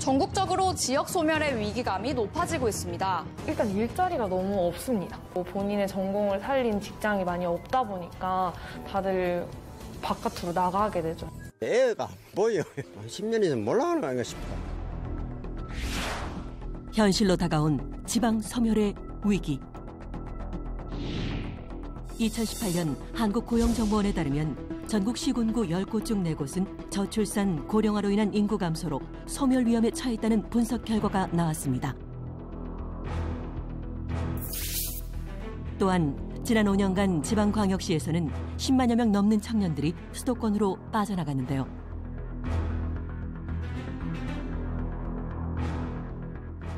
전국적으로 지역 소멸의 위기감이 높아지고 있습니다. 일단 일자리가 너무 없습니다. 본인의 전공을 살린 직장이 많이 없다 보니까 다들 바깥으로 나가게 되죠. 애가 안 보여요. 10년 이상 몰라가는 거 아닌가 싶다. 현실로 다가온 지방 소멸의 위기. 2018년 한국고용정보원에 따르면 전국 시군구 10곳 중 4곳은 저출산, 고령화로 인한 인구 감소로 소멸 위험에 처했다는 분석 결과가 나왔습니다. 또한 지난 5년간 지방광역시에서는 10만여 명 넘는 청년들이 수도권으로 빠져나갔는데요.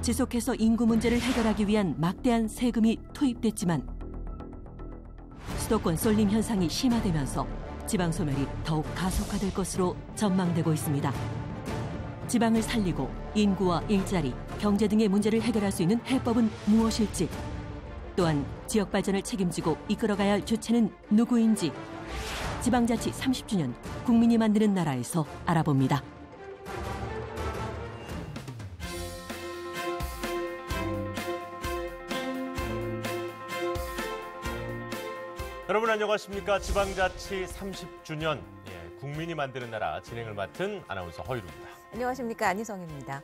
지속해서 인구 문제를 해결하기 위한 막대한 세금이 투입됐지만 수도권 쏠림 현상이 심화되면서 지방 소멸이 더욱 가속화될 것으로 전망되고 있습니다. 지방을 살리고 인구와 일자리, 경제 등의 문제를 해결할 수 있는 해법은 무엇일지, 또한 지역 발전을 책임지고 이끌어가야 할 주체는 누구인지 지방자치 30주년 국민이 만드는 나라에서 알아봅니다. 여러분 안녕하십니까? 지방자치 30주년 국민이 만드는 나라 진행을 맡은 아나운서 허유루입니다. 안녕하십니까? 안희성입니다.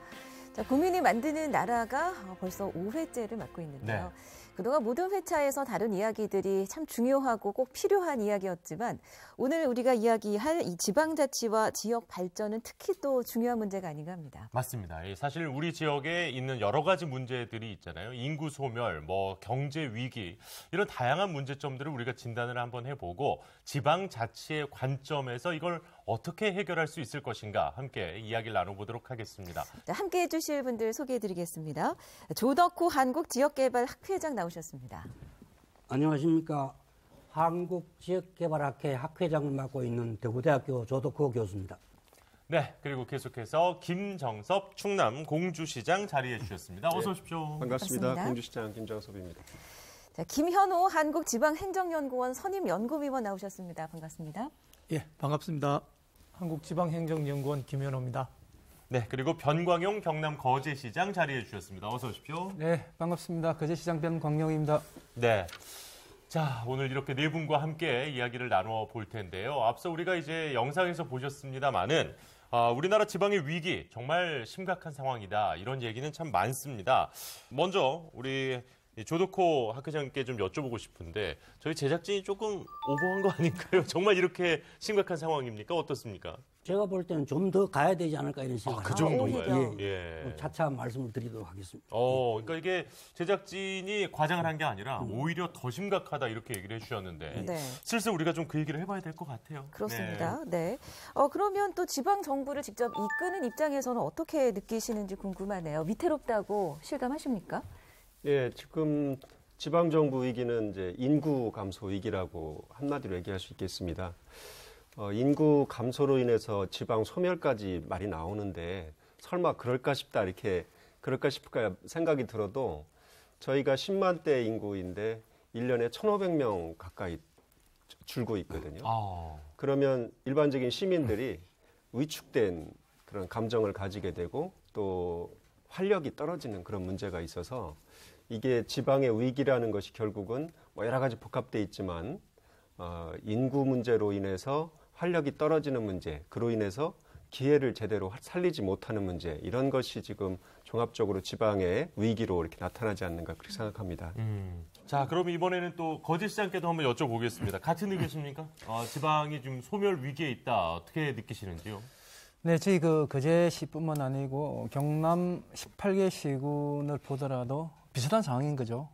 자, 국민이 만드는 나라가 벌써 5회째를 맡고 있는데요. 네. 그동안 모든 회차에서 다룬 이야기들이 참 중요하고 꼭 필요한 이야기였지만 오늘 우리가 이야기할 이 지방자치와 지역 발전은 특히 또 중요한 문제가 아닌가 합니다. 맞습니다. 사실 우리 지역에 있는 여러 가지 문제들이 있잖아요. 인구 소멸, 경제 위기 이런 다양한 문제점들을 우리가 진단을 한번 해보고 지방자치의 관점에서 이걸 어떻게 해결할 수 있을 것인가 함께 이야기를 나눠보도록 하겠습니다. 자, 함께해 주실 분들 소개해드리겠습니다. 조덕호 한국지역개발학회장 나오셨습니다. 안녕하십니까. 한국지역개발학회 학회장을 맡고 있는 대구대학교 조덕호 교수입니다. 네, 그리고 계속해서 김정섭 충남 공주시장 자리해 주셨습니다. 어서 오십시오. 반갑습니다. 공주시장 김정섭입니다. 자, 김현호 한국지방행정연구원 선임연구위원 나오셨습니다. 반갑습니다. 예, 반갑습니다. 한국지방행정연구원 김현호입니다. 네, 그리고 변광용 경남 거제시장 자리해 주셨습니다. 어서 오십시오. 네, 반갑습니다. 거제시장 변광용입니다. 네. 자, 오늘 이렇게 네 분과 함께 이야기를 나눠 볼 텐데요. 앞서 우리가 이제 영상에서 보셨습니다마는 우리나라 지방의 위기 정말 심각한 상황이다. 이런 얘기는 참 많습니다. 먼저 우리 조덕호 학회장님께 좀 여쭤보고 싶은데 저희 제작진이 조금 오버한 거 아닌가요? 정말 이렇게 심각한 상황입니까? 어떻습니까? 제가 볼 때는 좀 더 가야 되지 않을까 이런 생각을 그 정도인가요? 예. 차차 말씀을 드리도록 하겠습니다. 그러니까 이게 제작진이 과장을 한 게 아니라 오히려 더 심각하다 이렇게 얘기를 해주셨는데 네. 슬슬 우리가 좀 그 얘기를 해봐야 될 것 같아요. 그렇습니다. 네. 그러면 또 지방 정부를 직접 이끄는 입장에서는 어떻게 느끼시는지 궁금하네요. 위태롭다고 실감하십니까? 예, 지금 지방정부 위기는 이제 인구 감소 위기라고 한마디로 얘기할 수 있겠습니다. 인구 감소로 인해서 지방 소멸까지 말이 나오는데 설마 그럴까 싶을까 생각이 들어도 저희가 10만대 인구인데 1년에 1,500명 가까이 줄고 있거든요. 그러면 일반적인 시민들이 위축된 그런 감정을 가지게 되고 또 활력이 떨어지는 그런 문제가 있어서 이게 지방의 위기라는 것이 결국은 여러 가지 복합돼 있지만 인구 문제로 인해서 활력이 떨어지는 문제, 그로 인해서 기회를 제대로 살리지 못하는 문제, 이런 것이 지금 종합적으로 지방의 위기로 이렇게 나타나지 않는가 그렇게 생각합니다. 자, 그럼 이번에는 또 거제시장께도 한번 여쭤보겠습니다. 같은 의견이십니까? 지방이 지금 소멸 위기에 있다. 어떻게 느끼시는지요? 네, 저희 거제시뿐만 아니고 경남 18개 시군을 보더라도 비슷한 상황인 거죠.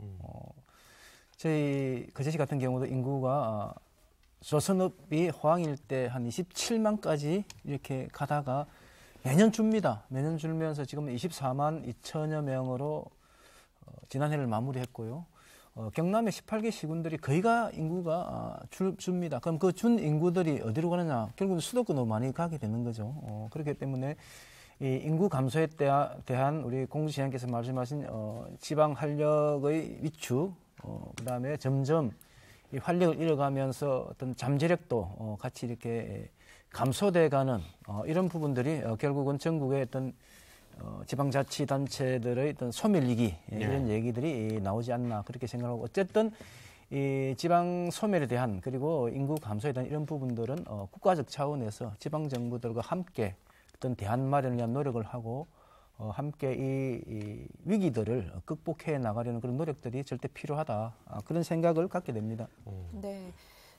저희 거제시 같은 경우도 인구가 조선업이 호황일 때 한 27만까지 이렇게 가다가 매년 줍니다. 매년 줄면서 지금 24만 2천여 명으로 지난해를 마무리했고요. 경남의 18개 시군들이 거의가 인구가 줍니다. 그럼 그 준 인구들이 어디로 가느냐? 결국은 수도권으로 많이 가게 되는 거죠. 그렇기 때문에 이 인구 감소에 대한 우리 공주시장께서 말씀하신 지방 활력의 위축, 그다음에 점점 이 활력을 잃어가면서 어떤 잠재력도 같이 이렇게 감소돼가는 이런 부분들이 결국은 전국의 어떤 지방자치단체들의 어떤 소멸위기 이런 얘기들이 나오지 않나 그렇게 생각하고 어쨌든 이 지방 소멸에 대한 그리고 인구 감소에 대한 이런 부분들은 국가적 차원에서 지방 정부들과 함께 어떤 대안 마련을 위한 노력을 하고 함께 이 위기들을 극복해 나가려는 그런 노력들이 절대 필요하다 그런 생각을 갖게 됩니다. 네.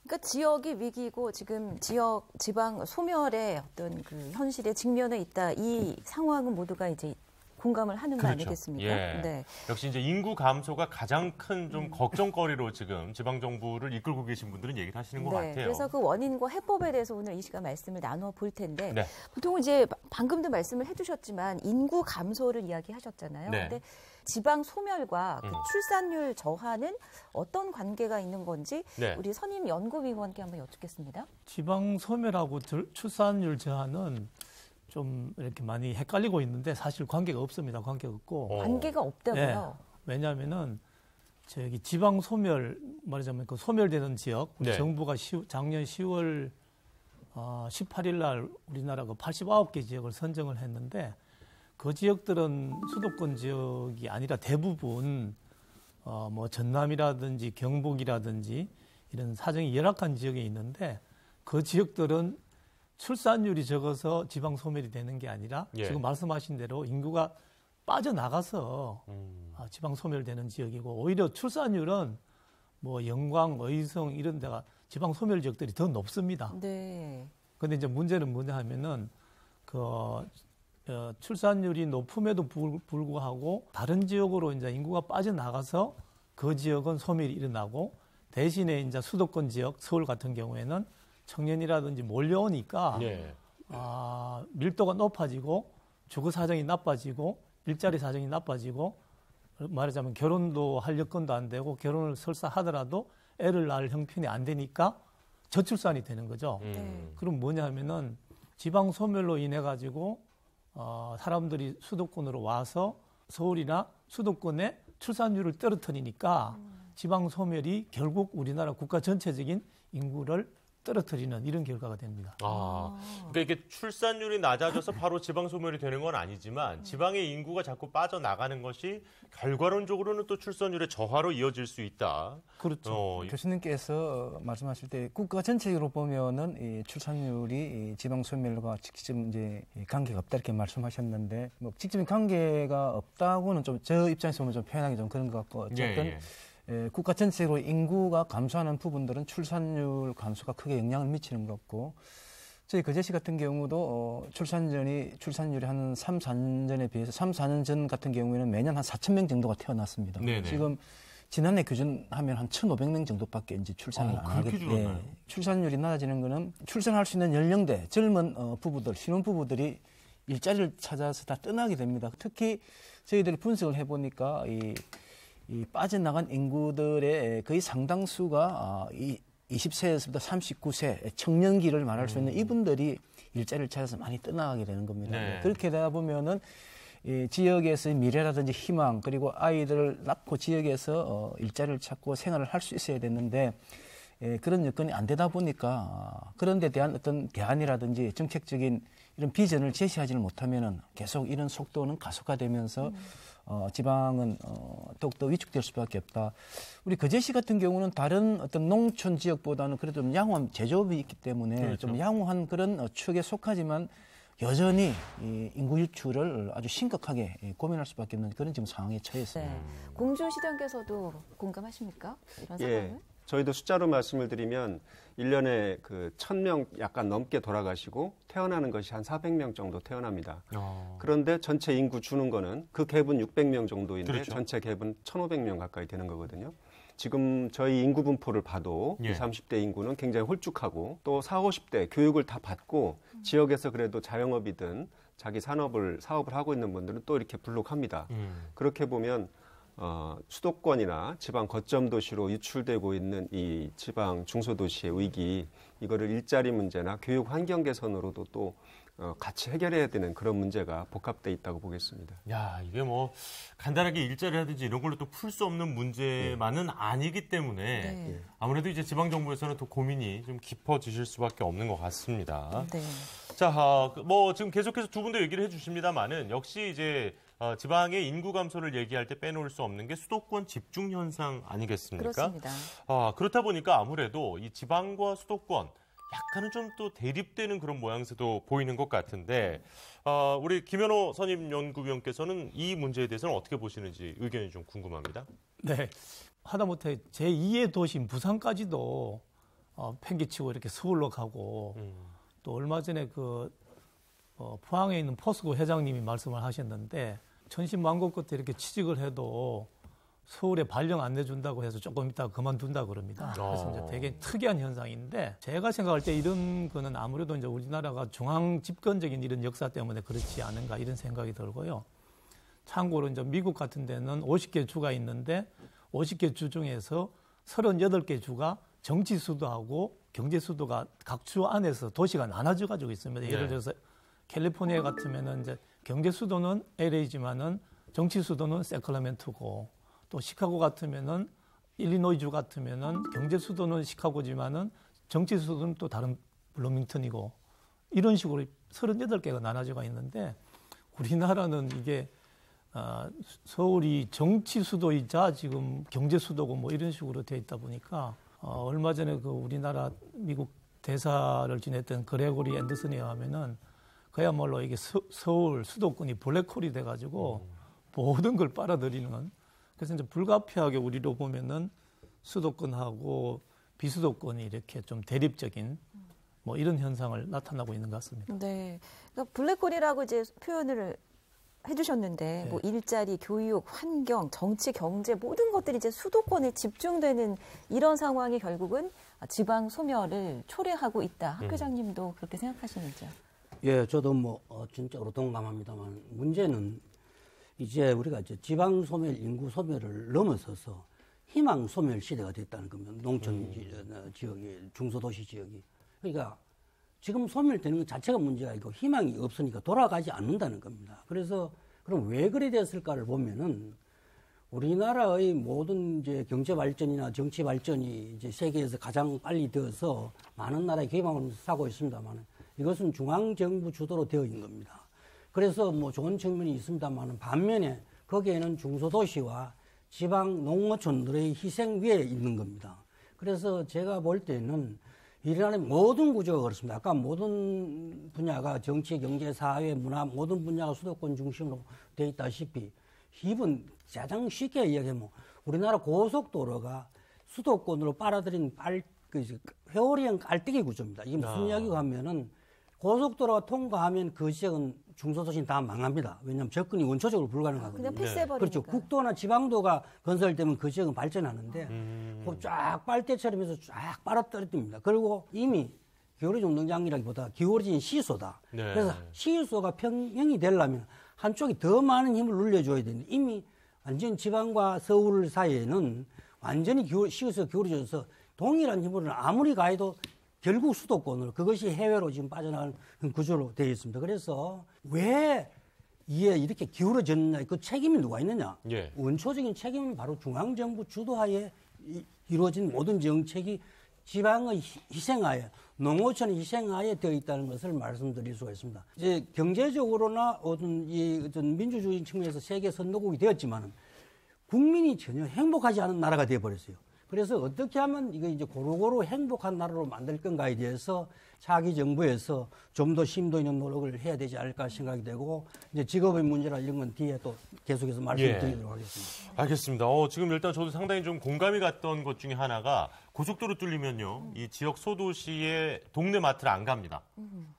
그러니까 지역이 위기고 지금 지방 소멸의 어떤 그 현실에 직면해 있다. 이 상황은 모두가 이제 공감을 하는 거 아니겠습니까? 예. 네. 역시 이제 인구 감소가 가장 큰 좀 걱정거리로 지금 지방 정부를 이끌고 계신 분들은 얘기를 하시는 것 같아요. 그래서 그 원인과 해법에 대해서 오늘 이 시간 말씀을 나누어 볼 텐데 네. 보통 이제 방금도 말씀을 해주셨지만 인구 감소를 이야기하셨잖아요. 네. 근데 지방 소멸과 그 출산율 저하는 어떤 관계가 있는 건지 네. 우리 선임 연구위원께 한번 여쭙겠습니다. 지방 소멸하고 출산율 저하는 좀 이렇게 많이 헷갈리고 있는데 사실 관계가 없습니다. 관계가 없고. 관계가 없다고요? 네. 왜냐하면은 저기 지방 소멸 말하자면 그 소멸되는 지역 우리 네. 정부가 작년 10월 18일 날 우리나라가 89개 지역을 선정을 했는데 그 지역들은 수도권 지역이 아니라 대부분 뭐 전남이라든지 경북이라든지 이런 사정이 열악한 지역에 있는데 그 지역들은 출산율이 적어서 지방 소멸이 되는 게 아니라 지금 말씀하신 대로 인구가 빠져나가서 지방 소멸되는 지역이고 오히려 출산율은 뭐 영광, 의성 이런 데가 지방 소멸 지역들이 더 높습니다. 네. 그런데 이제 문제는 뭐냐 하면은 출산율이 높음에도 불구하고 다른 지역으로 이제 인구가 빠져나가서 그 지역은 소멸이 일어나고 대신에 이제 수도권 지역, 서울 같은 경우에는 청년이라든지 몰려오니까 밀도가 높아지고 주거 사정이 나빠지고 일자리 사정이 나빠지고 말하자면 결혼도 할 여건도 안 되고 결혼을 설사 하더라도 애를 낳을 형편이 안 되니까 저출산이 되는 거죠. 그럼 뭐냐 하면은 지방 소멸로 인해 가지고 사람들이 수도권으로 와서 서울이나 수도권의 출산율을 떨어뜨리니까 지방 소멸이 결국 우리나라 국가 전체적인 인구를 떨어뜨리는 이런 결과가 됩니다. 그러니까 이게 출산율이 낮아져서 바로 지방 소멸이 되는 건 아니지만 지방의 인구가 자꾸 빠져나가는 것이 결과론적으로는 또 출산율의 저하로 이어질 수 있다. 그렇죠. 교수님께서 말씀하실 때 국가 전체적으로 보면은 이 출산율이 이 지방 소멸과 직접 이제 관계가 없다 이렇게 말씀하셨는데 뭐 직접적인 관계가 없다고는 좀 저 입장에서 보면 좀 표현하기 좀 그런 것 같고 어쨌든. 국가 전체적으로 인구가 감소하는 부분들은 출산율 감소가 크게 영향을 미치는 것 같고 저희 거제시 같은 경우도 출산율이 한 3, 4년 전에 비해서 3, 4년 전 같은 경우에는 매년 한 4,000명 정도가 태어났습니다. 네네. 지금 지난해 기준하면 한 1,500명 정도밖에 이제 출산을 안 하게 돼요. 출산율이 낮아지는 거는 출산할 수 있는 연령대 젊은 부부들, 신혼부부들이 일자리를 찾아서 다 떠나게 됩니다. 특히 저희들이 분석을 해보니까 이 빠져나간 인구들의 거의 상당수가 20세에서부터 39세 청년기를 말할 수 있는 이분들이 일자리를 찾아서 많이 떠나가게 되는 겁니다. 네. 그렇게 되다 보면은 이 지역에서의 미래라든지 희망 그리고 아이들을 낳고 지역에서 일자리를 찾고 생활을 할 수 있어야 되는데 그런 여건이 안 되다 보니까 그런 데 대한 어떤 대안이라든지 정책적인 이런 비전을 제시하지는 못하면은 계속 이런 속도는 가속화되면서 지방은 더욱더 위축될 수밖에 없다. 우리 거제시 같은 경우는 다른 어떤 농촌 지역보다는 그래도 좀 양호한 제조업이 있기 때문에 좀 양호한 그런 축에 속하지만 여전히 이 인구 유출을 아주 심각하게 고민할 수밖에 없는 그런 지금 상황에 처해 있습니다. 공주시장께서도 공감하십니까? 이런 상황을? 저희도 숫자로 말씀을 드리면 1년에 그 1,000명 약간 넘게 돌아가시고 태어나는 것이 한 400명 정도 태어납니다. 그런데 전체 인구 주는 거는 그 갭은 600명 정도인데 전체 갭은 1,500명 가까이 되는 거거든요. 지금 저희 인구 분포를 봐도 20, 30대 인구는 굉장히 홀쭉하고 또 40, 50대 교육을 다 받고 지역에서 그래도 자영업이든 자기 사업을 하고 있는 분들은 또 이렇게 불룩합니다. 그렇게 보면 수도권이나 지방 거점 도시로 유출되고 있는 이 지방 중소도시의 위기, 이거를 일자리 문제나 교육 환경 개선으로도 또 같이 해결해야 되는 그런 문제가 복합돼 있다고 보겠습니다. 야, 이게 뭐 간단하게 일자리라든지 이런 걸로 또 풀 수 없는 문제만은 아니기 때문에 아무래도 이제 지방 정부에서는 또 고민이 좀 깊어지실 수밖에 없는 것 같습니다. 자, 자, 뭐 지금 계속해서 두 분도 얘기를 해주십니다만은 역시 이제 지방의 인구 감소를 얘기할 때 빼놓을 수 없는 게 수도권 집중 현상 아니겠습니까? 그렇습니다. 그렇다 보니까 아무래도 이 지방과 수도권 약간은 좀 또 대립되는 그런 모양새도 보이는 것 같은데 우리 김현호 선임연구위원께서는 이 문제에 대해서는 어떻게 보시는지 의견이 좀 궁금합니다. 네. 하다못해 제2의 도시인 부산까지도 팽개치고 이렇게 서울로 가고 또 얼마 전에 포항에 있는 포스코 회장님이 말씀을 하셨는데 천신만고 끝에 이렇게 취직을 해도 서울에 발령 안 내준다고 해서 조금 있다가 그만둔다 그럽니다. 그래서 이제 되게 특이한 현상인데 제가 생각할 때 이런 거는 아무래도 이제 우리나라가 중앙 집권적인 이런 역사 때문에 그렇지 않은가 이런 생각이 들고요. 참고로 이제 미국 같은 데는 50개 주가 있는데 50개 주 중에서 38개 주가 정치 수도하고 경제 수도가 각 주 안에서 도시가 나눠져 가지고 있습니다. 예를 들어서 캘리포니아 같으면은 이제 경제 수도는 LA지만은 정치 수도는 세크라멘토고 또 시카고 같으면은 일리노이주 같으면은 경제 수도는 시카고지만은 정치 수도는 또 다른 블루밍턴이고 이런 식으로 38개가 나눠져가 있는데 우리나라는 이게 서울이 정치 수도이자 지금 경제 수도고 뭐 이런 식으로 돼 있다 보니까 얼마 전에 우리나라 미국 대사를 지냈던 그레고리 앤더슨에 의하면은 그야말로 이게 서울 수도권이 블랙홀이 돼가지고 모든 걸 빨아들이는 그래서 이제 불가피하게 우리로 보면은 수도권하고 비수도권이 이렇게 좀 대립적인 뭐 이런 현상을 나타나고 있는 것 같습니다. 네, 그러니까 블랙홀이라고 이제 표현을 해주셨는데 뭐 일자리, 교육, 환경, 정치, 경제 모든 것들이 이제 수도권에 집중되는 이런 상황이 결국은 지방 소멸을 초래하고 있다. 학 회장님도 그렇게 생각하시는지요? 예, 저도 진짜로 동감합니다만 문제는 이제 우리가 이제 지방 소멸, 인구 소멸을 넘어서서 희망 소멸 시대가 됐다는 겁니다. 농촌 지역이, 중소도시 지역이. 그러니까 지금 소멸되는 것 자체가 문제가 아니고 희망이 없으니까 돌아가지 않는다는 겁니다. 그래서 그럼 왜 그래 됐을까를 보면은 우리나라의 모든 이제 경제 발전이나 정치 발전이 이제 세계에서 가장 빨리 되어서 많은 나라의 기반을 쌓고 있습니다만 이것은 중앙정부 주도로 되어 있는 겁니다. 그래서 뭐 좋은 측면이 있습니다만 반면에 거기에는 중소도시와 지방 농어촌들의 희생 위에 있는 겁니다. 그래서 제가 볼 때는 이란의 모든 구조가 그렇습니다. 아까 모든 분야가 정치, 경제, 사회, 문화 모든 분야가 수도권 중심으로 되어 있다시피 이번 가장 쉽게 이야기하면 우리나라 고속도로가 수도권으로 빨아들인 회오리형 깔때기 구조입니다. 이게 무슨 이야기가 하면은 고속도로가 통과하면 그 지역은 중소도시는 다 망합니다. 왜냐하면 접근이 원초적으로 불가능하거든요. 그냥 패스해버리니까. 그렇죠. 국도나 지방도가 건설되면 그 지역은 발전하는데 쫙 빨대처럼 해서 쫙 빨아떨어집니다. 그리고 이미 기울어진 운동장이라기보다 기울어진 시소다. 네. 그래서 시소가 평형이 되려면 한쪽이 더 많은 힘을 눌려줘야 되는데 이미 완전 지방과 서울 사이에는 완전히 시소가 기울어져서 동일한 힘으로는 아무리 가해도 결국 수도권으로 그것이 해외로 지금 빠져나가는 구조로 되어 있습니다. 그래서 왜 이게 이렇게 기울어졌느냐 그 책임이 누가 있느냐? 원초적인 책임은 바로 중앙정부 주도하에 이루어진 모든 정책이 지방의 희생하에 농어촌의 희생하에 되어 있다는 것을 말씀드릴 수가 있습니다. 이제 경제적으로나 어떤 민주주의 측면에서 세계 선도국이 되었지만은 국민이 전혀 행복하지 않은 나라가 되어버렸어요. 그래서 어떻게 하면 이거 이제 고루고루 행복한 나라로 만들 건가에 대해서 차기 정부에서 좀 더 심도 있는 노력을 해야 되지 않을까 생각이 되고 이제 직업의 문제나 이런 건 뒤에 또 계속해서 말씀드리도록 하겠습니다. 알겠습니다. 지금 일단 저도 상당히 좀 공감이 갔던 것 중에 하나가 고속도로 뚫리면요, 이 지역 소도시의 동네 마트를 안 갑니다.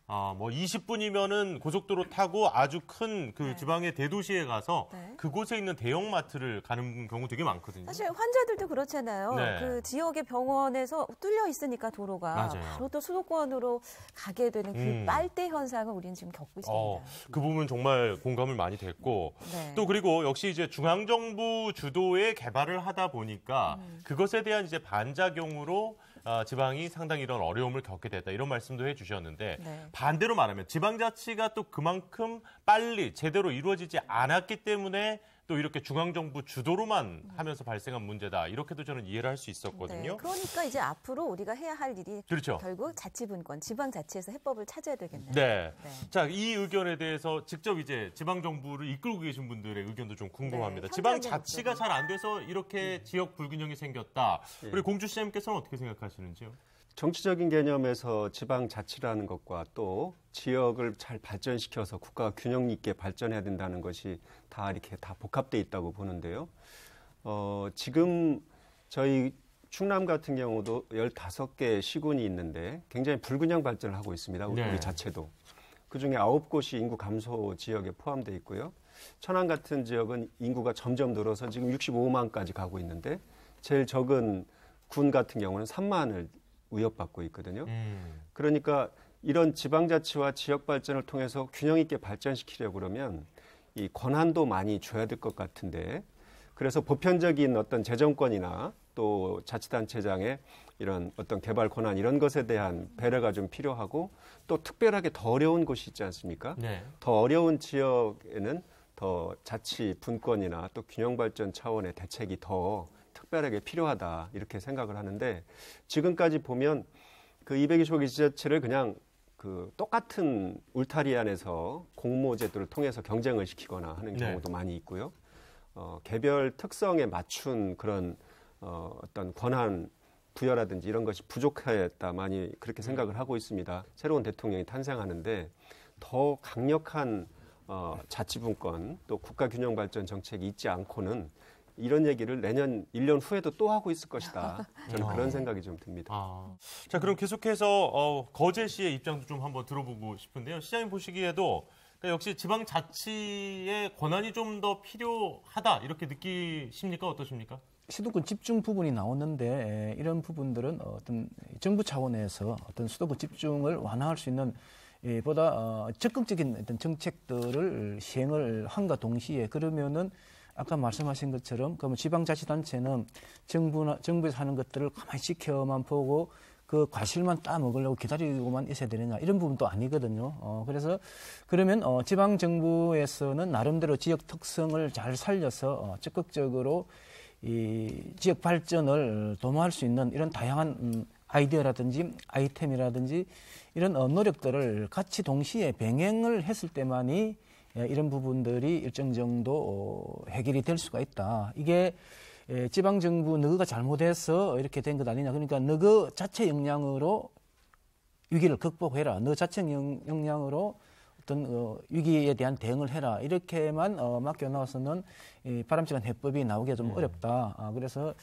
뭐 20분이면은 고속도로 타고 아주 큰 그 지방의 대도시에 가서 그곳에 있는 대형 마트를 가는 경우 되게 많거든요. 사실 환자들도 그렇잖아요. 그 지역의 병원에서 뚫려 있으니까 도로가 바로 또 수도권으로 가게 되는 그 빨대 현상을 우리는 지금 겪고 있습니다. 그 부분 정말 공감을 많이 됐고 또 그리고 역시 이제 중앙정부 주도의 개발을 하다 보니까 그것에 대한 이제 반작용으로 지방이 상당히 이런 어려움을 겪게 됐다 이런 말씀도 해주셨는데 반대로 말하면 지방자치가 또 그만큼 빨리 제대로 이루어지지 않았기 때문에 또 이렇게 중앙정부 주도로만 하면서 발생한 문제다. 이렇게도 저는 이해를 할 수 있었거든요. 네, 그러니까 이제 앞으로 우리가 해야 할 일이 그렇죠. 결국 자치분권, 지방자치에서 해법을 찾아야 되겠네요. 네. 네. 자, 이 의견에 대해서 직접 이제 지방정부를 이끌고 계신 분들의 의견도 좀 궁금합니다. 네, 지방자치가 잘 안 돼서 이렇게 지역 불균형이 생겼다. 우리 공주시장님께서는 어떻게 생각하시는지요? 정치적인 개념에서 지방자치라는 것과 또 지역을 잘 발전시켜서 국가가 균형 있게 발전해야 된다는 것이 다 이렇게 다 복합돼 있다고 보는데요. 지금 저희 충남 같은 경우도 15개 시군이 있는데 굉장히 불균형 발전을 하고 있습니다. 우리 자체도. 그중에 9곳이 인구 감소 지역에 포함되어 있고요. 천안 같은 지역은 인구가 점점 늘어서 지금 65만까지 가고 있는데 제일 적은 군 같은 경우는 3만을 위협받고 있거든요. 그러니까 이런 지방자치와 지역 발전을 통해서 균형 있게 발전시키려고 그러면 이 권한도 많이 줘야 될 것 같은데 그래서 보편적인 어떤 재정권이나 또 자치단체장의 이런 어떤 개발 권한 이런 것에 대한 배려가 좀 필요하고 또 특별하게 더 어려운 곳이 있지 않습니까? 네. 더 어려운 지역에는 더 자치 분권이나 또 균형 발전 차원의 대책이 더 특별하게 필요하다 이렇게 생각을 하는데 지금까지 보면 그 225개 지자체를 그냥 그 똑같은 울타리 안에서 공모제도를 통해서 경쟁을 시키거나 하는 경우도 많이 있고요. 개별 특성에 맞춘 그런 어떤 권한 부여라든지 이런 것이 부족했다 많이 그렇게 생각을 하고 있습니다. 새로운 대통령이 탄생하는데 더 강력한 자치분권 또 국가균형발전 정책이 있지 않고는 이런 얘기를 내년 1년 후에도 또 하고 있을 것이다. 저는 그런 생각이 좀 듭니다. 자, 그럼 계속해서 거제시의 입장도 좀 한번 들어보고 싶은데요. 시장님 보시기에도 그러니까 역시 지방자치의 권한이 좀 더 필요하다 이렇게 느끼십니까? 어떠십니까? 수도권 집중 부분이 나오는데 이런 부분들은 어떤 정부 차원에서 어떤 수도권 집중을 완화할 수 있는 보다 적극적인 어떤 정책들을 시행을 한과 동시에 그러면은 아까 말씀하신 것처럼 그러면 지방자치단체는 정부에서 하는 것들을 가만히 지켜만 보고 그 과실만 따먹으려고 기다리고만 있어야 되느냐 이런 부분도 아니거든요. 그래서 그러면 지방정부에서는 나름대로 지역 특성을 잘 살려서 적극적으로 이 지역 발전을 도모할 수 있는 이런 다양한 아이디어라든지 아이템이라든지 이런 노력들을 같이 동시에 병행을 했을 때만이 이런 부분들이 일정 정도 해결이 될 수가 있다. 이게 지방정부 너가 잘못해서 이렇게 된 것 아니냐. 그러니까 너 자체 역량으로 위기를 극복해라. 너 자체 역량으로 어떤 위기에 대한 대응을 해라. 이렇게만 맡겨놔서는 바람직한 해법이 나오기가 좀 어렵다. 그래서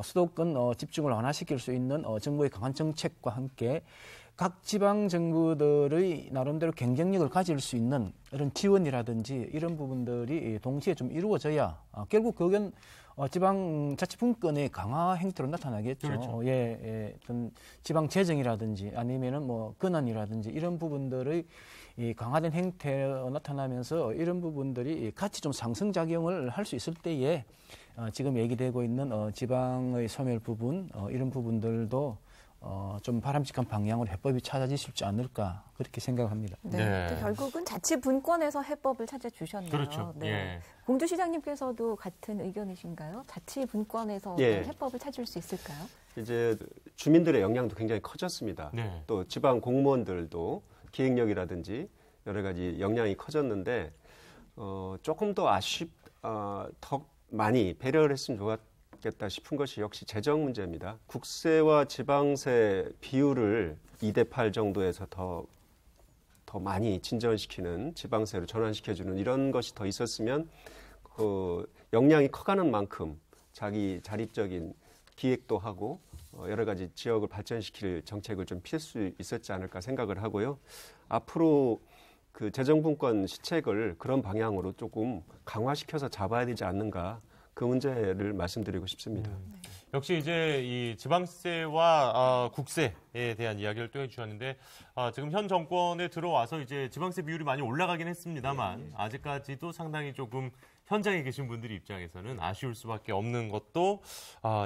수도권 집중을 완화시킬 수 있는 정부의 강한 정책과 함께 각 지방 정부들의 나름대로 경쟁력을 가질 수 있는 이런 지원이라든지 이런 부분들이 동시에 좀 이루어져야 결국 그건 지방자치분권의 강화 행태로 나타나겠죠. 그렇죠. 어떤 지방 재정이라든지 아니면은 뭐 권한이라든지 이런 부분들의 이 강화된 행태로 나타나면서 이런 부분들이 같이 좀 상승작용을 할 수 있을 때에 지금 얘기되고 있는 지방의 소멸 부분 이런 부분들도 좀 바람직한 방향으로 해법이 찾아지실지 않을까 그렇게 생각합니다. 네. 결국은 자치분권에서 해법을 찾아주셨네요. 그렇죠. 네. 예. 공주시장님께서도 같은 의견이신가요? 자치분권에서 해법을 찾을 수 있을까요? 이제 주민들의 영향도 굉장히 커졌습니다. 네. 또 지방 공무원들도 기획력이라든지 여러 가지 역량이 커졌는데 조금 더 더 많이 배려를 했으면 좋겠다 싶은 것이 역시 재정 문제입니다. 국세와 지방세 비율을 2대8 정도에서 더 많이 진전시키는 지방세로 전환시켜주는 이런 것이 더 있었으면 역량이 커가는 만큼 자기 자립적인 기획도 하고 여러 가지 지역을 발전시킬 정책을 좀 피할 수 있었지 않을까 생각을 하고요. 앞으로 그 재정분권 시책을 그런 방향으로 조금 강화시켜서 잡아야 되지 않는가 그 문제를 말씀드리고 싶습니다. 역시 이제 이 지방세와 국세에 대한 이야기를 또 해주셨는데 지금 현 정권에 들어와서 이제 지방세 비율이 많이 올라가긴 했습니다만 아직까지도 상당히 조금 현장에 계신 분들의 입장에서는 아쉬울 수밖에 없는 것도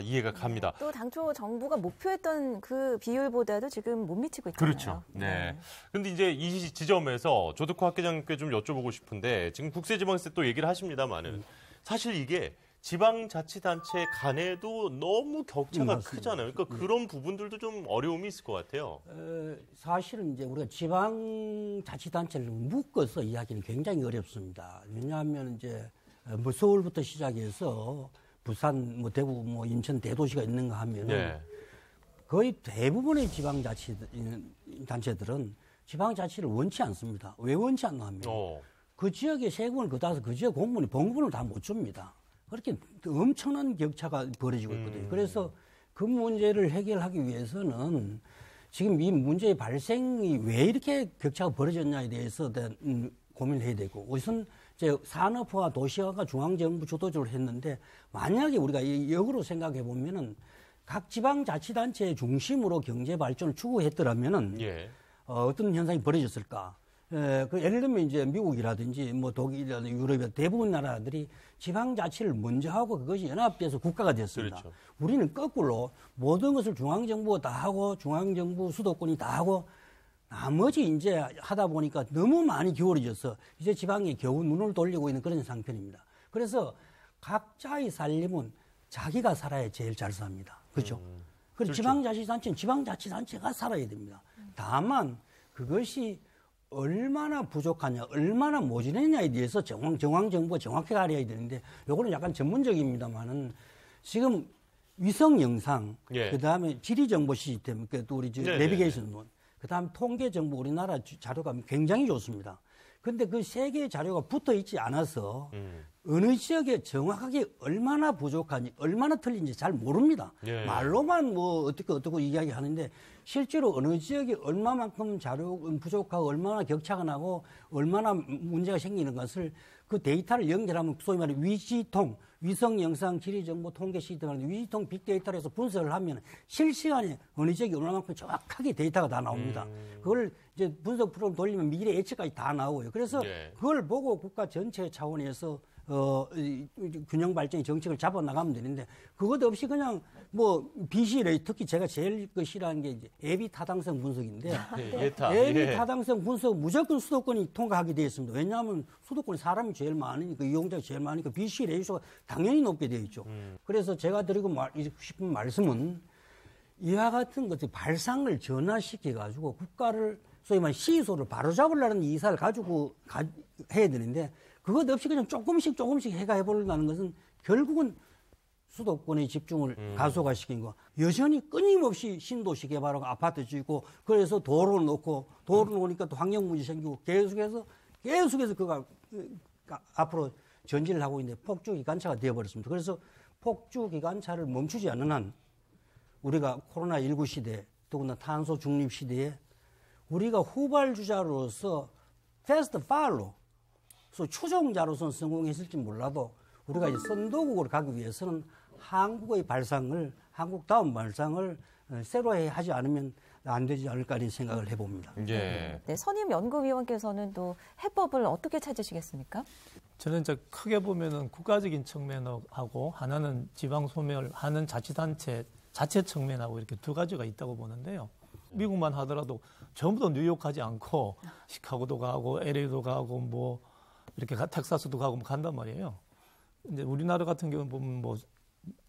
이해가 갑니다. 또 당초 정부가 목표했던 그 비율보다도 지금 못 미치고 있잖아요. 그렇죠. 네. 근데 이제 이 지점에서 조덕호 학계장님께 좀 여쭤보고 싶은데 지금 국세지방세 또 얘기를 하십니다만은 사실 이게 지방자치단체 간에도 너무 격차가 맞습니다. 크잖아요. 그러니까 그런 부분들도 좀 어려움이 있을 것 같아요. 사실은 이제 우리가 지방자치단체를 묶어서 이야기는 굉장히 어렵습니다. 왜냐하면 이제 뭐 서울부터 시작해서 부산, 뭐 대구, 뭐 인천 대도시가 있는가 하면은 네. 거의 대부분의 지방자치단체들은 지방자치를 원치 않습니다. 왜 원치 않나 하면 그 지역의 세금을 걷어서 그 지역 공무원이 봉급을 다 못 줍니다. 그렇게 엄청난 격차가 벌어지고 있거든요. 그래서 그 문제를 해결하기 위해서는 지금 이 문제의 발생이 왜 이렇게 격차가 벌어졌냐에 대해서 고민을 해야 되고 우선 이제 산업화와 도시화가 중앙정부 주도적으로 했는데 만약에 우리가 역으로 생각해 보면은 각 지방자치단체 중심으로 경제 발전을 추구했더라면은 어떤 현상이 벌어졌을까? 예를 들면 이제 미국이라든지 뭐 독일이라든지 유럽이라든지 대부분 나라들이 지방자치를 먼저 하고 그것이 연합돼서 국가가 됐습니다. 그렇죠. 우리는 거꾸로 모든 것을 중앙정부가 다 하고 중앙정부 수도권이 다 하고 나머지 이제 하다 보니까 너무 많이 기울어져서 이제 지방에 겨우 눈을 돌리고 있는 그런 상태입니다. 그래서 각자의 살림은 자기가 살아야 제일 잘 삽니다. 그렇죠? 그리고 지방자치단체는 지방자치단체가 살아야 됩니다. 다만 그것이 얼마나 부족하냐, 얼마나 모자라냐에 대해서 중앙정부가 정확하게 알아야 되는데 요거는 약간 전문적입니다만은 지금 위성 영상, 그다음에 지리정보 시스템, 또 우리 내비게이션론, 그다음 통계정보 우리나라 자료가 굉장히 좋습니다. 근데 그 세 개의 자료가 붙어 있지 않아서 어느 지역에 정확하게 얼마나 부족하니 얼마나 틀린지 잘 모릅니다. 말로만 뭐 어떻고 이야기하는데 실제로 어느 지역에 얼마만큼 자료 부족하고 얼마나 격차가 나고 얼마나 문제가 생기는 것을 그 데이터를 연결하면 소위 말해 위지통, 위성 영상 지리정보 통계 시스템을 위지통 빅데이터로 해서 분석을 하면 실시간에 어느 지역에 얼마만큼 정확하게 데이터가 다 나옵니다. 그걸 이제 분석 프로그램 돌리면 미래 예측까지 다 나오고요. 그래서 그걸 보고 국가 전체 차원에서 균형 발전의 정책을 잡아 나가면 되는데 그것 없이 그냥 뭐 BC래 특히 제가 제일 싫어하는 게 이제 예비 타당성 분석인데 예비 타당성 분석 무조건 수도권이 통과하게 되어 있습니다. 왜냐하면 수도권에 사람이 제일 많으니까 이용자가 제일 많으니까 BC 레이소가 당연히 높게 되어 있죠. 그래서 제가 드리고 싶은 말씀은 이와 같은 것들 발상을 전환시켜 가지고 국가를 소위 말해 시소를 바로잡으려는 이사를 가지고 해야 되는데 그것 없이 그냥 조금씩 해보려는 것은 결국은 수도권의 집중을 가속화시킨 거. 여전히 끊임없이 신도시 개발하고 아파트 짓고 그래서 도로 놓으니까 또 환경 문제 생기고 계속해서 그가 앞으로 전진을 하고 있는데 폭주기관차가 되어버렸습니다. 그래서 폭주기관차를 멈추지 않는 한 우리가 코로나19 시대 더구나 탄소 중립 시대에 우리가 후발주자로서 패스트 팔로 추종자로서는 성공했을지 몰라도 우리가 이제 선도국으로 가기 위해서는 한국의 발상을 한국다운 발상을 새로 하지 않으면 안 되지 않을까 하는 생각을 해봅니다. 네, 선임 연구위원께서는 또 해법을 어떻게 찾으시겠습니까? 저는 이제 크게 보면은 국가적인 측면하고 하나는 지방 소멸하는 자치단체 자체 측면하고 이렇게 두 가지가 있다고 보는데요. 미국만 하더라도 전부 다 뉴욕 가지 않고 시카고도 가고 LA도 가고 뭐 이렇게 텍사스도 가고 간단 말이에요. 이제 우리나라 같은 경우는 보면 뭐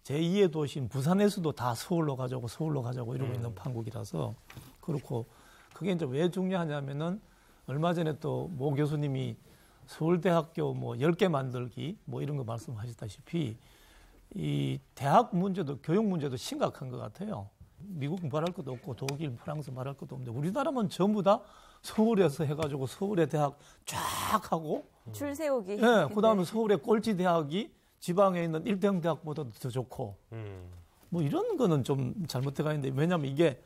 제2의 도시인 부산에서도 다 서울로 가자고 이러고 있는 판국이라서 그렇고 그게 이제 왜 중요하냐면은 얼마 전에 또 모 교수님이 서울대학교 뭐 10개 만들기 뭐 이런 거 말씀하셨다시피 이 대학 문제도 교육 문제도 심각한 것 같아요. 미국 말할 것도 없고 독일, 프랑스 말할 것도 없는데 우리나라는 전부 다 서울에서 해가지고 서울의 대학 쫙 하고 줄 세우기. 네, 그다음에 서울의 꼴찌 대학이 지방에 있는 1등 대학보다도 더 좋고 뭐 이런 거는 좀 잘못돼가 있는데 왜냐하면 이게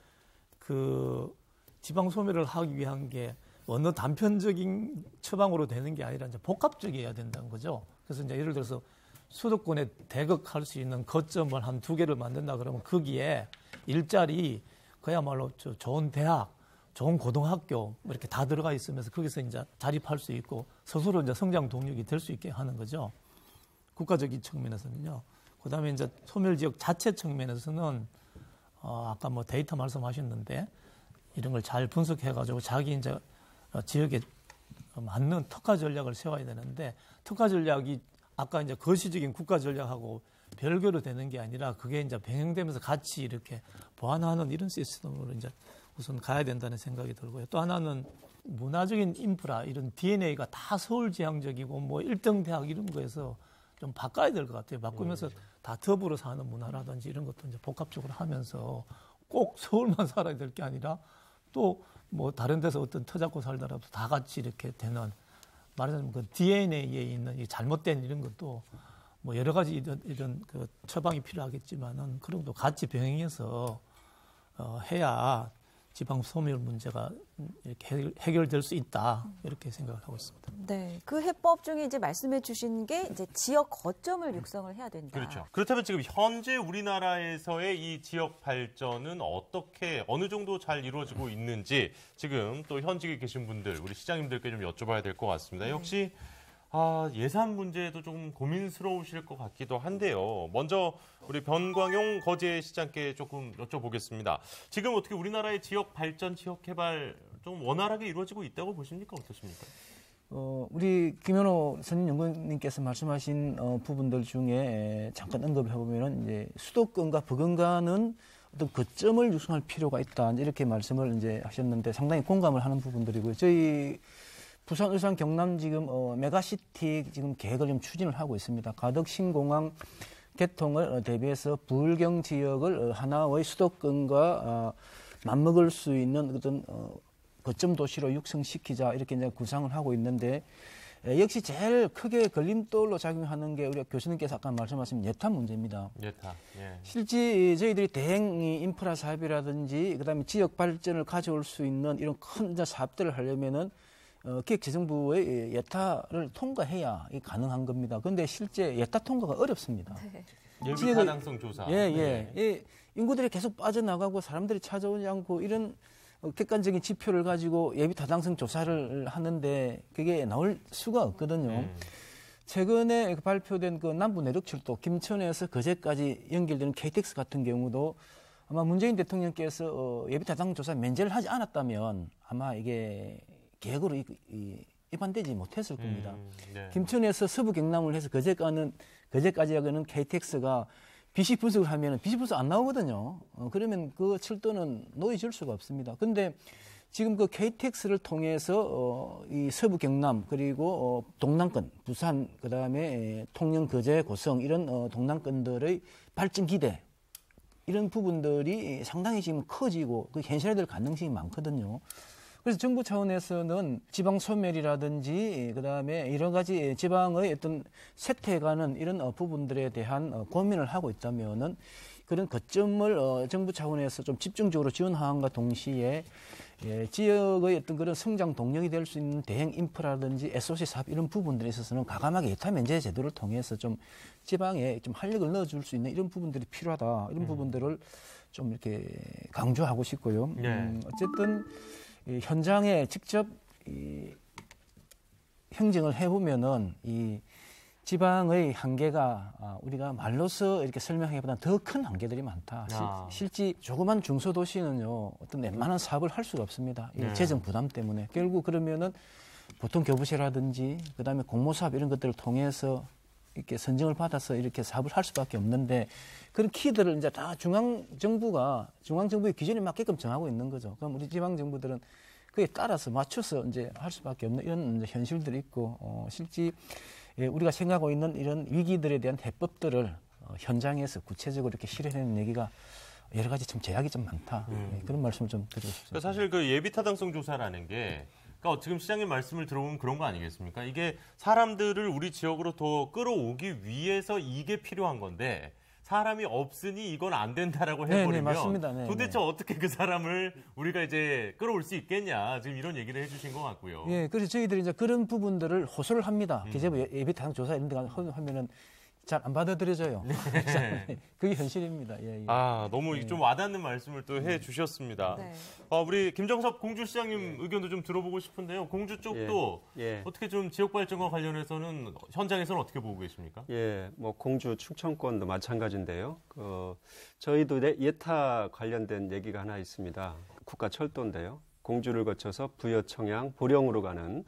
그 지방 소멸을 하기 위한 게 어느 단편적인 처방으로 되는 게 아니라 이제 복합적이어야 된다는 거죠. 그래서 이제 예를 들어서 수도권에 대극할 수 있는 거점을 한 2개를 만든다 그러면 거기에 일자리 그야말로 좋은 대학, 좋은 고등학교 뭐 이렇게 다 들어가 있으면서 거기서 이제 자립할 수 있고 스스로 이제 성장 동력이 될 수 있게 하는 거죠. 국가적인 측면에서는요. 그다음에 이제 소멸 지역 자체 측면에서는 아까 뭐 데이터 말씀하셨는데 이런 걸 잘 분석해가지고 자기 이제 지역에 맞는 특화 전략을 세워야 되는데 특화 전략이 아까 이제 거시적인 국가 전략하고 별개로 되는 게 아니라 그게 이제 병행되면서 같이 이렇게 보완하는 이런 시스템으로 이제 우선 가야 된다는 생각이 들고요. 또 하나는 문화적인 인프라, 이런 DNA가 다 서울지향적이고 뭐 1등 대학 이런 거에서 좀 바꿔야 될 것 같아요. 바꾸면서 다 더불어 사는 문화라든지 이런 것도 이제 복합적으로 하면서 꼭 서울만 살아야 될 게 아니라 또 뭐 다른 데서 어떤 터 잡고 살더라도 다 같이 이렇게 되는, 말하자면 그 DNA에 있는 이 잘못된 이런 것도 뭐 여러 가지 이런 그 처방이 필요하겠지만은 그런 것도 같이 병행해서 해야 지방 소멸 문제가 이렇게 해결될 수 있다, 이렇게 생각을 하고 있습니다. 네, 그 해법 중에 이제 말씀해 주신 게 이제 지역 거점을 육성을 해야 된다. 그렇죠. 그렇다면 지금 현재 우리나라에서의 이 지역 발전은 어느 정도 잘 이루어지고 있는지 지금 또 현직에 계신 분들, 우리 시장님들께 좀 여쭤봐야 될 것 같습니다. 역시 예산 문제도 좀 고민스러우실 것 같기도 한데요. 먼저 우리 변광용 거제시장께 조금 여쭤보겠습니다. 지금 어떻게 우리나라의 지역 발전, 지역 개발 좀 원활하게 이루어지고 있다고 보십니까? 어떠십니까? 우리 김현호 선임연구원님께서 말씀하신 부분들 중에 잠깐 언급을 해보면은 이제 수도권과 부근간은 어떤 거점을 육성할 필요가 있다, 이렇게 말씀을 이제 하셨는데 상당히 공감을 하는 부분들이고요. 저희 부산, 울산, 경남 지금 메가시티 지금 계획을 좀 추진을 하고 있습니다. 가덕 신공항 개통을 대비해서 부울경 지역을 하나의 수도권과 맞먹을 수 있는 어떤 거점 도시로 육성시키자, 이렇게 이제 구상을 하고 있는데, 역시 제일 크게 걸림돌로 작용하는 게 우리 교수님께서 아까 말씀하신 예타 문제입니다. 예타. 예. 실제 저희들이 대행 인프라 사업이라든지 그다음에 지역 발전을 가져올 수 있는 이런 큰 사업들을 하려면은 기획재정부의 예타를 통과해야 가능한 겁니다. 그런데 실제 예타 통과가 어렵습니다. 네. 예비 타당성 조사. 예. 인구들이 계속 빠져나가고 사람들이 찾아오지 않고 이런 객관적인 지표를 가지고 예비 타당성 조사를 하는데 그게 나올 수가 없거든요. 최근에 발표된 그 남부 내륙철도 김천에서 거제까지 연결되는 KTX 같은 경우도 아마 문재인 대통령께서 예비 타당성 조사 면제를 하지 않았다면 아마 이게 계획으로 입안되지 못했을 겁니다. 네. 김천에서 서부 경남을 해서 거제까지 가는 KTX가 빛이 부족을 하면 빛이 부족 안 나오거든요. 그러면 그 철도는 놓여질 수가 없습니다. 근데 지금 그 KTX를 통해서 이 서부 경남 그리고 동남권, 부산, 그다음에 통영, 거제, 고성 이런 동남권들의 발전 기대, 이런 부분들이 상당히 지금 커지고 그 현실화될 가능성이 많거든요. 그래서 정부 차원에서는 지방 소멸이라든지 그다음에 여러 가지 지방의 어떤 쇠퇴해가는 이런 부분들에 대한 고민을 하고 있다면은 그런 거점을 정부 차원에서 좀 집중적으로 지원함과 동시에 지역의 어떤 그런 성장 동력이 될 수 있는 대행 인프라든지 SOC 사업 이런 부분들에 있어서는 과감하게 예타 면제 제도를 통해서 좀 지방에 좀 활력을 넣어줄 수 있는 이런 부분들이 필요하다, 이런 부분들을 좀 이렇게 강조하고 싶고요. 어쨌든 현장에 직접 행정을 해보면은 이 지방의 한계가 우리가 말로서 이렇게 설명하기보다는 더 큰 한계들이 많다. 실제 조그만 중소도시는요, 어떤 웬만한 사업을 할 수가 없습니다. 이 재정 부담 때문에. 결국 그러면은 보통 교부세라든지 그다음에 공모사업 이런 것들을 통해서 이렇게 선정을 받아서 이렇게 사업을 할 수밖에 없는데, 그런 키들을 이제 다 중앙정부의 기준에 맞게끔 정하고 있는 거죠. 그럼 우리 지방정부들은 그에 따라서 맞춰서 이제 할 수밖에 없는 이런 이제 현실들이 있고, 실제 우리가 생각하고 있는 이런 위기들에 대한 해법들을 현장에서 구체적으로 이렇게 실현하는 얘기가 여러 가지 좀 제약이 좀 많다. 그런 말씀을 좀 드리고 싶습니다. 사실 그 예비 타당성 조사라는 게, 그러니까 지금 시장님 말씀을 들어보면 그런 거 아니겠습니까? 이게 사람들을 우리 지역으로 더 끌어오기 위해서 이게 필요한 건데, 사람이 없으니 이건 안 된다라고 해버리면 네, 맞습니다. 도대체 어떻게 그 사람을 우리가 이제 끌어올 수 있겠냐, 지금 이런 얘기를 해주신 것 같고요. 예, 그래서 저희들이 이제 그런 부분들을 호소를 합니다. 기재부 예비 타당 조사 이런 데 하면은 잘 안 받아들여져요. 그게 현실입니다. 예. 너무 좀 와닿는 말씀을 또 해주셨습니다. 우리 김정섭 공주시장님 의견도 좀 들어보고 싶은데요. 공주 쪽도 어떻게 좀 지역 발전과 관련해서는 현장에서는 어떻게 보고 계십니까? 뭐 공주 충청권도 마찬가지인데요. 저희도 예타 관련된 얘기가 하나 있습니다. 국가철도인데요. 공주를 거쳐서 부여, 청양, 보령으로 가는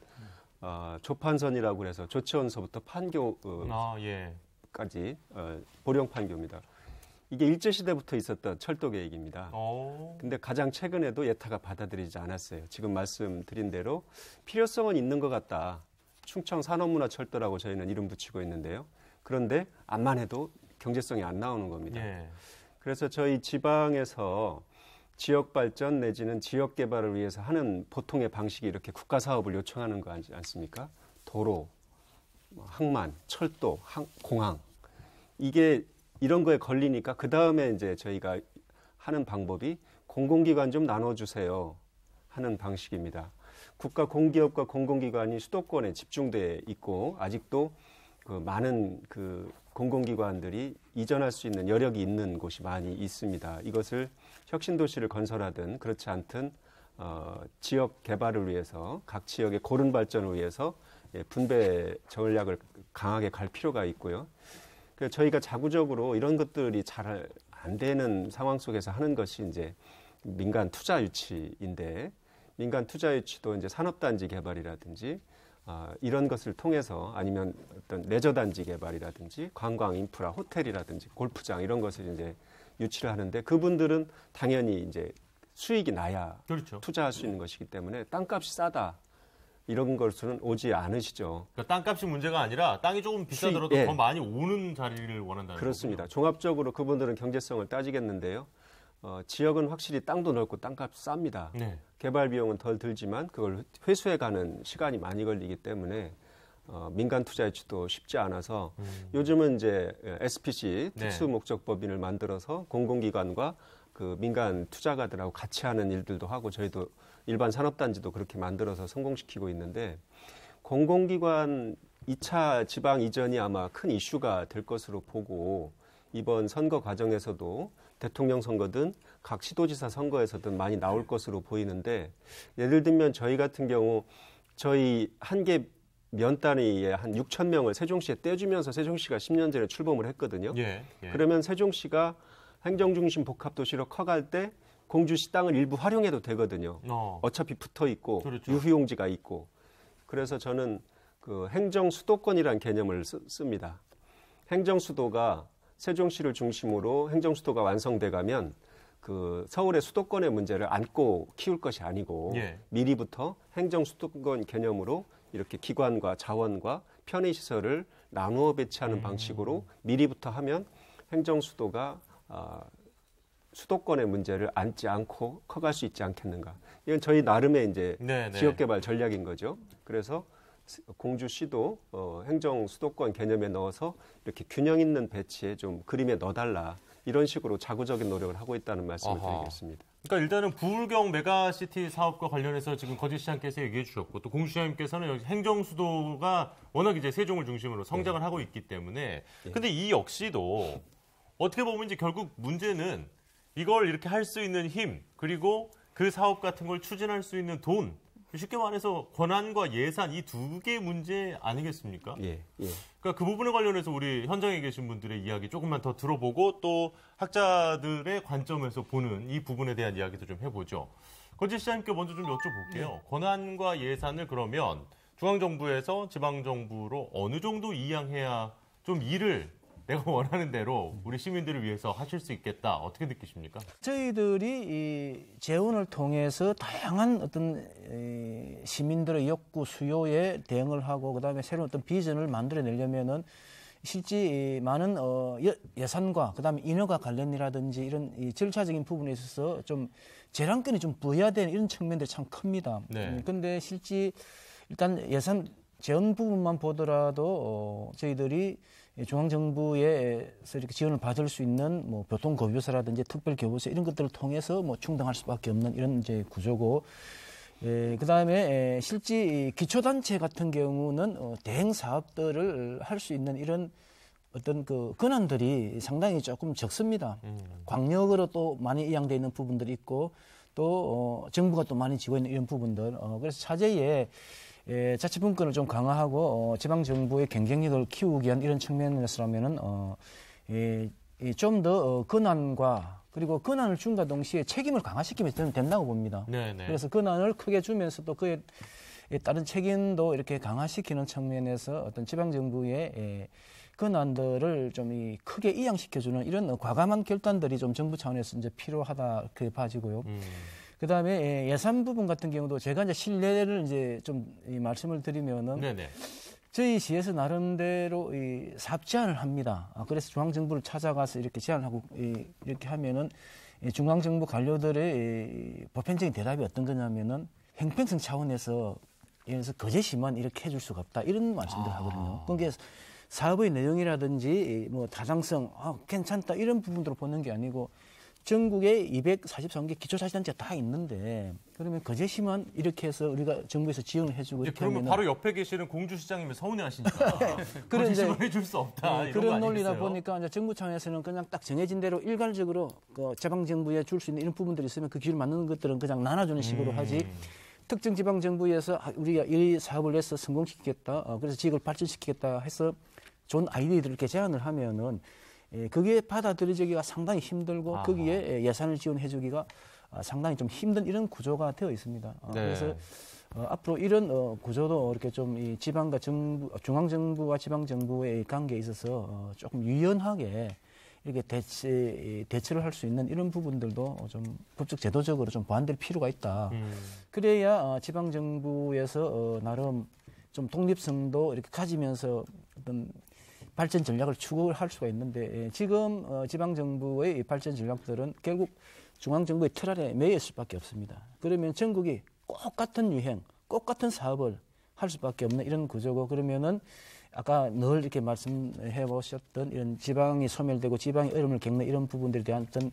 조판선이라고 해서 조치원서부터 판교까지 보령 판교입니다. 이게 일제시대부터 있었던 철도 계획입니다. 근데 가장 최근에도 예타가 받아들이지 않았어요. 지금 말씀드린 대로 필요성은 있는 것 같다. 충청 산업문화철도라고 저희는 이름 붙이고 있는데요. 그런데 암만 해도 경제성이 안 나오는 겁니다. 그래서 저희 지방에서 지역 발전 내지는 지역 개발을 위해서 하는 보통의 방식이 이렇게 국가 사업을 요청하는 거 아니지 않습니까? 도로, 항만, 철도, 공항. 이게 이런 거에 걸리니까 그 다음에 이제 저희가 하는 방법이 공공기관 좀 나눠주세요 하는 방식입니다. 국가 공기업과 공공기관이 수도권에 집중돼 있고 아직도 많은 공공기관들이 이전할 수 있는 여력이 있는 곳이 많이 있습니다. 이것을 혁신도시를 건설하든 그렇지 않든 지역 개발을 위해서 각 지역의 고른 발전을 위해서 분배 전략을 강하게 갈 필요가 있고요. 그래서 저희가 자구적으로 이런 것들이 잘 안 되는 상황 속에서 하는 것이 이제 민간 투자 유치인데 민간 투자 유치도 이제 산업단지 개발이라든지 이런 것을 통해서 아니면 어떤 레저단지 개발이라든지 관광 인프라, 호텔이라든지 골프장 이런 것을 이제 유치를 하는데 그분들은 당연히 이제 수익이 나야 그렇죠. 투자할 수 있는 것이기 때문에 땅값이 싸다. 이런 것은 오지 않으시죠. 그러니까 땅값이 문제가 아니라 땅이 조금 비싸더라도 더 많이 오는 자리를 원한다는 그렇습니다. 거군요. 종합적으로 그분들은 경제성을 따지겠는데요. 지역은 확실히 땅도 넓고 땅값이 쌉니다. 개발 비용은 덜 들지만 그걸 회수해가는 시간이 많이 걸리기 때문에 민간 투자 유치도 쉽지 않아서 요즘은 이제 SPC 특수목적법인을 만들어서 공공기관과 그 민간 투자가들하고 같이 하는 일들도 하고 저희도 일반 산업단지도 그렇게 만들어서 성공시키고 있는데 공공기관 2차 지방 이전이 아마 큰 이슈가 될 것으로 보고 이번 선거 과정에서도 대통령 선거든 각 시도지사 선거에서든 많이 나올 것으로 보이는데 예를 들면 저희 같은 경우 저희 한 개 면 단위에 한 6천 명을 세종시에 떼주면서 세종시가 10년 전에 출범을 했거든요. 그러면 세종시가 행정중심 복합도시로 커갈 때 공주시 땅을 일부 활용해도 되거든요. 어차피 붙어 있고 유휴용지가 있고. 그래서 저는 그 행정수도권이라는 개념을 씁니다. 행정수도가 세종시를 중심으로 행정수도가 완성돼 가면 그 서울의 수도권의 문제를 안고 키울 것이 아니고 미리부터 행정수도권 개념으로 이렇게 기관과 자원과 편의시설을 나누어 배치하는 방식으로 미리부터 하면 행정수도가 수도권의 문제를 안지 않고 커갈 수 있지 않겠는가. 이건 저희 나름의 이제 지역개발 전략인 거죠. 그래서 공주시도 행정 수도권 개념에 넣어서 이렇게 균형 있는 배치에 좀 그림에 넣어달라. 이런 식으로 자구적인 노력을 하고 있다는 말씀을 드리겠습니다. 그러니까 일단은 부울경 메가시티 사업과 관련해서 지금 거제시장께서 얘기해 주셨고 또 공주시장님께서는 여기 행정수도가 워낙 이제 세종을 중심으로 성장을 하고 있기 때문에 근데 이 역시도 어떻게 보면 이제 결국 문제는 이걸 이렇게 할 수 있는 힘 그리고 그 사업 같은 걸 추진할 수 있는 돈 쉽게 말해서 권한과 예산 이 두 개의 문제 아니겠습니까? 그러니까 그 부분에 관련해서 우리 현장에 계신 분들의 이야기 조금만 더 들어보고 또 학자들의 관점에서 보는 이 부분에 대한 이야기도 좀 해보죠. 거제시장님께 먼저 좀 여쭤볼게요. 권한과 예산을 그러면 중앙정부에서 지방정부로 어느 정도 이양해야 좀 일을 내가 원하는 대로 우리 시민들을 위해서 하실 수 있겠다. 어떻게 느끼십니까? 저희들이 이 재원을 통해서 다양한 어떤 시민들의 욕구, 수요에 대응을 하고 그다음에 새로운 어떤 비전을 만들어내려면은 실제 많은 예산과 그다음에 인허가 관련이라든지 이런 이 절차적인 부분에 있어서 좀 재량권이 좀 부여해야 되는 이런 측면들이 참 큽니다. 그런데 실제 일단 예산 재원 부분만 보더라도 저희들이 중앙정부에서 이렇게 지원을 받을 수 있는 뭐 교통교부세라든지 특별교부세 이런 것들을 통해서 뭐 충당할 수밖에 없는 이런 이제 구조고, 그다음에 실제 기초단체 같은 경우는 대행 사업들을 할 수 있는 이런 어떤 그 권한들이 상당히 조금 적습니다. 광역으로 또 많이 이양되어 있는 부분들이 있고 또 정부가 또 많이 지고 있는 이런 부분들. 그래서 차제에 자치분권을 좀 강화하고 지방정부의 경쟁력을 키우기 위한 이런 측면에서라면은 좀 더 권한과 그리고 권한을 준과 동시에 책임을 강화시키면 된다고 봅니다. 그래서 권한을 크게 주면서 또 그에 다른 책임도 이렇게 강화시키는 측면에서 어떤 지방정부의 권한들을 좀 크게 이양시켜주는 이런 과감한 결단들이 좀 정부 차원에서 이제 필요하다 이렇게 봐지고요. 그다음에 예산 부분 같은 경우도 제가 이제 신뢰를 이제 좀 말씀을 드리면은 네네. 저희 시에서 나름대로 사업 제안을 합니다. 그래서 중앙정부를 찾아가서 이렇게 제안을 하고 이렇게 하면은 중앙정부 관료들의 보편적인 대답이 어떤 거냐면은 형평성 차원에서 예를 들어서 거제시만 이렇게 해줄 수가 없다 이런 말씀들 하거든요. 그러니까 사업의 내용이라든지 뭐 다장성 괜찮다 이런 부분들을 보는 게 아니고 전국에 243개 기초자치단체가 다 있는데 그러면 거제시만 이렇게 해서 우리가 정부에서 지원을 해주고 이렇게 그러면 하면은 바로 옆에 계시는 공주시장님이 서운해하시니까 거제시만 해줄 수 없다. 이런 그런 거 논리다 아니겠어요? 보니까 이제 정부 차원에서는 그냥 딱 정해진 대로 일괄적으로 지방 정부에 줄 수 있는 이런 부분들이 있으면 그 기회를 맞는 것들은 그냥 나눠주는 식으로 하지. 특정 지방 정부에서 우리가 이 사업을 내서 성공시키겠다. 그래서 지역을 발전시키겠다 해서 좋은 아이디어들을 이렇게 제안을 하면은 그게 받아들여지기가 상당히 힘들고 거기에 예산을 지원해주기가 상당히 좀 힘든 이런 구조가 되어 있습니다. 네. 그래서 앞으로 이런 구조도 이렇게 좀 이 지방과 정부, 중앙 정부와 지방 정부의 관계에 있어서 조금 유연하게 이렇게 대처를 할 수 있는 이런 부분들도 좀 법적 제도적으로 좀 보완될 필요가 있다. 그래야 지방 정부에서 나름 좀 독립성도 이렇게 가지면서 어떤 발전 전략을 추구할 수가 있는데 지금 지방 정부의 발전 전략들은 결국 중앙 정부의 틀 아래 매일 수밖에 없습니다. 그러면 전국이 똑같은 유행, 똑같은 사업을 할 수밖에 없는 이런 구조고 그러면은 아까 늘 이렇게 말씀해 보셨던 이런 지방이 소멸되고 지방이 어려움을 겪는 이런 부분들에 대한 어떤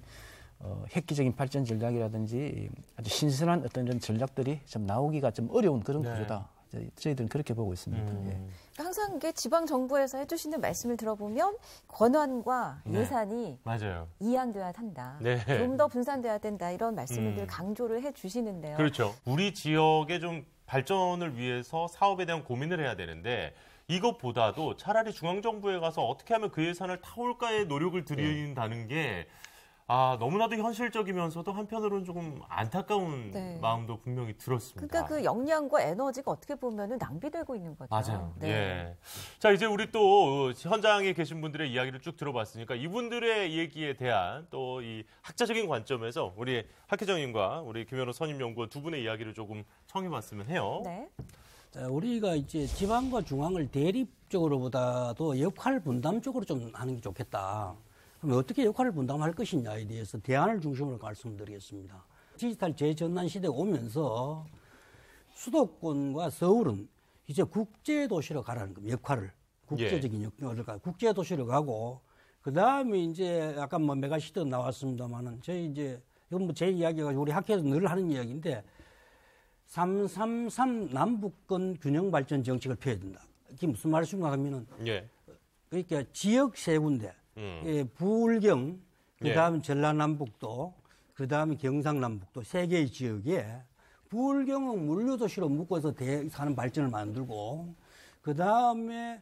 획기적인 발전 전략이라든지 아주 신선한 어떤 이런 전략들이 좀 나오기가 좀 어려운 그런 구조다. 저희들은 그렇게 보고 있습니다. 예. 항상 이게 지방 정부에서 해주시는 말씀을 들어보면 권한과 예산이 맞아요. 이양돼야 한다. 네. 좀 더 분산돼야 된다. 이런 말씀을 늘 강조를 해주시는데요. 그렇죠. 우리 지역의 좀 발전을 위해서 사업에 대한 고민을 해야 되는데 이것보다도 차라리 중앙정부에 가서 어떻게 하면 그 예산을 타올까의 노력을 들인다는 게 너무나도 현실적이면서도 한편으로는 조금 안타까운 마음도 분명히 들었습니다. 그러니까 그 역량과 에너지가 어떻게 보면 낭비되고 있는 거죠. 맞아요. 네. 예. 자, 이제 우리 또 현장에 계신 분들의 이야기를 쭉 들어봤으니까 이분들의 얘기에 대한 또 이 학자적인 관점에서 우리 학회장님과 우리 김현우 선임연구원 두 분의 이야기를 조금 청해봤으면 해요. 네. 자, 우리가 이제 지방과 중앙을 대립적으로보다도 역할 분담적으로 좀 하는 게 좋겠다. 그럼 어떻게 역할을 분담할 것이냐에 대해서 대안을 중심으로 말씀드리겠습니다. 디지털 재전환 시대가 오면서 수도권과 서울은 이제 국제도시로 가라는 겁니다. 역할을. 국제적인 역할을 가고, 국제도시로 가고, 그 다음에 이제 아까 뭐 메가시트 나왔습니다만은 저희 이제 이건 뭐 제 이야기가 우리 학회에서 늘 하는 이야기인데 333 남북권 균형 발전 정책을 펴야 된다. 이게 무슨 말인가 하면은 그러니까 지역 세 군데 부울경, 그 다음 전라남북도, 그 다음에 경상남북도 세 개의 지역에 부울경은 물류도시로 묶어서 사는 발전을 만들고, 그 다음에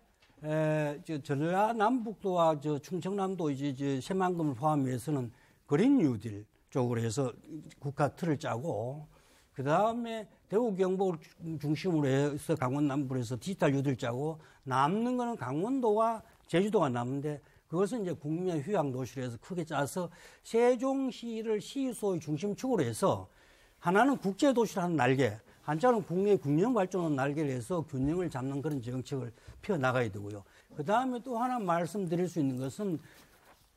전라남북도와 충청남도 이제 새만금을 포함해서는 그린 뉴딜 쪽으로 해서 국가 틀을 짜고, 그 다음에 대구 경북을 중심으로 해서 강원 남부로 해서 디지털 뉴딜 짜고, 남는 거는 강원도와 제주도가 남는데 그것은 이제 국민의 휴양 도시로 해서 크게 짜서 세종시를 시소의 중심축으로 해서 하나는 국제 도시로 하는 날개, 한자는 국내 균형 발전하는 날개를 해서 균형을 잡는 그런 정책을 펴 나가야 되고요. 그 다음에 또 하나 말씀드릴 수 있는 것은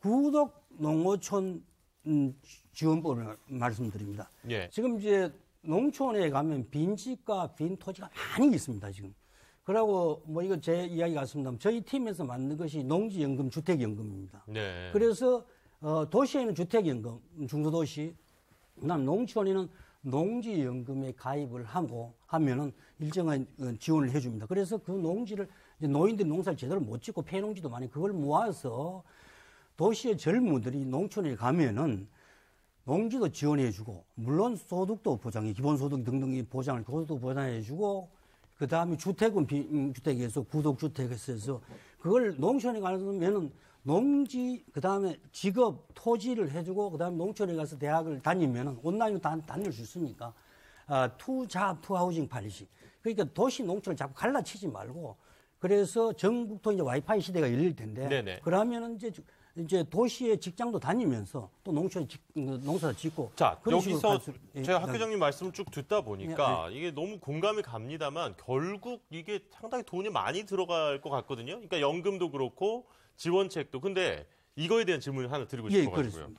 구독 농어촌 지원법을 말씀드립니다. 지금 이제 농촌에 가면 빈집과 빈 토지가 많이 있습니다, 지금. 그러고 뭐 이거 제 이야기 같습니다. 저희 팀에서 만든 것이 농지연금, 주택연금입니다. 그래서 도시에는 주택연금, 중소도시, 그다음 농촌에는 농지연금에 가입을 하고 하면은 일정한 지원을 해줍니다. 그래서 그 농지를 이제 노인들이 농사를 제대로 못 짓고 폐농지도 많이 그걸 모아서 도시의 젊은들이 농촌에 가면은 농지도 지원해주고 물론 소득도 보장해, 기본소득 등등의 보장을 소득도 보장해주고. 그 다음에 주택은 빈주택에서 구독주택에서 해서 그걸 농촌에 가면은 농지, 그 다음에 직업, 토지를 해주고, 그 다음에 농촌에 가서 대학을 다니면은 온라인으로 다닐 수 있으니까, 투잡, 투하우징 팔리시. 그러니까 도시 농촌을 자꾸 갈라치지 말고 그래서 전국도 이제 와이파이 시대가 열릴 텐데 네네. 그러면은 이제 도시에 직장도 다니면서 또 농촌에 농사 짓고. 자, 여기서 제가 예, 학교장님 말씀을 쭉 듣다 보니까 이게 너무 공감이 갑니다만 결국 이게 상당히 돈이 많이 들어갈 것 같거든요. 그러니까 연금도 그렇고 지원책도. 근데 이거에 대한 질문을 하나 드리고 싶어가지고요.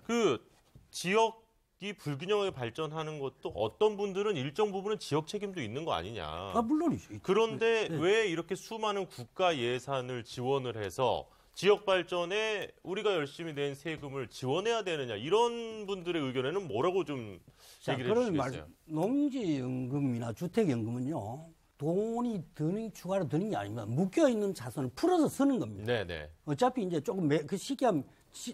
그 지역이 불균형하게 발전하는 것도 어떤 분들은 일정 부분은 지역 책임도 있는 거 아니냐. 물론이죠. 그런데 왜 이렇게 수많은 국가 예산을 지원을 해서 지역 발전에 우리가 열심히 낸 세금을 지원해야 되느냐 이런 분들의 의견에는 뭐라고 좀 얘기를 해주시겠어요? 농지연금이나 주택연금은요. 돈이 추가로 드는 게 아닙니다. 묶여있는 자산을 풀어서 쓰는 겁니다. 네네. 어차피 이제 조금 쉽게 하면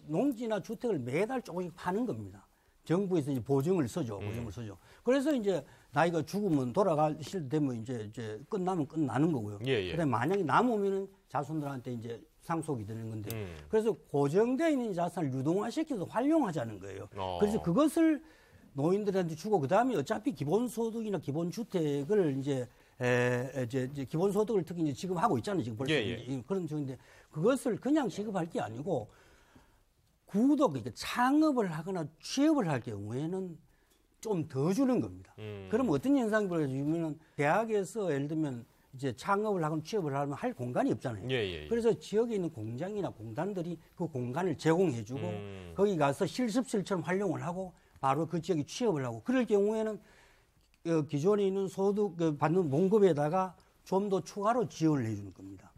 농지나 주택을 매달 조금씩 파는 겁니다. 정부에서 이제 보증을 써줘. 그래서 이제 나이가 죽으면 돌아가실 때면 이제 끝나면 끝나는 거고요. 예. 그다음에 만약에 남으면은 자손들한테 이제 상속이 되는 건데 그래서 고정되어 있는 자산을 유동화시켜서 활용하자는 거예요. 그래서 그것을 노인들한테 주고 그다음에 어차피 기본소득이나 기본주택을 이제 기본소득을 특히 이제 지금 하고 있잖아요. 지금 벌써 그런 중인데 그것을 그냥 지급할 게 아니고 그러니까 창업을 하거나 취업을 할 경우에는 좀 더 주는 겁니다. 그럼 어떤 현상이 벌어지면은 대학에서 예를 들면 이제 창업을 하거나 취업을 하면 할 공간이 없잖아요. 그래서 지역에 있는 공장이나 공단들이 그 공간을 제공해주고 거기 가서 실습실처럼 활용을 하고 바로 그 지역에 취업을 하고 그럴 경우에는 기존에 있는 소득 받는 봉급에다가 좀 더 추가로 지원을 해주는 겁니다.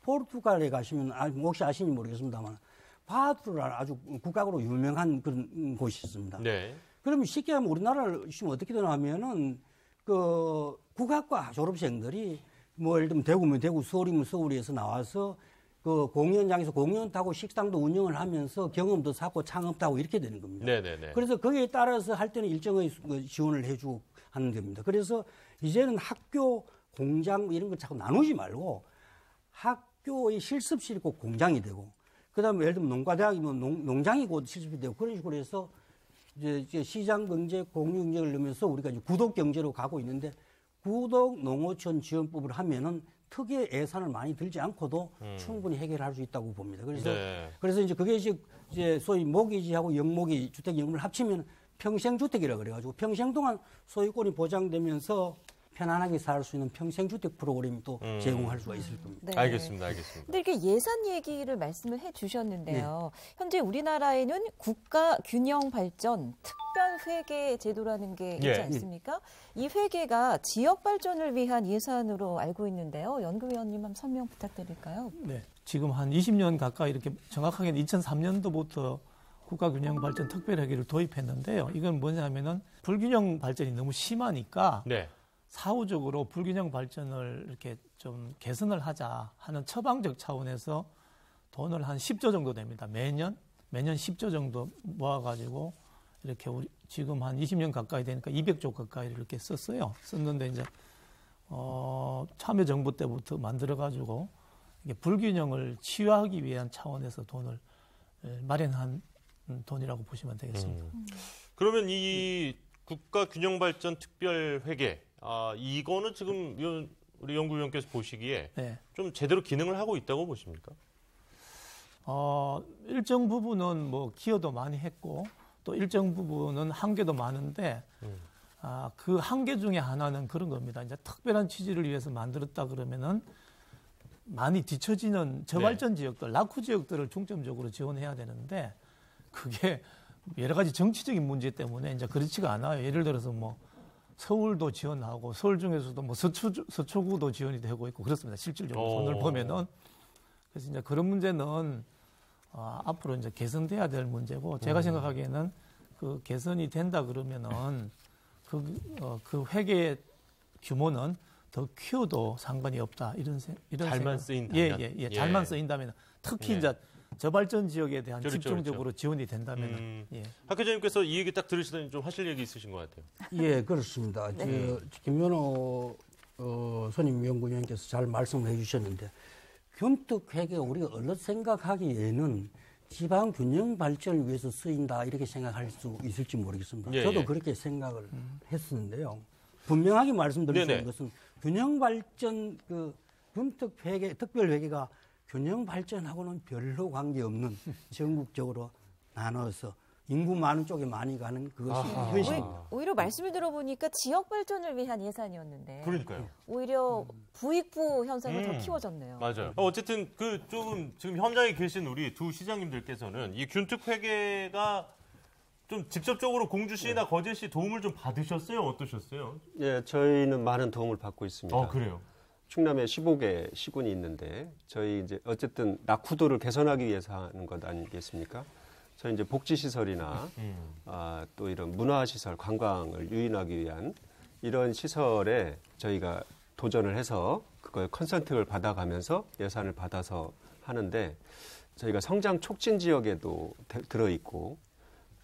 포르투갈에 가시면 혹시 아시는지 모르겠습니다만 파두라 아주 국가적으로 유명한 그런 곳이 있습니다. 네. 그러면 쉽게 하면 우리나라를 보시면 어떻게 되냐면은 그 국악과 졸업생들이 뭐 예를 들면 대구면 대구, 서울이면 서울에서 나와서 그 공연장에서 공연하고 식당도 운영을 하면서 경험도 쌓고 창업도 하고 이렇게 되는 겁니다. 네네네. 그래서 거기에 따라서 할 때는 일정의 지원을 해주고 하는 겁니다. 그래서 이제는 학교, 공장 이런 걸 자꾸 나누지 말고 학교의 실습실이 꼭 공장이 되고 그다음에 예를 들면 농가대학이면 농장이 곧 실습이 되고 그런 식으로 해서 이제 시장 경제, 공유 경제를 넣으면서 우리가 이제 구독 경제로 가고 있는데 구독 농어촌 지원법을 하면은 특유의 예산을 많이 들지 않고도 충분히 해결할 수 있다고 봅니다. 그래서 이제 그게 이제 소위 모기지하고 영모기 주택연금을 합치면 평생주택이라 그래가지고 평생 동안 소유권이 보장되면서 편안하게 살 수 있는 평생주택 프로그램이 또 제공할 수가 있을 겁니다. 네. 알겠습니다. 근데 이렇게 예산 얘기를 말씀을 해 주셨는데요. 현재 우리나라에는 국가균형발전 특별회계 제도라는 게 있지 않습니까? 이 회계가 지역 발전을 위한 예산으로 알고 있는데요. 연구위원님 한번 설명 부탁드릴까요? 네. 지금 한 20년 가까이 이렇게 정확하게는 2003년도부터 국가균형발전 특별회계를 도입했는데요. 이건 뭐냐면은 불균형 발전이 너무 심하니까 사후적으로 불균형 발전을 이렇게 좀 개선을 하자 하는 처방적 차원에서 돈을 한 10조 정도 됩니다. 매년 10조 정도 모아가지고 이렇게 우리 지금 한 20년 가까이 되니까 200조 가까이를 이렇게 썼어요. 썼는데 이제 참여정부 때부터 만들어가지고 이게 불균형을 치유하기 위한 차원에서 돈을 마련한 돈이라고 보시면 되겠습니다. 그러면 이 국가균형발전 특별회계 이거는 지금 우리 연구위원께서 보시기에 좀 제대로 기능을 하고 있다고 보십니까? 일정 부분은 뭐 기여도 많이 했고 또 일정 부분은 한계도 많은데 그 한계 중에 하나는 그런 겁니다. 이제 특별한 취지를 위해서 만들었다 그러면은 많이 뒤처지는 저발전 지역들, 낙후 지역들을 중점적으로 지원해야 되는데 그게 여러 가지 정치적인 문제 때문에 이제 그렇지가 않아요. 예를 들어서 뭐 서울도 지원하고 서울 중에서도 뭐 서초구도 지원이 되고 있고 그렇습니다. 실질적으로 돈을 보면은 그래서 이제 그런 문제는 앞으로 이제 개선돼야 될 문제고 제가 생각하기에는 그 개선이 된다 그러면은 그 회계 규모는 더 키워도 상관이 없다 이런 잘만 쓰인다면 잘만 쓰인다면 특히 이제 저발전 지역에 대한 집중적으로 지원이 된다면 학교장님께서 이 얘기 딱 들으시더니 좀 하실 얘기 있으신 것 같아요. 예, 그렇습니다. 김연호 선임 연구위원께서 잘 말씀을 해주셨는데 균특회계가 우리가 얼른 생각하기에는 지방 균형 발전을 위해서 쓰인다 이렇게 생각할 수 있을지 모르겠습니다. 저도 그렇게 생각을 했었는데요. 분명하게 말씀드리는 네네. 것은 균형 발전 그 군특 회계 특별 회계가 균형 발전하고는 별로 관계없는 전국적으로 나눠서 인구 많은 쪽에 많이 가는 그것이 현실입니다. 오히려 말씀을 들어보니까 지역 발전을 위한 예산이었는데 그러니까요. 오히려 부익부 현상을 더 키워졌네요. 맞아요. 어쨌든 그 조금 지금 현장에 계신 우리 두 시장님들께서는 이 균특 회계가 좀 직접적으로 공주시나 거제시 도움을 좀 받으셨어요? 어떠셨어요? 예, 저희는 많은 도움을 받고 있습니다. 그래요? 충남에 15개 시군이 있는데 저희 이제 어쨌든 낙후도를 개선하기 위해서 하는 것 아니겠습니까? 저희 이제 복지시설이나 또 이런 문화시설, 관광을 유인하기 위한 이런 시설에 저희가 도전을 해서 그걸 컨설팅을 받아가면서 예산을 받아서 하는데 저희가 성장 촉진 지역에도 들어있고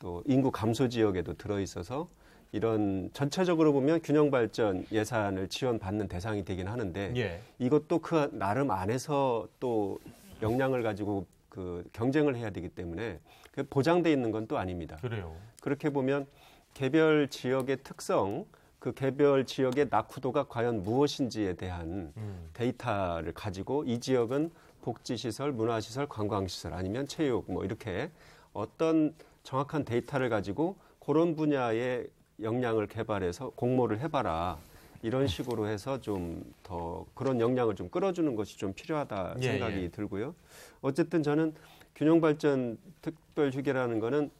또 인구 감소 지역에도 들어있어서 이런 전체적으로 보면 균형 발전 예산을 지원받는 대상이 되긴 하는데 예. 이것도 그 나름 안에서 또 역량을 가지고 그 경쟁을 해야 되기 때문에 보장돼 있는 건 또 아닙니다. 그래요. 그렇게 보면 개별 지역의 특성, 그 개별 지역의 낙후도가 과연 무엇인지에 대한 데이터를 가지고 이 지역은 복지시설, 문화시설, 관광시설 아니면 체육 뭐 이렇게 어떤 정확한 데이터를 가지고 그런 분야의 역량을 개발해서 공모를 해봐라. 이런 식으로 해서 좀 더 그런 역량을 좀 끌어주는 것이 좀 필요하다 생각이 들고요. 어쨌든 저는 균형발전 특별휴게라는 거는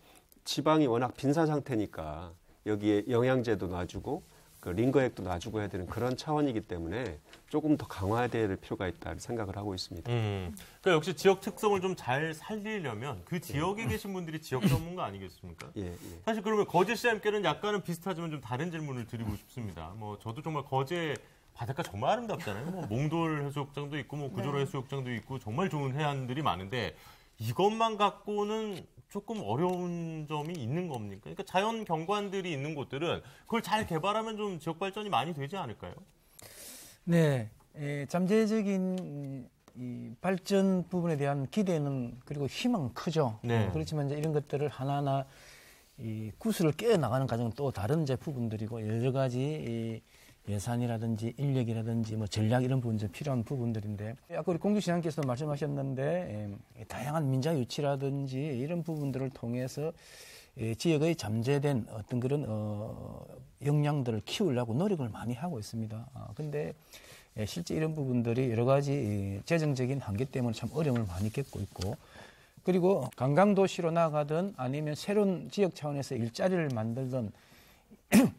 지방이 워낙 빈사 상태니까 여기에 영양제도 놔주고 그 링거액도 놔주고 해야 되는 그런 차원이기 때문에 조금 더 강화해야 될 필요가 있다 생각을 하고 있습니다. 그러니까 역시 지역 특성을 좀 잘 살리려면 그 지역에 계신 분들이 지역 전문가 아니겠습니까? 예. 사실 그러면 거제 시장님께는 약간은 비슷하지만 좀 다른 질문을 드리고 싶습니다. 뭐 저도 정말 거제 바닷가 정말 아름답잖아요. 뭐 몽돌 해수욕장도 있고 뭐 구조로 해수욕장도 있고 정말 좋은 해안들이 많은데 이것만 갖고는 조금 어려운 점이 있는 겁니까? 그러니까 자연 경관들이 있는 곳들은 그걸 잘 개발하면 좀 지역 발전이 많이 되지 않을까요? 네, 잠재적인 이 발전 부분에 대한 기대는 그리고 희망은 크죠. 네. 그렇지만 이제 이런 것들을 하나하나 이 구슬을 깨어 나가는 과정은 또 다른 이제 부분들이고 여러 가지 이 예산이라든지 인력이라든지 뭐 전략 이런 부분이 필요한 부분들인데 아까 우리 공주시장께서 말씀하셨는데 다양한 민자 유치라든지 이런 부분들을 통해서 지역의 잠재된 어떤 그런 역량들을 키우려고 노력을 많이 하고 있습니다. 근데 실제 이런 부분들이 여러 가지 재정적인 한계 때문에 참 어려움을 많이 겪고 있고 그리고 관광도시로 나가든 아니면 새로운 지역 차원에서 일자리를 만들든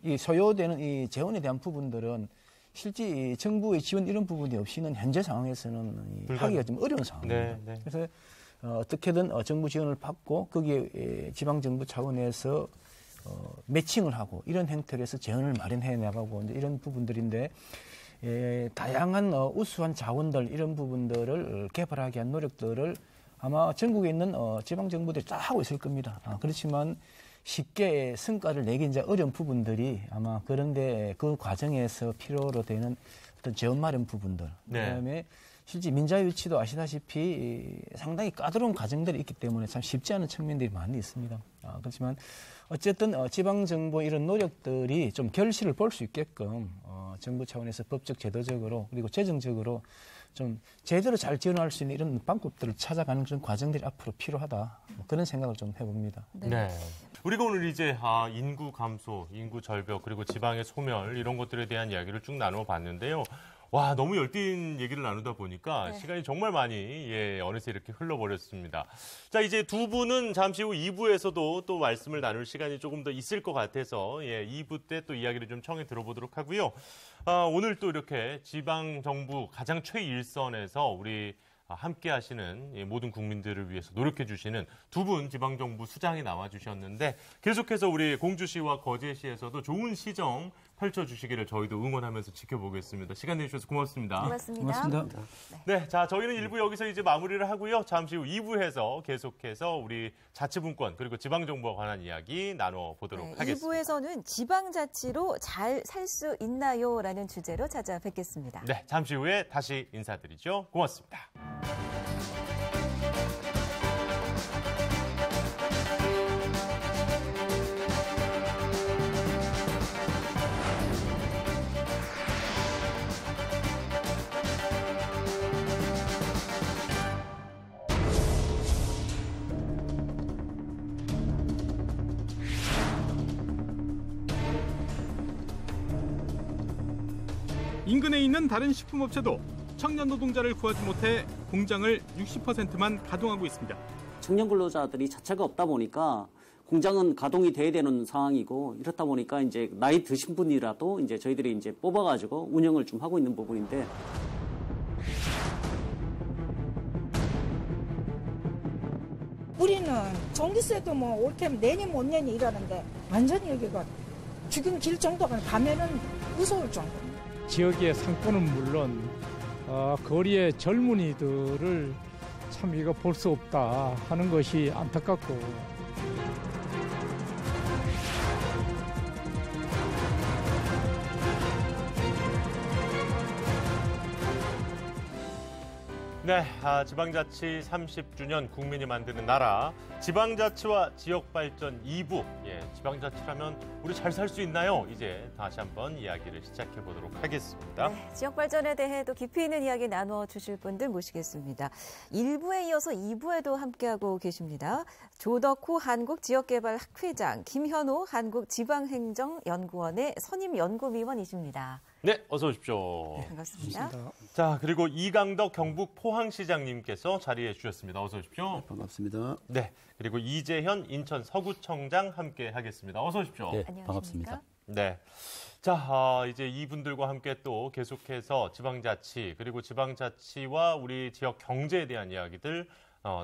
이 소요되는 이 재원에 대한 부분들은 실제 이 정부의 지원 이런 부분이 없이는 현재 상황에서는 하기가 좀 어려운 상황입니다. 네. 그래서 어떻게든 정부 지원을 받고 거기에 지방정부 차원에서 매칭을 하고 이런 형태로 해서 재원을 마련해 나가고 이제 이런 부분들인데 다양한 우수한 자원들 이런 부분들을 개발하기 위한 노력들을 아마 전국에 있는 지방정부들이 다 하고 있을 겁니다. 그렇지만 쉽게 성과를 내기 이제 어려운 부분들이 아마 그런데 그 과정에서 필요로 되는 어떤 재원 마련 부분들, 그다음에 실제 민자 유치도 아시다시피 상당히 까다로운 과정들이 있기 때문에 참 쉽지 않은 측면들이 많이 있습니다. 그렇지만 어쨌든 지방 정부 이런 노력들이 좀 결실을 볼 수 있게끔 정부 차원에서 법적, 제도적으로 그리고 재정적으로 좀 제대로 잘 지원할 수 있는 이런 방법들을 찾아가는 그런 과정들이 앞으로 필요하다. 그런 생각을 좀 해봅니다. 네. 우리가 오늘 이제 인구 감소, 인구 절벽, 그리고 지방의 소멸 이런 것들에 대한 이야기를 쭉 나누어 봤는데요. 와, 너무 열띤 얘기를 나누다 보니까 시간이 정말 많이 어느새 이렇게 흘러버렸습니다. 자, 이제 두 분은 잠시 후 2부에서도 또 말씀을 나눌 시간이 조금 더 있을 것 같아서 2부 때 또 이야기를 좀 청해 들어보도록 하고요. 오늘 또 이렇게 지방정부 가장 최일선에서 우리 함께 하시는 모든 국민들을 위해서 노력해 주시는 두 분 지방정부 수장이 나와주셨는데 계속해서 우리 공주시와 거제시에서도 좋은 시정 펼쳐주시기를 저희도 응원하면서 지켜보겠습니다. 시간 내주셔서 고맙습니다. 고맙습니다. 네, 자 저희는 1부 여기서 이제 마무리를 하고요. 잠시 후 2부에서 계속해서 우리 자치분권 그리고 지방정부와 관한 이야기 나눠보도록 하겠습니다. 2부에서는 지방자치로 잘 살 수 있나요? 라는 주제로 찾아뵙겠습니다. 네, 잠시 후에 다시 인사드리죠. 고맙습니다. 인근에 있는 다른 식품업체도 청년 노동자를 구하지 못해 공장을 60%만 가동하고 있습니다. 청년 근로자들이 자체가 없다 보니까 공장은 가동이 돼야 되는 상황이고, 이렇다 보니까 이제 나이 드신 분이라도 이제 저희들이 이제 뽑아가지고 운영을 좀 하고 있는 부분인데. 우리는 전기세도 뭐 올게 내년 못 내니 이러는데 완전히 여기가 지금 길 정도가 가면은 무서울 정도. 지역의 상권은 물론 거리의 젊은이들을 참 이거 볼 수 없다 하는 것이 안타깝고. 네, 지방자치 30주년 국민이 만드는 나라, 지방자치와 지역발전 2부. 지방자치라면 우리 잘 살 수 있나요? 이제 다시 한번 이야기를 시작해 보도록 하겠습니다. 네, 지역발전에 대해 또 깊이 있는 이야기 나눠 주실 분들 모시겠습니다. 1부에 이어서 2부에도 함께하고 계십니다. 조덕호 한국지역개발학회장, 김현호 한국지방행정연구원의 선임 연구위원이십니다. 네, 어서 오십시오. 네, 반갑습니다. 자, 그리고 이강덕 경북 포항시장님께서 자리해 주셨습니다. 어서 오십시오. 네, 반갑습니다. 네, 그리고 이재현 인천 서구청장 함께 하겠습니다. 어서 오십시오. 네, 반갑습니다. 네. 자, 이제 이분들과 함께 또 계속해서 지방자치, 그리고 지방자치와 우리 지역 경제에 대한 이야기들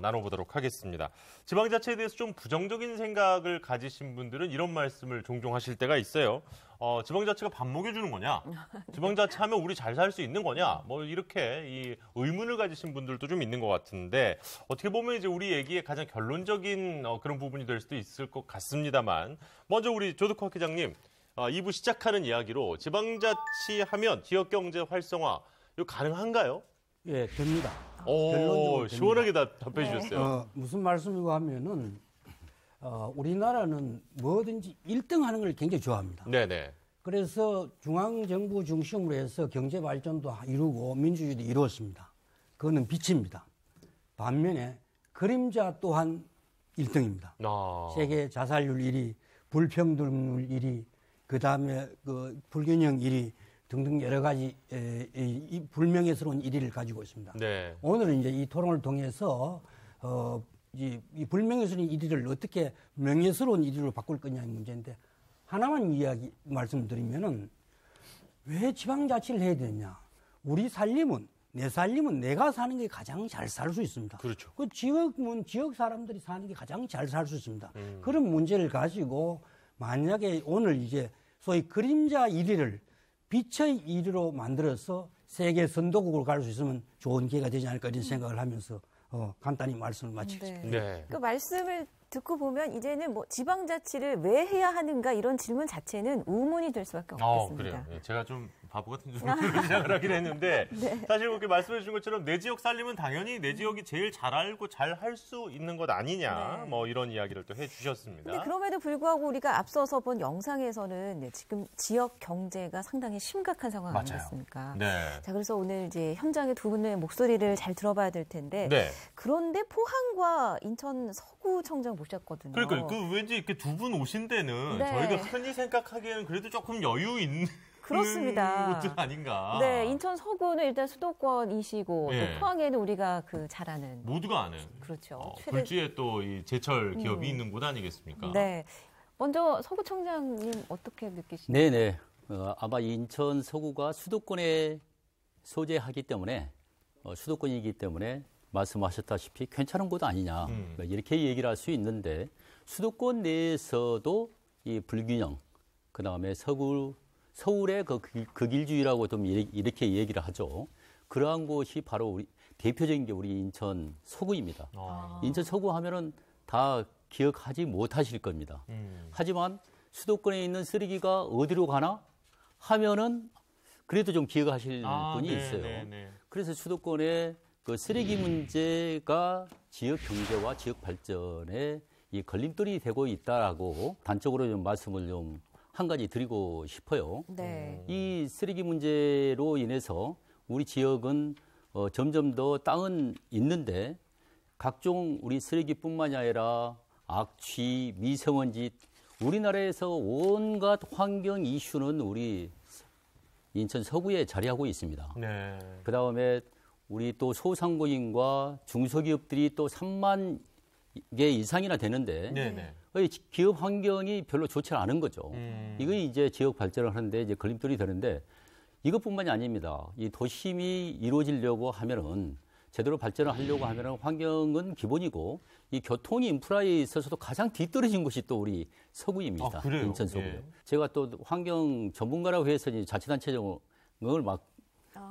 나눠보도록 하겠습니다. 지방자치에 대해서 좀 부정적인 생각을 가지신 분들은 이런 말씀을 종종 하실 때가 있어요. 지방자치가 밥 먹여주는 거냐? 지방자치 하면 우리 잘 살 수 있는 거냐? 뭐 이렇게 이 의문을 가지신 분들도 좀 있는 것 같은데, 어떻게 보면 이제 우리 얘기의 가장 결론적인 그런 부분이 될 수도 있을 것 같습니다만, 먼저 우리 조덕호 학회장님, 2부 시작하는 이야기로 지방자치 하면 지역경제 활성화, 이거 가능한가요? 예, 됩니다. 오, 시원하게 답해 주셨어요. 무슨 말씀이고 하면은 우리나라는 뭐든지 1등 하는 걸 굉장히 좋아합니다. 네네. 그래서 중앙정부 중심으로 해서 경제 발전도 이루고 민주주의도 이루었습니다. 그거는 빛입니다. 반면에 그림자 또한 1등입니다. 세계 자살률 1위, 불평등률 1위, 그다음에 그 불균형 1위 등등 여러 가지 이 불명예스러운 1위를 가지고 있습니다. 네. 오늘은 이제 이 토론을 통해서 이 불명예스러운 1위를 어떻게 명예스러운 1위로 바꿀 거냐의 문제인데, 하나만 말씀드리면은 왜 지방자치를 해야 되냐? 내 살림은 내가 사는 게 가장 잘 살 수 있습니다. 그렇죠. 그 지역 사람들이 사는 게 가장 잘 살 수 있습니다. 그런 문제를 가지고 만약에 오늘 이제 소위 그림자 1위를 빛의 1위로 만들어서 세계 선도국으로 갈 수 있으면 좋은 기회가 되지 않을까 이런 생각을 하면서 간단히 말씀을 마치겠습니다. 네. 그 말씀을 듣고 보면 이제는 뭐 지방자치를 왜 해야 하는가 이런 질문 자체는 의문이 될 수밖에 없겠습니다. 그래요. 제가 좀 바보 같은 질문으로 시작을 하긴 했는데 네. 사실 그렇게 말씀해 주신 것처럼 내 지역 살림은 당연히 내 지역이 제일 잘 알고 잘 할 수 있는 것 아니냐, 뭐 이런 이야기를 또 해주셨습니다. 근데 그럼에도 불구하고 우리가 앞서서 본 영상에서는 지금 지역 경제가 상당히 심각한 상황 아니겠습니까? 네. 자, 그래서 오늘 이제 현장의 두 분의 목소리를 잘 들어봐야 될 텐데, 네. 그런데 포항과 인천 서구청장 모셨거든요. 그러니까 그 왠지 이렇게 두 분 오신 데는 네. 저희가 흔히 생각하기에는 그래도 조금 여유 있는 그렇습니다. 곳들 아닌가. 네, 인천 서구는 일단 수도권이시고 네. 또 포항에는 우리가 그 잘 아는 모두가 아는. 그렇죠. 굴지에 또 이 제철 기업이 있는 곳 아니겠습니까? 네. 먼저 서구청장님 어떻게 느끼시나요? 네네. 아마 인천 서구가 수도권에 소재하기 때문에 수도권이기 때문에 말씀하셨다시피 괜찮은 곳 아니냐 이렇게 얘기를 할 수 있는데, 수도권 내에서도 이 불균형, 그 다음에 서울의 그 극일주의라고 좀 이렇게 얘기를 하죠. 그러한 곳이 바로 우리 대표적인 게 우리 인천 서구입니다. 인천 서구 하면은 다 기억하지 못하실 겁니다. 하지만 수도권에 있는 쓰레기가 어디로 가나 하면은 그래도 좀 기억하실 분이 있어요. 그래서 수도권의 그 쓰레기 문제가 지역 경제와 지역 발전에 이 걸림돌이 되고 있다라고 단적으로 좀 말씀을 좀 한 가지 드리고 싶어요. 네. 이 쓰레기 문제로 인해서 우리 지역은 점점 더 땅은 있는데 각종 우리 쓰레기뿐만이 아니라 악취, 미세먼지, 우리나라에서 온갖 환경 이슈는 우리 인천 서구에 자리하고 있습니다. 네. 그다음에 우리 또 소상공인과 중소기업들이 또 3만 개 이상이나 되는데 네네. 기업 환경이 별로 좋지 않은 거죠. 이거 이제 지역 발전을 하는데 이제 걸림돌이 되는데 이것뿐만이 아닙니다. 이 도심이 이루어지려고 하면은 제대로 발전을 하려고 하면은 환경은 기본이고 이 교통이 인프라에 있어서도 가장 뒤떨어진 곳이 또 우리 서구입니다. 아, 그래요? 인천 서구요. 예. 제가 또 환경 전문가라고 해서 이제 자치단체장을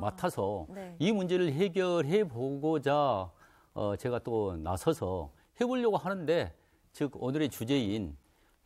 맡아서 네. 이 문제를 해결해 보고자 제가 또 나서서 해보려고 하는데 즉 오늘의 주제인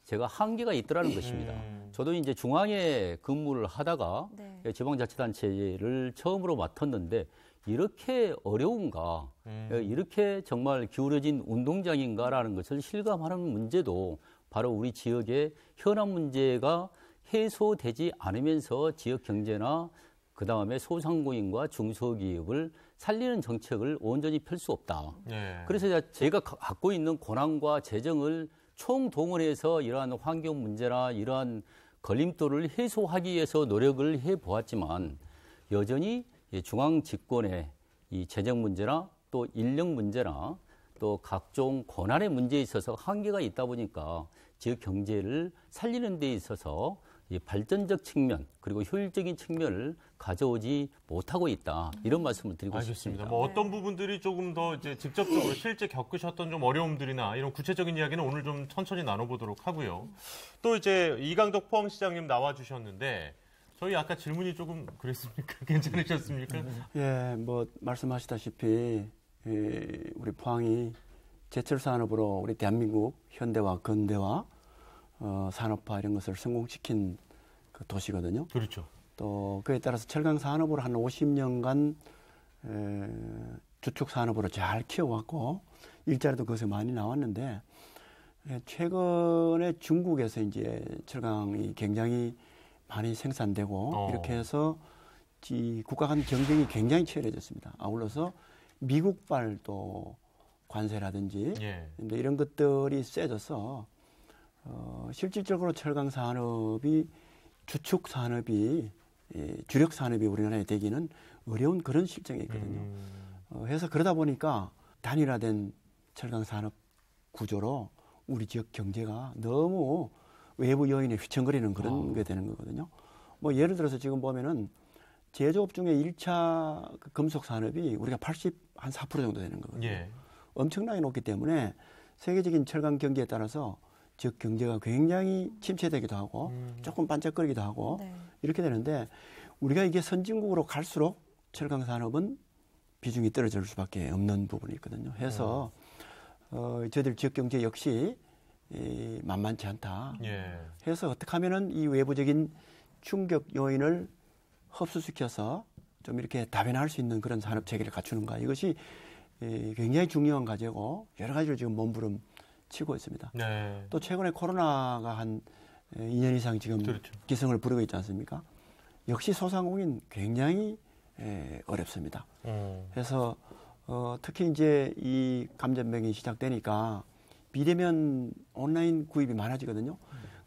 제가 한계가 있더라는 것입니다. 저도 이제 중앙에 근무를 하다가 네. 지방자치단체를 처음으로 맡았는데 이렇게 어려운가, 이렇게 정말 기울어진 운동장인가라는 것을 실감하는 문제도 바로 우리 지역의 현안 문제가 해소되지 않으면서 지역 경제나 그다음에 소상공인과 중소기업을 살리는 정책을 온전히 펼 수 없다. 네. 그래서 제가 갖고 있는 권한과 재정을 총동원해서 이러한 환경 문제나 이러한 걸림돌을 해소하기 위해서 노력을 해보았지만 여전히 중앙 집권의 이 재정 문제나 또 인력 문제나 또 각종 권한의 문제에 있어서 한계가 있다 보니까 지역 경제를 살리는 데 있어서 이 발전적 측면 그리고 효율적인 측면을 가져오지 못하고 있다. 이런 말씀을 드리고 알겠습니다. 싶습니다. 뭐 어떤 부분들이 조금 더 이제 직접적으로 실제 겪으셨던 좀 어려움들이나 이런 구체적인 이야기는 오늘 좀 천천히 나눠보도록 하고요. 또 이제 이강덕 포항시장님 나와주셨는데 저희 아까 질문이 조금 그랬습니까? 괜찮으셨습니까? 예, 뭐 말씀하시다시피 우리 포항이 제철 산업으로 우리 대한민국 현대화, 근대화, 산업화 이런 것을 성공시킨 그 도시거든요. 그렇죠. 또 그에 따라서 철강 산업으로 한 50년간 주축 산업으로 잘 키워왔고 일자리도 거기서 많이 나왔는데 최근에 중국에서 이제 철강이 굉장히 많이 생산되고 이렇게 해서 이 국가 간 경쟁이 굉장히 치열해졌습니다. 아울러서 미국발 또 관세라든지 이런 것들이 세져서 실질적으로 철강 산업이 주축 산업이 주력 산업이 우리나라에 되기는 어려운 그런 실정이 있거든요. 해서 그러다 보니까 단일화된 철강 산업 구조로 우리 지역 경제가 너무 외부 요인에 휘청거리는 그런 게 되는 거거든요. 뭐 예를 들어서 지금 보면은 제조업 중에 1차 금속 산업이 우리가 84% 정도 되는 거거든요. 예. 엄청나게 높기 때문에 세계적인 철강 경기에 따라서 지역 경제가 굉장히 침체되기도 하고 조금 반짝거리기도 하고 이렇게 되는데 우리가 이게 선진국으로 갈수록 철강 산업은 비중이 떨어질 수밖에 없는 부분이 있거든요. 해서 저희들 지역 경제 역시 만만치 않다. 해서 어떻게 하면은 이 외부적인 충격 요인을 흡수시켜서 좀 이렇게 다변화할 수 있는 그런 산업 체계를 갖추는가 이것이 굉장히 중요한 과제고 여러 가지를 지금 몸부림 치고 있습니다. 네. 또 최근에 코로나가 한 2년 이상 지금 그렇죠. 기승을 부르고 있지 않습니까? 역시 소상공인 굉장히 어렵습니다. 그래서 특히 이제 이 감전병이 시작되니까 비대면 온라인 구입이 많아지거든요.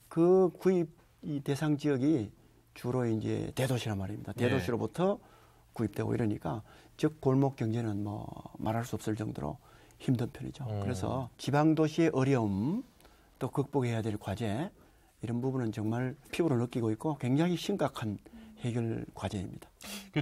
그 구입 이 대상 지역이 주로 이제 대도시란 말입니다. 대도시로부터 구입되고 이러니까 즉 골목 경제는 뭐 말할 수 없을 정도로 힘든 편이죠. 그래서 지방 도시의 어려움 또 극복해야 될 과제 이런 부분은 정말 피부로 느끼고 있고 굉장히 심각한 해결 과제입니다.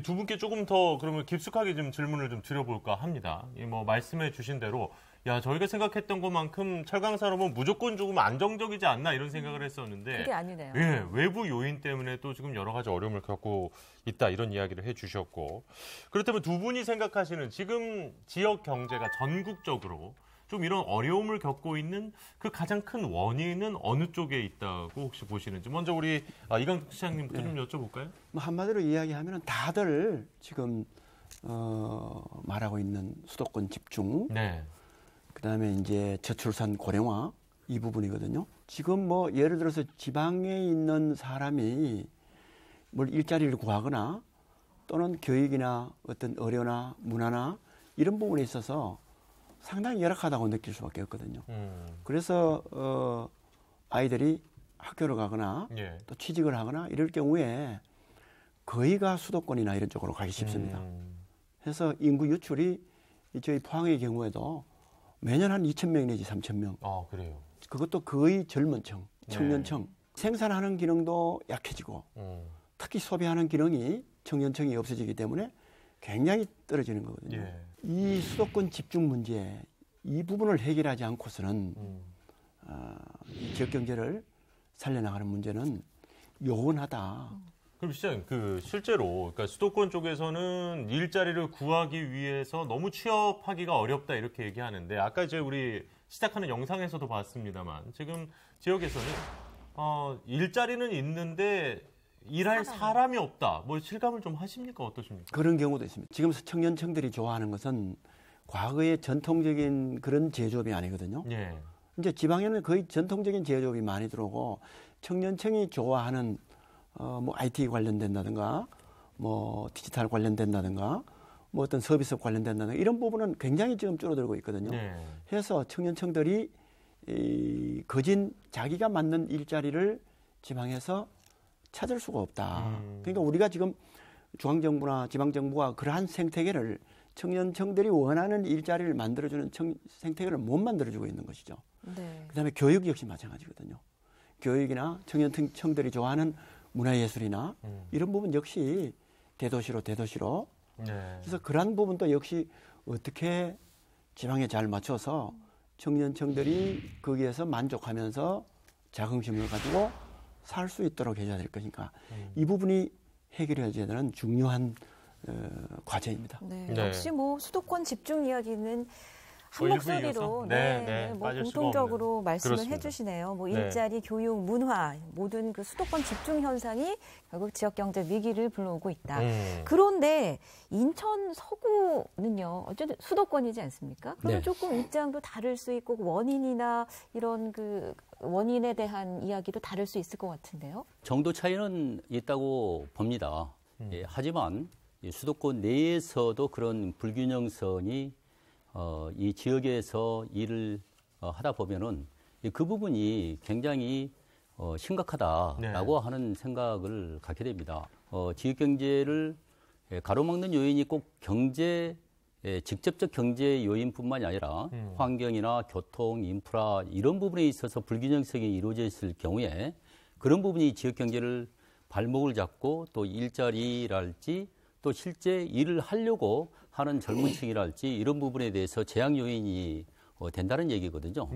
두 분께 조금 더 그러면 깊숙하게 좀 질문을 좀 드려볼까 합니다. 뭐 말씀해 주신 대로 저희가 생각했던 것만큼 철강 산업은 무조건 조금 안정적이지 않나 이런 생각을 했었는데 그게 아니네요. 예, 외부 요인 때문에 또 지금 여러 가지 어려움을 겪고 있다 이런 이야기를 해주셨고 그렇다면 두 분이 생각하시는 지금 지역 경제가 전국적으로 좀 이런 어려움을 겪고 있는 그 가장 큰 원인은 어느 쪽에 있다고 혹시 보시는지 먼저 우리 이강덕 시장님부터 좀 여쭤볼까요? 뭐 한마디로 이야기하면 다들 지금 말하고 있는 수도권 집중, 그다음에 이제 저출산 고령화 이 부분이거든요. 지금 뭐 예를 들어서 지방에 있는 사람이 뭘 일자리를 구하거나 또는 교육이나 어떤 의료나 문화나 이런 부분에 있어서 상당히 열악하다고 느낄 수밖에 없거든요. 그래서 아이들이 학교를 가거나 또 취직을 하거나 이럴 경우에 거의가 수도권이나 이런 쪽으로 가기 쉽습니다. 그래서 인구 유출이 저희 포항의 경우에도 매년 한 2,000명 내지 3,000명. 아, 그래요. 그것도 거의 젊은 층, 청년층. 생산하는 기능도 약해지고 특히 소비하는 기능이 청년층이 없어지기 때문에 굉장히 떨어지는 거거든요. 이 수도권 집중 문제 이 부분을 해결하지 않고서는 이 지역 경제를 살려나가는 문제는 요원하다. 그럼 시장 실제로 그러니까 수도권 쪽에서는 일자리를 구하기 위해서 너무 취업하기가 어렵다 이렇게 얘기하는데 아까 이제 우리 시작하는 영상에서도 봤습니다만 지금 지역에서는 일자리는 있는데 일할 사람이 없다. 뭐 실감을 좀 하십니까? 어떠십니까? 그런 경우도 있습니다. 지금 청년층들이 좋아하는 것은 과거의 전통적인 그런 제조업이 아니거든요. 예. 이제 지방에는 거의 전통적인 제조업이 많이 들어오고 청년층이 좋아하는 뭐 IT 관련된다든가 뭐 디지털 관련된다든가 뭐 어떤 서비스 관련된다든가 이런 부분은 굉장히 지금 줄어들고 있거든요. 해서 청년층들이 거진 자기가 맞는 일자리를 지방에서 찾을 수가 없다. 그러니까 우리가 지금 중앙정부나 지방정부가 그러한 생태계를 청년층들이 원하는 일자리를 만들어주는 생태계를 못 만들어주고 있는 것이죠. 그다음에 교육 역시 마찬가지거든요. 교육이나 청년층들이 좋아하는 문화예술이나 이런 부분 역시 대도시로 그래서 그러한 부분도 역시 어떻게 지방에 잘 맞춰서 청년층들이 거기에서 만족하면서 자긍심을 가지고 살 수 있도록 해줘야 될 것이니까 이 부분이 해결해야 되는 중요한 과제입니다. 역시 뭐 수도권 집중 이야기는 한 목소리로 뭐 공통적으로 말씀을 그렇습니다. 해주시네요. 뭐 일자리, 교육, 문화 모든 그 수도권 집중 현상이 결국 지역 경제 위기를 불러오고 있다. 그런데 인천 서구는요, 어쨌든 수도권이지 않습니까? 그러면 조금 입장도 다를 수 있고 원인이나 이런 그 원인에 대한 이야기도 다를 수 있을 것 같은데요. 정도 차이는 있다고 봅니다. 하지만 수도권 내에서도 그런 불균형성이 이 지역에서 일을 하다 보면은 그 부분이 굉장히 심각하다라고 하는 생각을 갖게 됩니다. 지역 경제를 가로막는 요인이 꼭 직접적 경제 요인뿐만이 아니라 환경이나 교통, 인프라 이런 부분에 있어서 불균형성이 이루어져 있을 경우에 그런 부분이 지역 경제를 발목을 잡고 또 일자리랄지 또 실제 일을 하려고 하는 젊은 층이랄지 이런 부분에 대해서 제약 요인이 된다는 얘기거든요.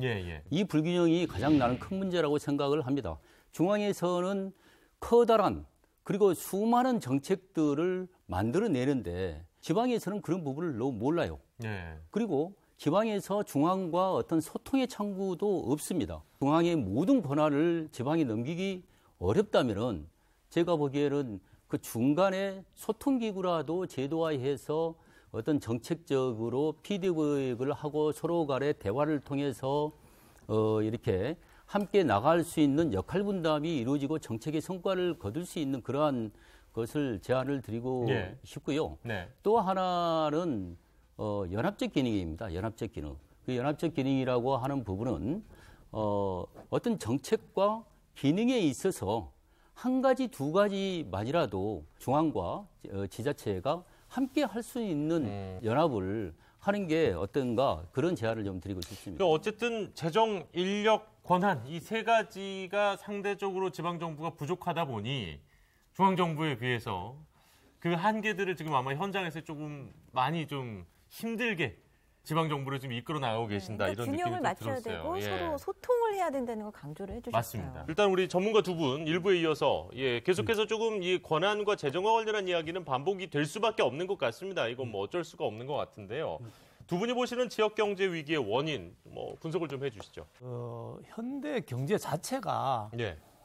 이 불균형이 가장 나는 큰 문제라고 생각을 합니다. 중앙에서는 커다란 그리고 수많은 정책들을 만들어내는데 지방에서는 그런 부분을 너무 몰라요. 그리고 지방에서 중앙과 어떤 소통의 창구도 없습니다. 중앙의 모든 권한을 지방에 넘기기 어렵다면은 제가 보기에는 그 중간에 소통기구라도 제도화해서 어떤 정책적으로 피드백을 하고 서로 간의 대화를 통해서 이렇게 함께 나갈 수 있는 역할 분담이 이루어지고 정책의 성과를 거둘 수 있는 그러한 것을 제안을 드리고 싶고요. 또 하나는 연합적 기능입니다. 연합적 기능. 그 연합적 기능이라고 하는 부분은 어떤 정책과 기능에 있어서 한 가지, 두 가지만이라도 중앙과 지자체가 함께 할 수 있는 연합을 하는 게 어떤가 그런 제안을 좀 드리고 싶습니다. 그러니까 어쨌든 재정, 인력, 권한 이 세 가지가 상대적으로 지방정부가 부족하다 보니 중앙정부에 비해서 그 한계들을 지금 아마 현장에서 조금 많이 좀 힘들게 지방정부를 지금 이끌어 나가고 계신다 이런 느낌이 균형을 맞춰야 들었어요. 되고 서로 소통을 해야 된다는 걸 강조를 해주셨어요. 맞습니다. 일단 우리 전문가 두 분 일부에 이어서 계속해서 조금 이 권한과 재정과 관련한 이야기는 반복이 될 수밖에 없는 것 같습니다. 이건 뭐 어쩔 수가 없는 것 같은데요. 두 분이 보시는 지역 경제 위기의 원인 뭐 분석을 좀 해주시죠. 현대 경제 자체가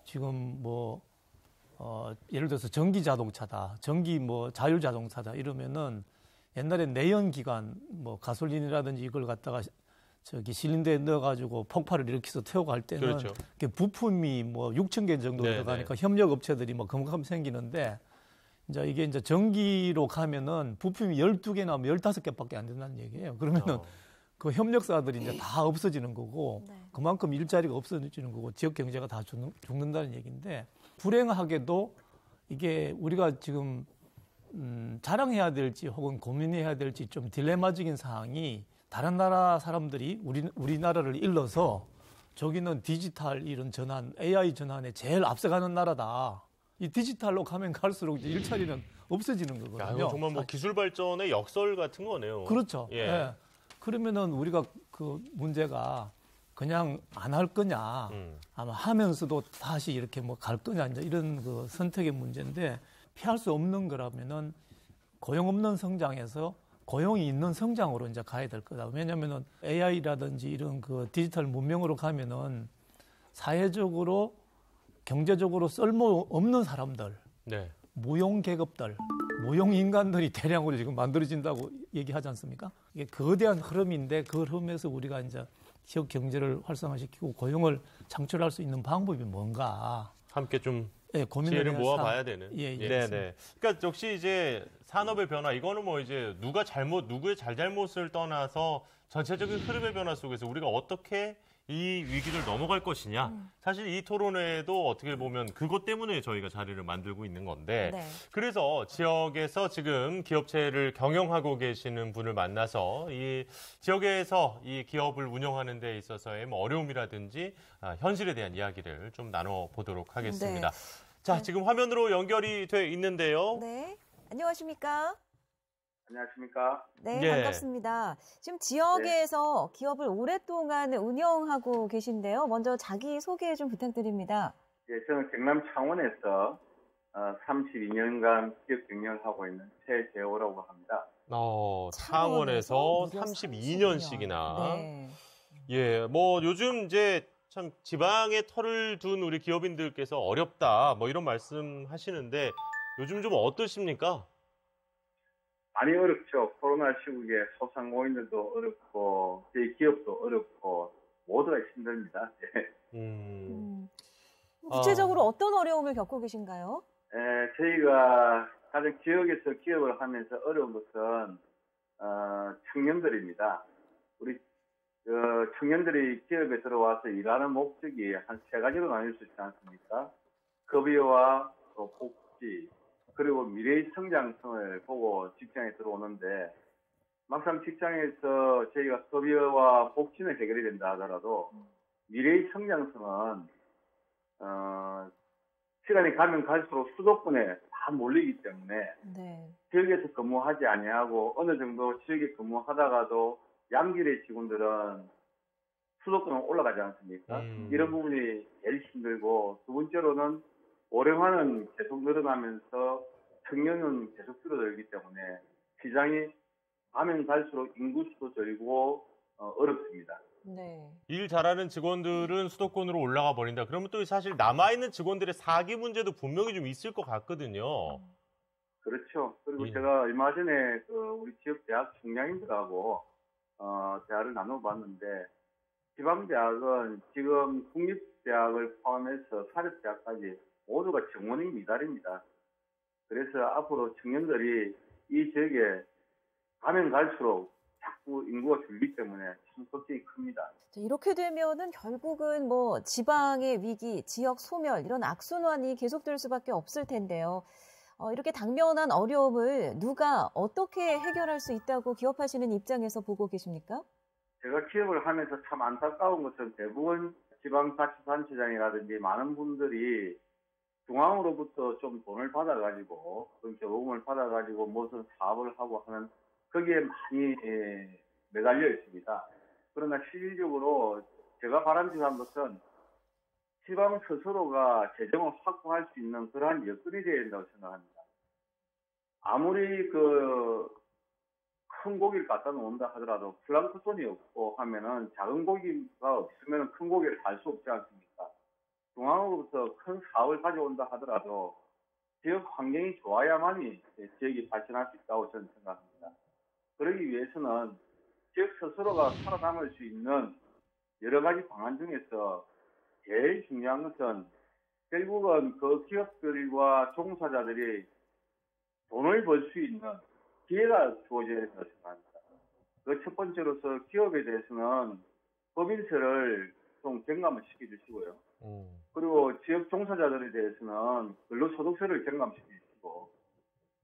지금 뭐 예를 들어서 전기 자동차다, 전기 뭐 자율 자동차다 이러면은 옛날에 내연기관 뭐 가솔린이라든지 이걸 갖다가 저기 실린더에 넣어가지고 폭발을 일으켜서 태우고 할 때는 부품이 뭐 6천 개 정도 들어가니까 협력 업체들이 뭐 금방 생기는데 이제 이게 이제 전기로 가면은 부품이 12개 나오면 15개밖에 안 된다는 얘기예요. 그러면은 그 협력사들이 이제 다 없어지는 거고 그만큼 일자리가 없어지는 거고 지역 경제가 다 죽는다는 얘기인데 불행하게도 이게 우리가 지금 자랑해야 될지 혹은 고민해야 될지 좀 딜레마적인 상황이 다른 나라 사람들이 우리나라를 일러서 저기는 디지털 이런 전환, AI 전환에 제일 앞서가는 나라다. 이 디지털로 가면 갈수록 이제 일자리는 없어지는 거거든요. 야, 이거 정말 뭐 기술 발전의 역설 같은 거네요. 그렇죠. 예. 예. 그러면은 우리가 그 문제가 그냥 안 할 거냐, 아마 하면서도 다시 이렇게 뭐 갈 거냐, 이제 이런 그 선택의 문제인데 피할 수 없는 거라면은 고용 없는 성장에서 고용이 있는 성장으로 이제 가야 될 거다. 왜냐면은 AI라든지 이런 그 디지털 문명으로 가면은 사회적으로 경제적으로 쓸모 없는 사람들, 네. 무용 계급들, 무용 인간들이 대량으로 지금 만들어진다고 얘기하지 않습니까? 이게 거대한 흐름인데 그 흐름에서 우리가 이제 지역 경제를 활성화시키고 고용을 창출할 수 있는 방법이 뭔가 함께 좀 예, 지혜를 모아봐야 되는. 예, 네. 그러니까 역시 이제 산업의 변화 이거는 뭐 이제 누구의 잘잘못을 떠나서 전체적인 흐름의 변화 속에서 우리가 어떻게 이 위기를 넘어갈 것이냐. 사실 이 토론회도 어떻게 보면 그것 때문에 저희가 자리를 만들고 있는 건데 네. 그래서 지역에서 지금 기업체를 경영하고 계시는 분을 만나서 이 지역에서 이 기업을 운영하는 데 있어서의 뭐 어려움이라든지 현실에 대한 이야기를 좀 나눠보도록 하겠습니다. 네. 자, 지금 화면으로 연결이 돼 있는데요. 네. 안녕하십니까? 안녕하십니까? 네, 예. 반갑습니다. 지금 지역에서 기업을 오랫동안 운영하고 계신데요. 먼저 자기 소개 좀 부탁드립니다. 예, 저는 경남 창원에서 32년간 기업 경영하고 있는 최재호라고 합니다. 창원에서 32년씩이나. 네. 예, 뭐 요즘 이제 참 지방에 털을 둔 우리 기업인들께서 어렵다 뭐 이런 말씀 하시는데 요즘 좀 어떠십니까? 많이 어렵죠. 코로나 시국에 소상공인들도 어렵고 저희 기업도 어렵고 모두가 힘듭니다. 구체적으로 어떤 어려움을 겪고 계신가요? 저희가 가장 지역에서 기업을 하면서 어려운 것은 청년들입니다. 우리 청년들이 기업에 들어와서 일하는 목적이 한 세 가지로 나뉠 수 있지 않습니까? 급여와 복지, 그리고 미래의 성장성을 보고 직장에 들어오는데 막상 직장에서 저희가 급여와 복지는 해결이 된다 하더라도 미래의 성장성은 시간이 가면 갈수록 수도권에 다 몰리기 때문에 지역에서 근무하지 아니하고 어느 정도 지역에 근무하다가도 양질의 직원들은 수도권으로 올라가지 않습니까? 이런 부분이 제일 힘들고 두 번째로는 고령화는 계속 늘어나면서 청년은 계속 줄어들기 때문에 시장이 가면 갈수록 인구수도 줄고 어렵습니다. 네. 일 잘하는 직원들은 수도권으로 올라가 버린다. 그러면 또 사실 남아있는 직원들의 사기 문제도 분명히 좀 있을 것 같거든요. 그렇죠. 그리고 제가 얼마 전에 우리 지역 대학 총장님들하고 대화를 나눠봤는데 지방대학은 지금 국립대학을 포함해서 사립대학까지 모두가 정원이 미달입니다. 그래서 앞으로 청년들이 이 지역에 가면 갈수록 자꾸 인구가 줄기 때문에 참 걱정이 큽니다. 이렇게 되면은 결국은 뭐 지방의 위기, 지역 소멸 이런 악순환이 계속될 수밖에 없을 텐데요. 이렇게 당면한 어려움을 누가 어떻게 해결할 수 있다고 기업하시는 입장에서 보고 계십니까? 제가 기업을 하면서 참 안타까운 것은 대부분 지방자치단체장이라든지 많은 분들이 중앙으로부터 좀 돈을 받아가지고 그런 교부금을 받아가지고 무슨 사업을 하고 하는 거기에 많이 매달려 있습니다. 그러나 실질적으로 제가 바람직한 것은 지방 스스로가 재정을 확보할 수 있는 그러한 여건이 되어야 된다고 생각합니다. 아무리 큰 고기를 갖다 놓는다 하더라도 플랑크톤이 없고 하면은 작은 고기가 없으면 큰 고기를 살 수 없지 않습니까? 중앙으로부터 큰 사업을 가져온다 하더라도 지역 환경이 좋아야만이 지역이 발전할 수 있다고 저는 생각합니다. 그러기 위해서는 지역 스스로가 살아남을 수 있는 여러 가지 방안 중에서 제일 중요한 것은 결국은 그 기업들과 종사자들이 돈을 벌 수 있는 기회가 주어져야 된다고 생각합니다. 그 첫 번째로서 기업에 대해서는 법인세를 좀 경감을 시켜주시고요. 그리고 지역 종사자들에 대해서는 근로소득세를 경감시키고,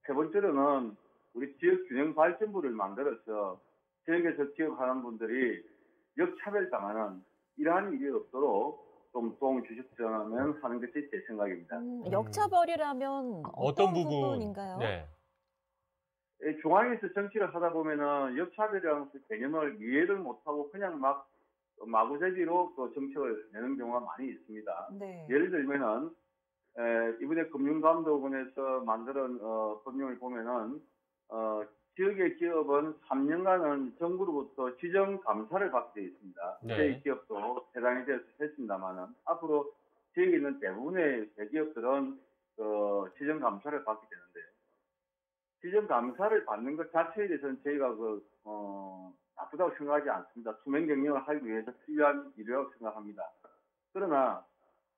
세 번째로는 우리 지역 균형 발전부를 만들어서 지역에서 지역하는 분들이 역차별당하는 이러한 일이 없도록 좀 도움을 주셨으면 하는 것이 제 생각입니다. 역차별이라면 어떤 부분인가요? 네. 중앙에서 정치를 하다 보면은 역차별이라는 개념을 이해를 못하고 그냥 막 마구잡이로 그 정책을 내는 경우가 많이 있습니다. 네. 예를 들면은 이번에 금융감독원에서 만든 법령을 보면은 지역의 기업은 3년간은 정부로부터 지정 감사를 받게 되어 있습니다. 네. 저희 기업도 해당이 되어서 했습니다만은 앞으로 지역에 있는 대부분의 대기업들은 지정 감사를 받게 되는데요. 지정 감사를 받는 것 자체에 대해서는 저희가 나쁘다고 생각하지 않습니다. 투명 경영을 하기 위해서 필요한 일이라고 생각합니다. 그러나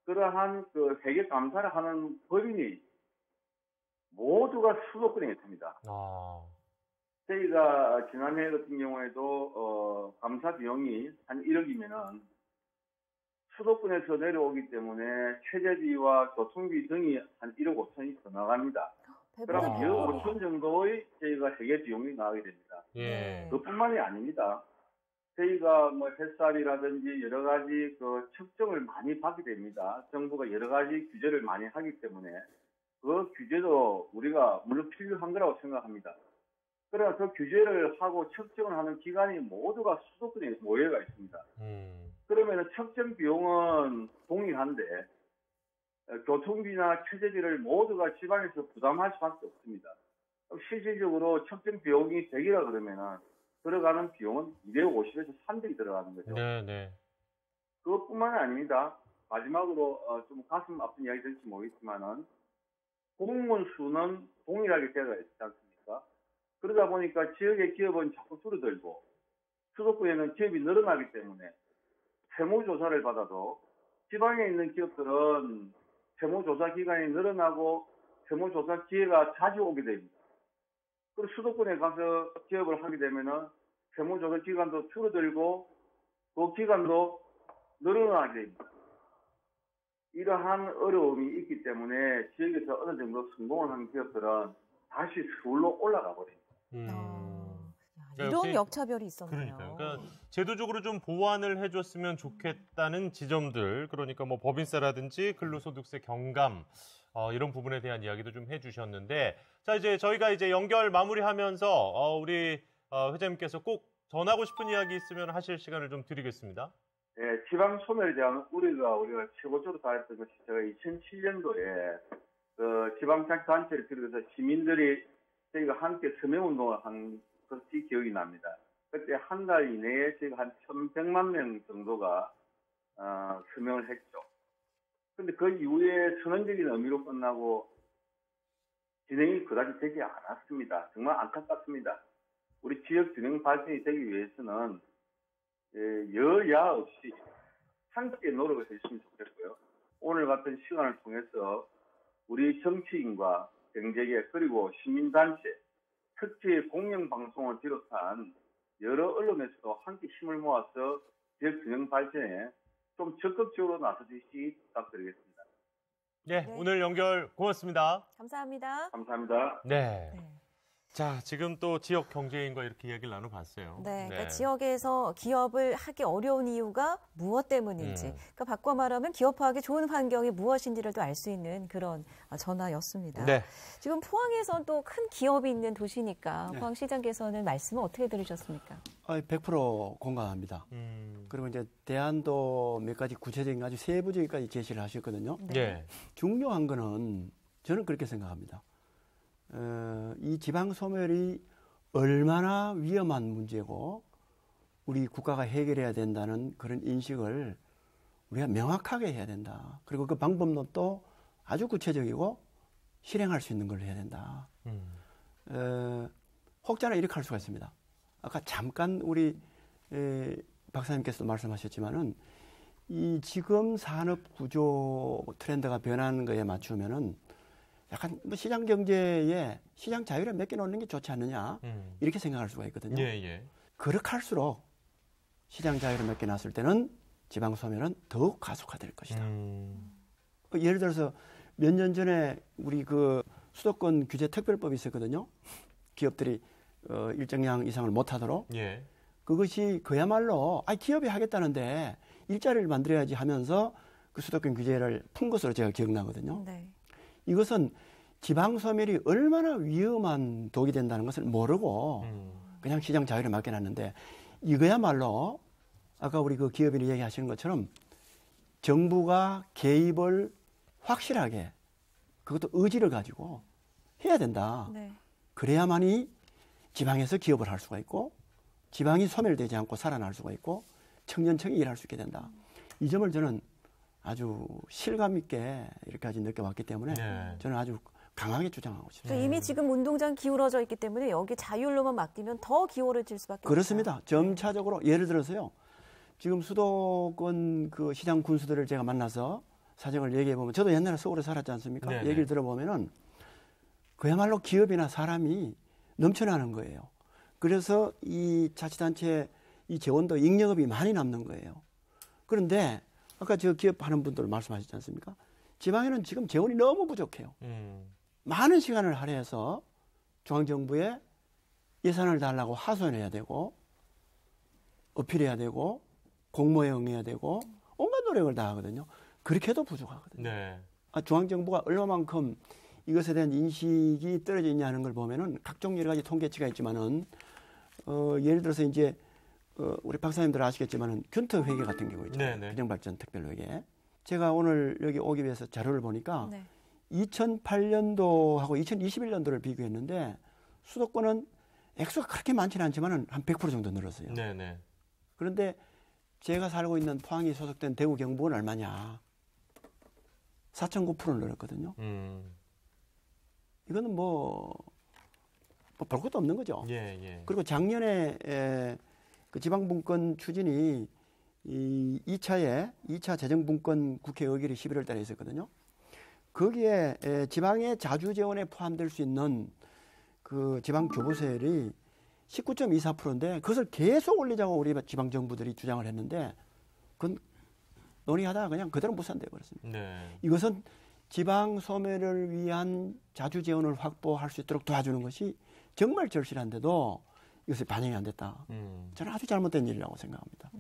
그러한 회계 감사를 하는 법인이 모두가 수도권에 있습니다. 저희가 지난해 같은 경우에도 감사 비용이 한 1억이면은 수도권에서 내려오기 때문에 최저비와 교통비 등이 한 1억 5천이 더 나갑니다. 그럼 2억 5천 정도의 저희가 회계 비용이 나가게 됩니다. 예. 그뿐만이 아닙니다. 저희가 뭐 햇살이라든지 여러 가지 측정을 많이 받게 됩니다. 정부가 여러 가지 규제를 많이 하기 때문에 그 규제도 우리가 물론 필요한 거라고 생각합니다. 그러나 그 규제를 하고 측정을 하는 기관이 모두가 수도권에 모여가 있습니다. 그러면 측정 비용은 동일한데 교통비나 최저비를 모두가 지방에서 부담할 수밖에 없습니다. 실질적으로 측정 비용이 100이라 그러면은 들어가는 비용은 250에서 300이 들어가는 거죠. 네. 그것뿐만 아닙니다. 마지막으로 좀 가슴 아픈 이야기 될지 모르겠지만은 공무원 수는 동일하게 되어 있지 않습니까? 그러다 보니까 지역의 기업은 자꾸 줄어들고 수도권에는 기업이 늘어나기 때문에 세무조사를 받아도 지방에 있는 기업들은 세무조사 기간이 늘어나고 세무조사 기회가 자주 오게 됩니다. 그리고 수도권에 가서 기업을 하게 되면은 세무조사 기간도 줄어들고 그 기간도 늘어나게 됩니다. 이러한 어려움이 있기 때문에 지역에서 어느 정도 성공을 한 기업들은 다시 서울로 올라가 버립니다. 이런 역차별이 있었네요. 그러니까 제도적으로 좀 보완을 해줬으면 좋겠다는 지점들, 그러니까 뭐 법인세라든지 근로소득세 경감 이런 부분에 대한 이야기도 좀 해주셨는데, 자 이제 저희가 연결 마무리하면서 우리 회장님께서 꼭 전하고 싶은 이야기 있으면 하실 시간을 좀 드리겠습니다. 네, 지방 소멸에 대한 우리가 최고적으로 다했던 것이 제가 2007년도에 지방자치단체를 비롯해서 시민들이 저희가 함께 서명운동을 한 것이 기억이 납니다. 그때 한 달 이내에 저희가 한 1,100만 명 정도가 서명을 했죠. 근데 그 이후에 선언적인 의미로 끝나고 진행이 그다지 되지 않았습니다. 정말 안타깝습니다. 우리 지역 균형 발전이 되기 위해서는 여야 없이 함께 노력을 해주시면 좋겠고요. 오늘 같은 시간을 통해서 우리 정치인과 경제계 그리고 시민단체, 특히 공영방송을 비롯한 여러 언론에서도 함께 힘을 모아서 지역 균형 발전에 좀 적극적으로 나서주시기 부탁드리겠습니다. 네, 오늘 연결 고맙습니다. 감사합니다. 감사합니다. 네. 자, 지금 또 지역 경제인과 이렇게 이야기를 나눠봤어요. 네, 그러니까 지역에서 기업을 하기 어려운 이유가 무엇 때문인지, 그러니까 바꿔 말하면 기업화하기 좋은 환경이 무엇인지를 또 알 수 있는 그런 전화였습니다. 네. 지금 포항에선 또 큰 기업이 있는 도시니까 포항시장께서는 말씀을 어떻게 들으셨습니까? 100% 공감합니다. 그리고 이제 대안도 몇 가지 구체적인 아주 세부적인까지 제시를 하셨거든요. 네. 중요한 거는 저는 그렇게 생각합니다. 이 지방 소멸이 얼마나 위험한 문제고 우리 국가가 해결해야 된다는 그런 인식을 우리가 명확하게 해야 된다. 그리고 그 방법론도 아주 구체적이고 실행할 수 있는 걸 해야 된다. 혹자는 이렇게 할 수가 있습니다. 아까 잠깐 우리 박사님께서도 말씀하셨지만은 이 지금 산업 구조 트렌드가 변하는 거에 맞추면은 약간 뭐 시장 경제에 시장 자유를 맡겨놓는 게 좋지 않느냐 이렇게 생각할 수가 있거든요. 그렇게 할수록 시장 자유를 맡겨놨을 때는 지방 소멸은 더욱 가속화될 것이다. 예를 들어서 몇 년 전에 우리 그 수도권 규제 특별법이 있었거든요. 기업들이 일정량 이상을 못하도록. 예. 그것이 그야말로 기업이 하겠다는데 일자리를 만들어야지 하면서 그 수도권 규제를 푼 것으로 제가 기억나거든요. 네. 이것은 지방 소멸이 얼마나 위험한 독이 된다는 것을 모르고 그냥 시장 자유를 맡겨놨는데 이거야말로 아까 우리 그 기업인이 얘기하시는 것처럼 정부가 개입을 확실하게 그것도 의지를 가지고 해야 된다. 네. 그래야만이 지방에서 기업을 할 수가 있고 지방이 소멸되지 않고 살아날 수가 있고 청년층이 일할 수 있게 된다. 이 점을 저는 아주 실감 있게 이렇게까지 느껴왔기 때문에 저는 아주 강하게 주장하고 싶습니다. 이미 지금 운동장 기울어져 있기 때문에 여기 자율로만 맡기면 더 기울어질 수밖에 없어요. 그렇습니다. 점차적으로 예를 들어서요. 지금 수도권 그 시장 군수들을 제가 만나서 사정을 얘기해 보면 저도 옛날에 서울에 살았지 않습니까? 네네. 얘기를 들어보면은 그야말로 기업이나 사람이 넘쳐나는 거예요. 그래서 이 자치단체 이 재원도 잉여금이 많이 남는 거예요. 그런데 아까 저 기업하는 분들 말씀하셨지 않습니까? 지방에는 지금 재원이 너무 부족해요. 많은 시간을 할애해서 중앙정부에 예산을 달라고 하소연해야 되고 어필해야 되고 공모에 응해야 되고 온갖 노력을 다 하거든요. 그렇게 해도 부족하거든요. 네. 중앙정부가 얼마만큼 이것에 대한 인식이 떨어져 있냐는 걸 보면은 각종 여러 가지 통계치가 있지만은 예를 들어서 이제 우리 박사님들 아시겠지만은 균터 회계 같은 경우 있잖아요. 균형발전 특별회계. 제가 오늘 여기 오기 위해서 자료를 보니까 2008년도하고 2021년도를 비교했는데 수도권은 액수가 그렇게 많지는 않지만은 한 100% 정도 늘었어요. 네네. 그런데 제가 살고 있는 포항이 소속된 대구 경북은 얼마냐? 4.9% 늘었거든요. 이거는 뭐 볼 것도 없는 거죠. 그리고 작년에 그 지방분권 추진이 이 2차 재정분권 국회 의결이 11월 달에 있었거든요. 거기에 지방의 자주재원에 포함될 수 있는 그 지방교부세율이 19.24%인데 그것을 계속 올리자고 우리 지방정부들이 주장을 했는데 그건 논의하다가 그냥 그대로 무산되어 버렸습니다. 이것은 지방 소멸을 위한 자주재원을 확보할 수 있도록 도와주는 것이 정말 절실한데도 이것이 반영이 안 됐다. 저는 아주 잘못된 일이라고 생각합니다.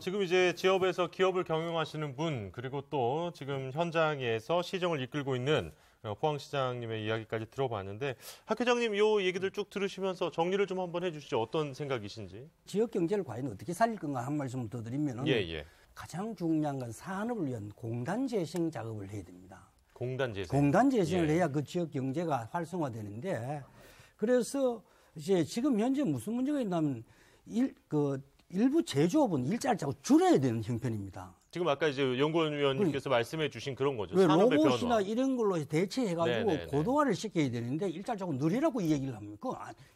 지금 이제 지역에서 기업을 경영하시는 분 그리고 또 지금 현장에서 시정을 이끌고 있는 포항시장님의 이야기까지 들어봤는데 학 회장님 이 얘기들 쭉 들으시면서 정리를 좀 한번 해주시죠. 어떤 생각이신지. 지역 경제를 과연 어떻게 살릴 건가 한 말씀 더 드리면은 가장 중요한 건 산업을 위한 공단 재생 작업을 해야 됩니다. 공단 재생. 공단 재생을 해야 그 지역 경제가 활성화되는데 그래서 이제 지금 현재 무슨 문제가 있냐면 일부 제조업은 일자리를 자꾸 줄여야 되는 형편입니다. 지금 아까 이제 연구원님께서 말씀해 주신 그런 거죠. 산업의 로봇이나 이런 걸로 대체해가지고 고도화를 시켜야 되는데 일자리 자꾸 늘리라고 이 얘기를 합니다.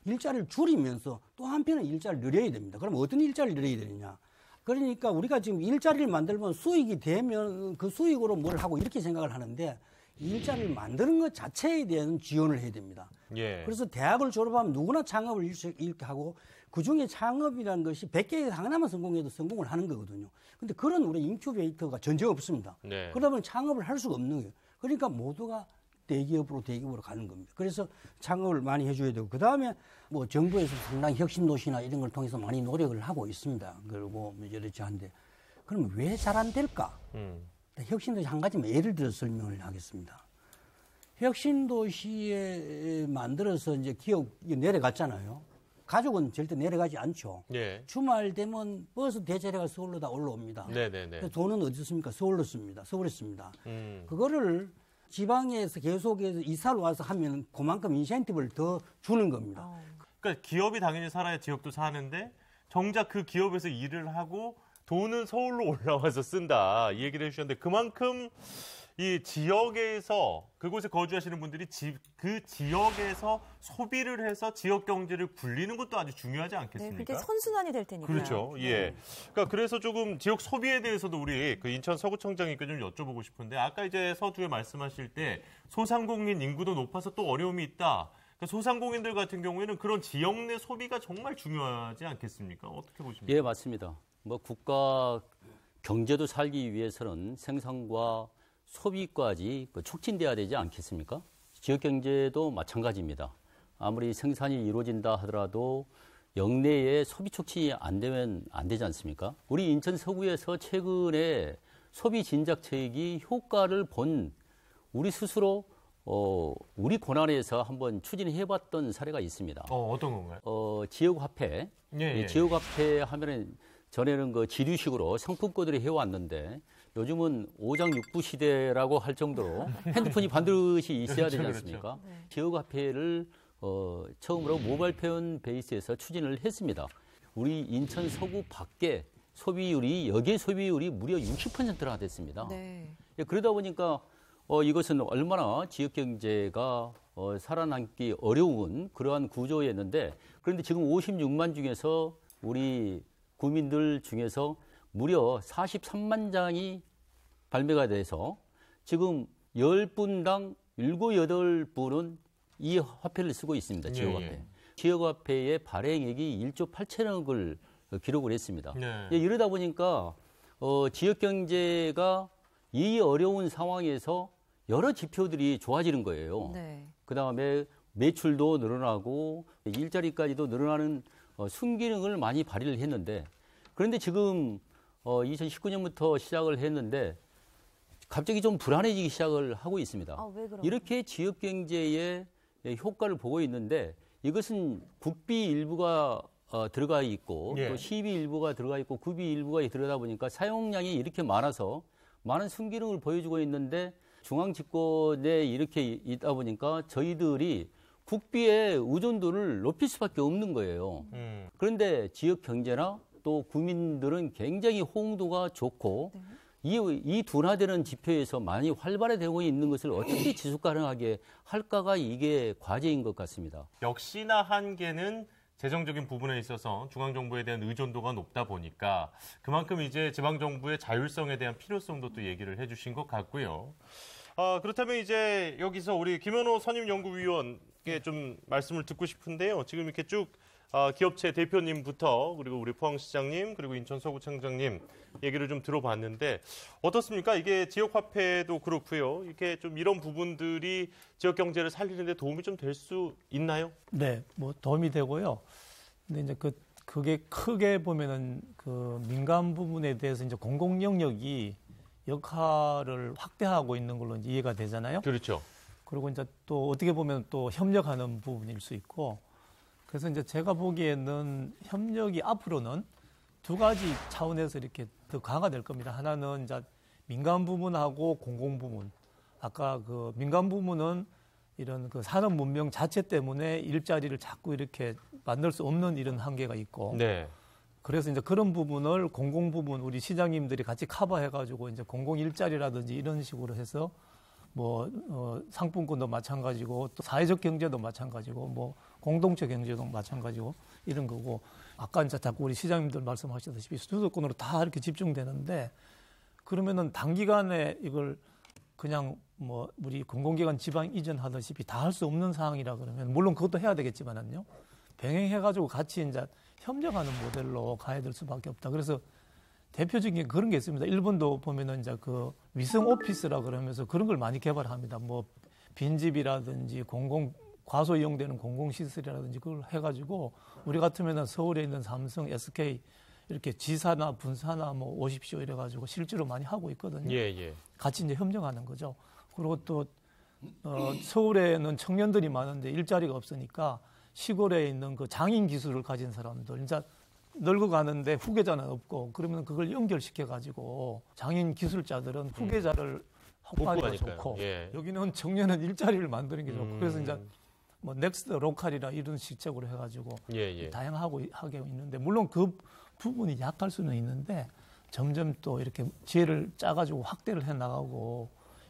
일자리를 줄이면서 또 한편은 일자리를 늘려야 됩니다. 그럼 어떤 일자리를 늘려야 되느냐. 그러니까 우리가 지금 일자리를 만들면 수익이 되면 그 수익으로 뭘 하고 이렇게 생각을 하는데 일자리를 만드는 것 자체에 대한 지원을 해야 됩니다. 그래서 대학을 졸업하면 누구나 창업을 이렇게 하고 그중에 창업이라는 것이 100개에서 하나만 성공해도 성공을 하는 거거든요. 근데 그런 우리 인큐베이터가 전혀 없습니다. 그러다 보면 창업을 할 수가 없는 거예요. 그러니까 모두가 대기업으로 가는 겁니다. 그래서 창업을 많이 해줘야 되고 그다음에 뭐 정부에서 상당히 혁신도시나 이런 걸 통해서 많이 노력을 하고 있습니다. 그리고 여러지 한데 그러면 왜 잘 안 될까? 혁신도시 한 가지만 예를 들어 설명을 하겠습니다. 혁신도시에 만들어서 이제 기업이 내려갔잖아요. 가족은 절대 내려가지 않죠. 주말 되면 버스 대절해가 서울로 다 올라옵니다. 돈은 어디 씁니까? 서울로 씁니다. 서울에 씁니다. 그거를 지방에서 계속해서 이사를 와서 하면 그만큼 인센티브를 더 주는 겁니다. 그러니까 기업이 당연히 살아야 지역도 사는데 정작 그 기업에서 일을 하고 돈은 서울로 올라와서 쓴다. 이 얘기를 해주셨는데 그만큼 이 지역에서 그곳에 거주하시는 분들이 그 지역에서 소비를 해서 지역 경제를 굴리는 것도 아주 중요하지 않겠습니까? 그게 선순환이 될 테니까요. 그렇죠. 그러니까 그래서 조금 지역 소비에 대해서도 우리 그 인천 서구청장님께 좀 여쭤보고 싶은데 아까 이제 서두에 말씀하실 때 소상공인 인구도 높아서 또 어려움이 있다. 그러니까 소상공인들 같은 경우에는 그런 지역 내 소비가 정말 중요하지 않겠습니까? 어떻게 보십니까? 예, 맞습니다. 뭐 국가 경제도 살기 위해서는 생산과 소비까지 촉진돼야 되지 않겠습니까? 지역 경제도 마찬가지입니다. 아무리 생산이 이루어진다 하더라도 영내에 소비 촉진이 안 되면 안 되지 않습니까? 우리 인천 서구에서 최근에 소비 진작책이 효과를 본 우리 스스로 우리 권한에서 한번 추진해봤던 사례가 있습니다. 어떤 건가요? 지역화폐. 예. 지역화폐 하면은 전에는 그 지류식으로 상품권들이 해왔는데 요즘은 5장 6부 시대라고 할 정도로 핸드폰이 반드시 있어야 되지 않습니까? 그렇죠. 지역화폐를 처음으로 모바일 페이먼트 베이스에서 추진을 했습니다. 우리 인천 서구 밖에 여기에 소비율이 무려 60%나 됐습니다. 네. 그러다 보니까 이것은 얼마나 지역 경제가 살아남기 어려운 그러한 구조였는데 그런데 지금 56만 중에서 우리 구민들 중에서 무려 43만 장이 발매가 돼서 지금 10분당 7, 8분은 이 화폐를 쓰고 있습니다. 지역화폐. 예. 지역화폐의 발행액이 1조 8천억을 기록을 했습니다. 네. 이러다 보니까 지역 경제가 이 어려운 상황에서 여러 지표들이 좋아지는 거예요. 네. 그다음에 매출도 늘어나고 일자리까지도 늘어나는 순기능을 많이 발휘를 했는데 그런데 지금 2019년부터 시작을 했는데 갑자기 좀 불안해지기 시작을 하고 있습니다. 왜 그런가요? 이렇게 지역 경제에 효과를 보고 있는데 이것은 국비 일부가 들어가 있고 예. 또 시비 일부가 들어가 있고 구비 일부가 들어가다 보니까 사용량이 이렇게 많아서 많은 순기능을 보여주고 있는데 중앙 집권에 이렇게 있다 보니까 저희들이 국비의 의존도를 높일 수밖에 없는 거예요. 그런데 지역 경제나 또 국민들은 굉장히 호응도가 좋고 이 둔화되는 지표에서 많이 활발해지고 있는 것을 어떻게 지속 가능하게 할까가 이게 과제인 것 같습니다. 역시나 한계는 재정적인 부분에 있어서 중앙정부에 대한 의존도가 높다 보니까 그만큼 이제 지방정부의 자율성에 대한 필요성도 또 얘기를 해주신 것 같고요. 그렇다면 이제 여기서 우리 김현호 선임연구위원께 좀 말씀을 듣고 싶은데요. 지금 이렇게 쭉 기업체 대표님부터 그리고 우리 포항시장님 그리고 인천 서구청장님 얘기를 좀 들어봤는데 어떻습니까? 이게 지역화폐도 그렇고요. 이렇게 좀 이런 부분들이 지역 경제를 살리는 데 도움이 좀 될 수 있나요? 네, 뭐 도움이 되고요. 근데 이제 그게 크게 보면은 그 민간 부분에 대해서 이제 공공 영역이 역할을 확대하고 있는 걸로 이제 이해가 되잖아요. 그렇죠. 그리고 이제 또 어떻게 보면 또 협력하는 부분일 수 있고 그래서 이제 제가 보기에는 협력이 앞으로는 두 가지 차원에서 이렇게 더 강화될 겁니다. 하나는 이제 민간 부문하고 공공 부문. 아까 그 민간 부문은 이런 그 산업 문명 자체 때문에 일자리를 자꾸 이렇게 만들 수 없는 이런 한계가 있고. 네. 그래서 이제 그런 부분을 공공 부문 우리 시장님들이 같이 커버해가지고 이제 공공 일자리라든지 이런 식으로 해서 뭐 상품권도 마찬가지고 또 사회적 경제도 마찬가지고 뭐 공동체 경제도 마찬가지고 이런 거고 아까 이제 자꾸 우리 시장님들 말씀하셨다시피 수도권으로 다 이렇게 집중되는데 그러면은 단기간에 이걸 그냥 뭐 우리 공공기관 지방 이전하다시피 다 할 수 없는 상황이라 그러면 물론 그것도 해야 되겠지만은요 병행해가지고 같이 이제 협력하는 모델로 가야 될 수밖에 없다. 그래서 대표적인 그런 게 있습니다. 일본도 보면은 이제 그 위성 오피스라 그러면서 그런 걸 많이 개발합니다. 뭐 빈집이라든지 과소 이용되는 공공시설이라든지 그걸 해가지고 우리 같으면은 서울에 있는 삼성, SK 이렇게 지사나 분사나 뭐 오십시오 이래가지고 실제로 많이 하고 있거든요. 예. 같이 이제 협력하는 거죠. 그리고 또 서울에는 청년들이 많은데 일자리가 없으니까 시골에 있는 그 장인 기술을 가진 사람들 이제 늙어가는데 후계자는 없고 그러면 그걸 연결시켜가지고 장인 기술자들은 후계자를 확보하기가 좋고 예. 여기는 청년은 일자리를 만드는 게 좋고 그래서 이제 뭐 넥스트 로컬이라 이런 식적으로 해가지고 다양하게 있는데 물론 그 부분이 약할 수는 있는데 점점 또 이렇게 지혜를 짜가지고 확대를 해 나가고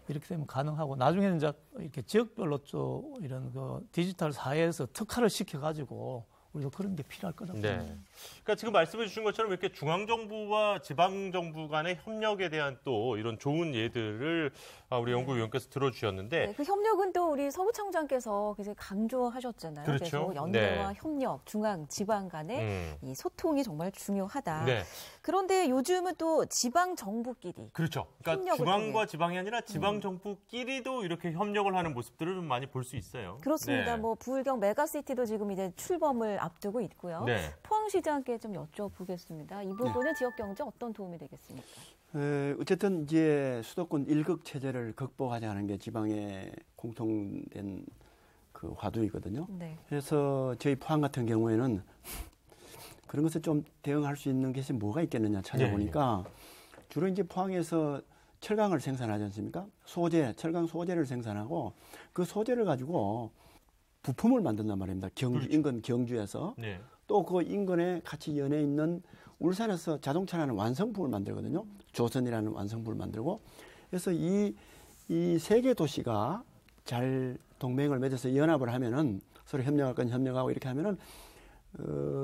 이렇게 되면 가능하고 나중에는 이제 이렇게 지역별로 또 이런 그 디지털 사회에서 특화를 시켜가지고 우리도 그런 게 필요할 거라고. 네. 그러니까 지금 말씀해 주신 것처럼 이렇게 중앙정부와 지방정부 간의 협력에 대한 또 이런 좋은 예들을 우리 연구위원께서 들어주셨는데. 네, 그 협력은 또 우리 서구청장께서 굉장히 강조하셨잖아요. 그렇죠. 그래서 연대와 네. 협력, 중앙, 지방 간의 이 소통이 정말 중요하다. 네. 그런데 요즘은 또 지방정부끼리. 그렇죠. 그러니까 중앙과 지방이 아니라 지방정부끼리도 이렇게 협력을 하는 모습들을 좀 많이 볼 수 있어요. 그렇습니다. 네. 뭐 부울경 메가시티도 지금 이제 출범을 앞두고 있고요. 네. 포항시장께 좀 여쭤보겠습니다. 이 부분은 지역 경제 어떤 도움이 되겠습니까? 어쨌든 이제 수도권 일극 체제를 극복하자는 게 지방의 공통된 그 화두이거든요. 네. 그래서 저희 포항 같은 경우에는 그런 것을 좀 대응할 수 있는 것이 뭐가 있겠느냐 찾아보니까 주로 이제 포항에서 철강을 생산하지 않습니까? 철강 소재를 생산하고 그 소재를 가지고 부품을 만든단 말입니다. 그렇죠. 인근 경주에서. 네. 또 그 인근에 같이 연해 있는 울산에서 자동차라는 완성품을 만들거든요. 조선이라는 완성품을 만들고. 그래서 이 세 개 도시가 잘 동맹을 맺어서 연합을 하면은 서로 협력할 건 협력하고 이렇게 하면은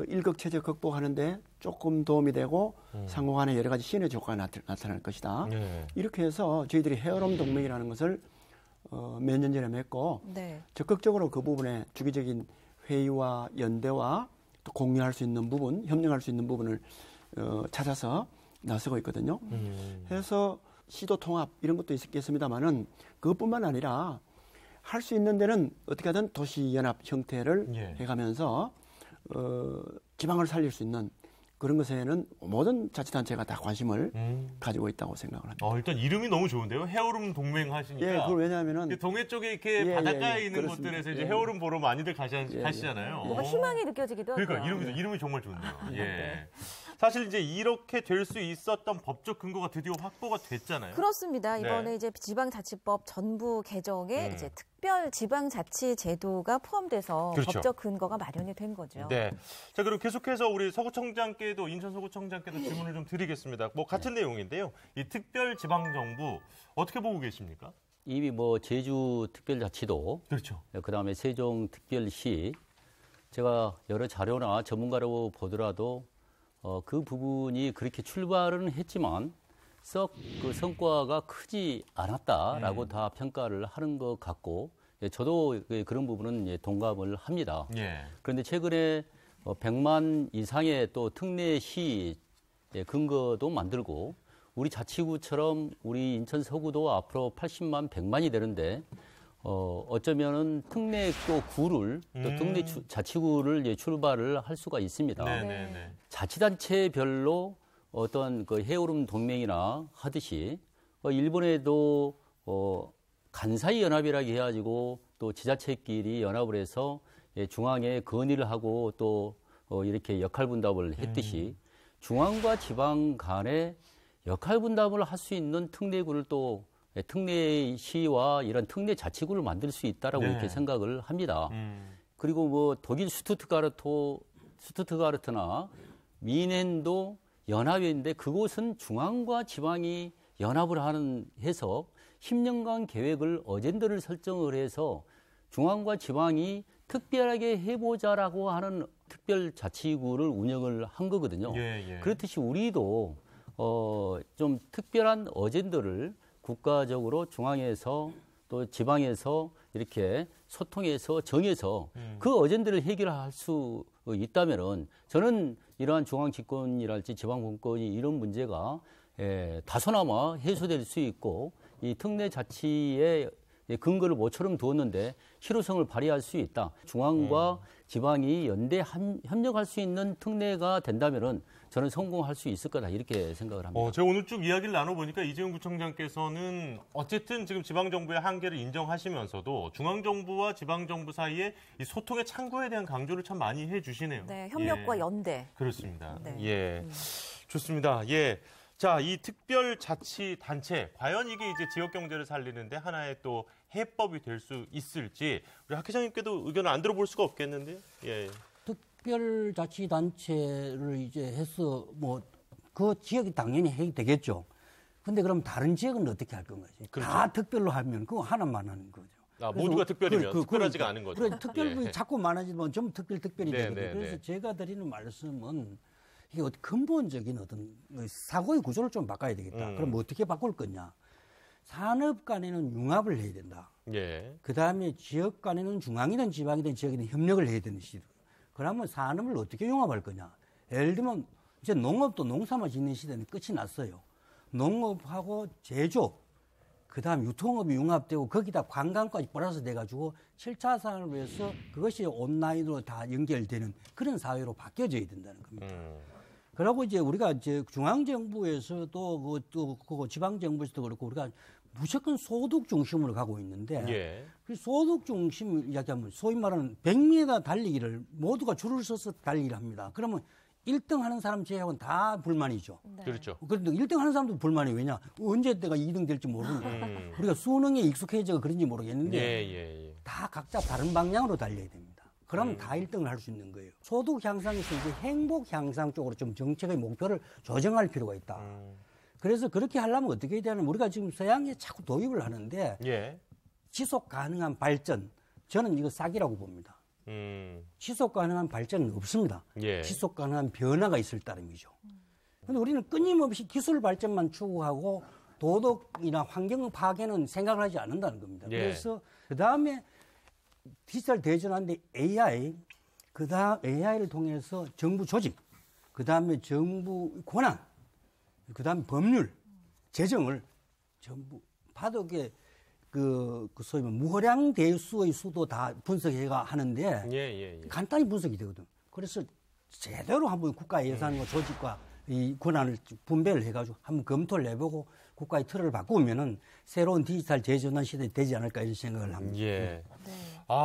일극 체제 극복하는데 조금 도움이 되고 상호간에 여러 가지 시너지 효과가 나타날 것이다. 네. 이렇게 해서 저희들이 헤어롬 동맹이라는 것을 몇 년 전에 맺고 네. 적극적으로 그 부분에 주기적인 회의와 연대와 또 공유할 수 있는 부분, 협력할 수 있는 부분을 찾아서 나서고 있거든요. 그래서 시도 통합 이런 것도 있겠습니다만은 그것뿐만 아니라 할 수 있는 데는 어떻게 하든 도시 연합 형태를 해가면서 지방을 살릴 수 있는 그런 것에는 모든 자치단체가 다 관심을 가지고 있다고 생각을 합니다. 일단 이름이 너무 좋은데요. 헤어룸 동맹 하시니까. 예, 그걸 왜냐하면은 동해 쪽에 이렇게 바닷가에 있는 그렇습니다. 곳들에서 이제 헤어룸 보러 많이들 가시잖아요. 뭔가 희망이 느껴지기도 하고요. 그러니까 이름이 정말 좋네요. 예. 사실 이제 이렇게 될 수 있었던 법적 근거가 드디어 확보가 됐잖아요. 그렇습니다. 이번에 네. 이제 지방자치법 전부 개정에 이제 특별 지방자치 제도가 포함돼서 그렇죠. 법적 근거가 마련이 된 거죠. 네. 자, 그럼 계속해서 우리 서구청장께도 인천 서구청장께도 질문을 좀 드리겠습니다. 뭐 같은 내용인데요. 이 특별 지방정부 어떻게 보고 계십니까? 이미 제주 특별자치도 그렇죠. 그다음에 세종 특별시 제가 여러 자료나 전문가로 보더라도 그 부분이 그렇게 출발은 했지만 썩 그 성과가 크지 않았다라고 다 평가를 하는 것 같고 저도 그런 부분은 동감을 합니다. 그런데 최근에 100만 이상의 또 특례시 근거도 만들고 우리 자치구처럼 우리 인천 서구도 앞으로 80만, 100만이 되는데 어쩌면은 특례 또 구를 또 특례 자치구를 출발을 할 수가 있습니다. 네네네. 자치단체별로 어떤 그 헤어룸 동맹이나 하듯이 일본에도 간사이 연합이라고 해가지고 또 지자체끼리 연합을 해서 중앙에 건의를 하고 또 이렇게 역할 분담을 했듯이 중앙과 지방 간에 역할 분담을 할 수 있는 특례구를 또 특례시와 이런 특례 자치구를 만들 수 있다라고 이렇게 생각을 합니다. 그리고 독일 슈투트가르트나 미넨도 연합인데 그곳은 중앙과 지방이 연합을 해서 10년간 계획을 어젠더를 설정을 해서 중앙과 지방이 특별하게 해보자라고 하는 특별자치구를 운영을 한 거거든요. 그렇듯이 우리도 좀 특별한 어젠더를 국가적으로 중앙에서 또 지방에서 이렇게 소통해서 정해서 그 어젠더를 해결할 수 있다면은 저는 이러한 중앙 집권이랄지 지방 분권이 이런 문제가 다소나마 해소될 수 있고 이 특례 자치의 근거를 모처럼 두었는데 실효성을 발휘할 수 있다. 중앙과 지방이 연대 협력할 수 있는 특례가 된다면은 저는 성공할 수 있을 거다 이렇게 생각을 합니다. 제가 오늘 쭉 이야기를 나눠보니까 이재용 구청장께서는 어쨌든 지금 지방정부의 한계를 인정하시면서도 중앙정부와 지방정부 사이에 이 소통의 창구에 대한 강조를 참 많이 해주시네요. 네, 협력과 연대. 그렇습니다. 네. 예, 좋습니다. 예. 자, 이 특별자치단체 과연 이게 이제 지역 경제를 살리는데 하나의 또 해법이 될 수 있을지 우리 학 회장님께도 의견을 안 들어볼 수가 없겠는데요. 예. 특별자치단체를 이제 해서 그 지역이 당연히 해야 되겠죠. 근데 그럼 다른 지역은 어떻게 할 건가요? 그렇죠. 다 특별로 하면 그거 하나만 하는 거죠. 모두가 특별이면 특별하지가 않은 거죠. 그래, 특별히 자꾸 많아지면 좀 특별히 네, 되거든요. 네, 그래서 네. 제가 드리는 말씀은 이게 근본적인 어떤 사고의 구조를 좀 바꿔야 되겠다. 그럼 어떻게 바꿀 거냐? 산업 간에는 융합을 해야 된다. 예. 그 다음에 지역 간에는 중앙이든 지방이든 지역이든 협력을 해야 되는 시대. 그러면 산업을 어떻게 융합할 거냐? 예를 들면 이제 농업도 농사만 짓는 시대는 끝이 났어요. 농업하고 제조업, 그 다음 유통업이 융합되고 거기다 관광까지 플러스 돼가지고 7차 산업을 위해서 그것이 온라인으로 다 연결되는 그런 사회로 바뀌어져야 된다는 겁니다. 그리고 이제 우리가 이제 중앙정부에서도 그 지방정부에서도 그렇고 우리가 무조건 소득 중심으로 가고 있는데 예. 그 소득 중심 이야기하면 소위 말하는 100m 달리기를 모두가 줄을 서서 달리기를 합니다. 그러면 1등 하는 사람 제외하고는 다 불만이죠. 네. 그렇죠. 그런데 1등 하는 사람도 불만이 왜냐? 언제 때가 2등 될지 모르니까. 우리가 수능에 익숙해져서 그런지 모르겠는데 다 각자 다른 방향으로 달려야 됩니다. 그러면 다 1등을 할 수 있는 거예요. 소득 향상에서 이제 행복 향상 쪽으로 좀 정책의 목표를 조정할 필요가 있다. 그래서 그렇게 하려면 어떻게 해야 되냐면 우리가 지금 서양에 자꾸 도입을 하는데 지속 가능한 발전, 저는 이거 싹이라고 봅니다. 지속 가능한 발전은 없습니다. 지속 가능한 변화가 있을 따름이죠. 그런데 우리는 끊임없이 기술 발전만 추구하고 도덕이나 환경 파괴는 생각을 하지 않는다는 겁니다. 그래서 그다음에 디지털 대전환데 AI, 그다음 AI를 통해서 정부 조직, 그다음에 정부 권한, 그다음 법률, 재정을 전부 파독에 소위 무허량 대수의 수도 다 분석해가 하는데 간단히 분석이 되거든. 그래서 제대로 한번 국가 예산과 조직과 이 권한을 분배를 해가지고 한번 검토를 해보고 국가의 틀을 바꾸면은 새로운 디지털 재전환 시대에 되지 않을까 이런 생각을 합니다.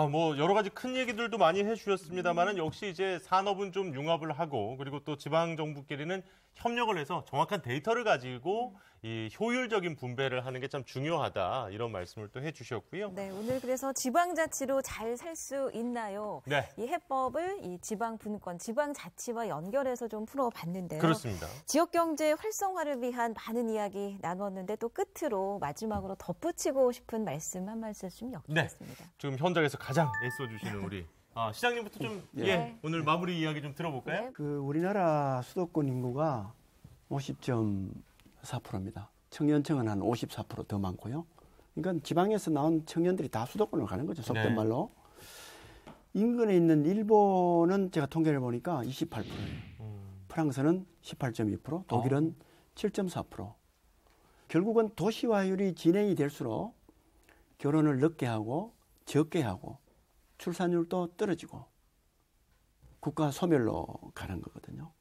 뭐 여러 가지 큰 얘기들도 많이 해주셨습니다만은 역시 이제 산업은 좀 융합을 하고 그리고 또 지방 정부끼리는 협력을 해서 정확한 데이터를 가지고 이 효율적인 분배를 하는 게 참 중요하다 이런 말씀을 또 해주셨고요. 네, 오늘 그래서 지방자치로 잘 살 수 있나요? 네. 이 해법을 이 지방분권, 지방자치와 연결해서 좀 풀어봤는데요. 그렇습니다. 지역경제 활성화를 위한 많은 이야기 나눴는데 또 끝으로 마지막으로 덧붙이고 싶은 말씀 한 말씀 좀 여쭙겠습니다. 지금 현장에서 가장 애써주시는 우리 시장님부터 좀 오늘 마무리 이야기 좀 들어볼까요? 우리나라 수도권 인구가 50.4%입니다. 청년층은 한 54% 더 많고요. 그러니까 지방에서 나온 청년들이 다 수도권으로 가는 거죠. 속된 말로. 인근에 있는 일본은 제가 통계를 보니까 28%예요. 프랑스는 18.2%, 독일은 7.4%. 결국은 도시화율이 진행이 될수록 결혼을 늦게 하고 적게 하고 출산율도 떨어지고 국가 소멸로 가는 거거든요.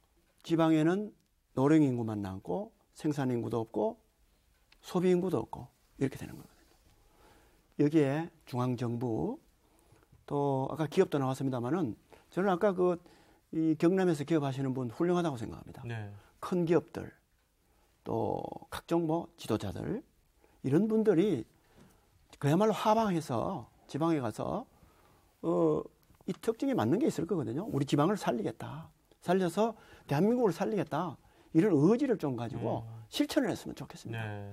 지방에는 노령 인구만 남고 생산 인구도 없고 소비 인구도 없고 이렇게 되는 거거든요. 여기에 중앙정부 또 아까 기업도 나왔습니다만은 저는 아까 이 경남에서 기업하시는 분 훌륭하다고 생각합니다. 큰 기업들 또 각종 지도자들 이런 분들이 그야말로 하방해서 지방에 가서 이 특징에 맞는 게 있을 거거든요. 우리 지방을 살리겠다. 살려서 대한민국을 살리겠다. 이런 의지를 좀 가지고 실천을 했으면 좋겠습니다.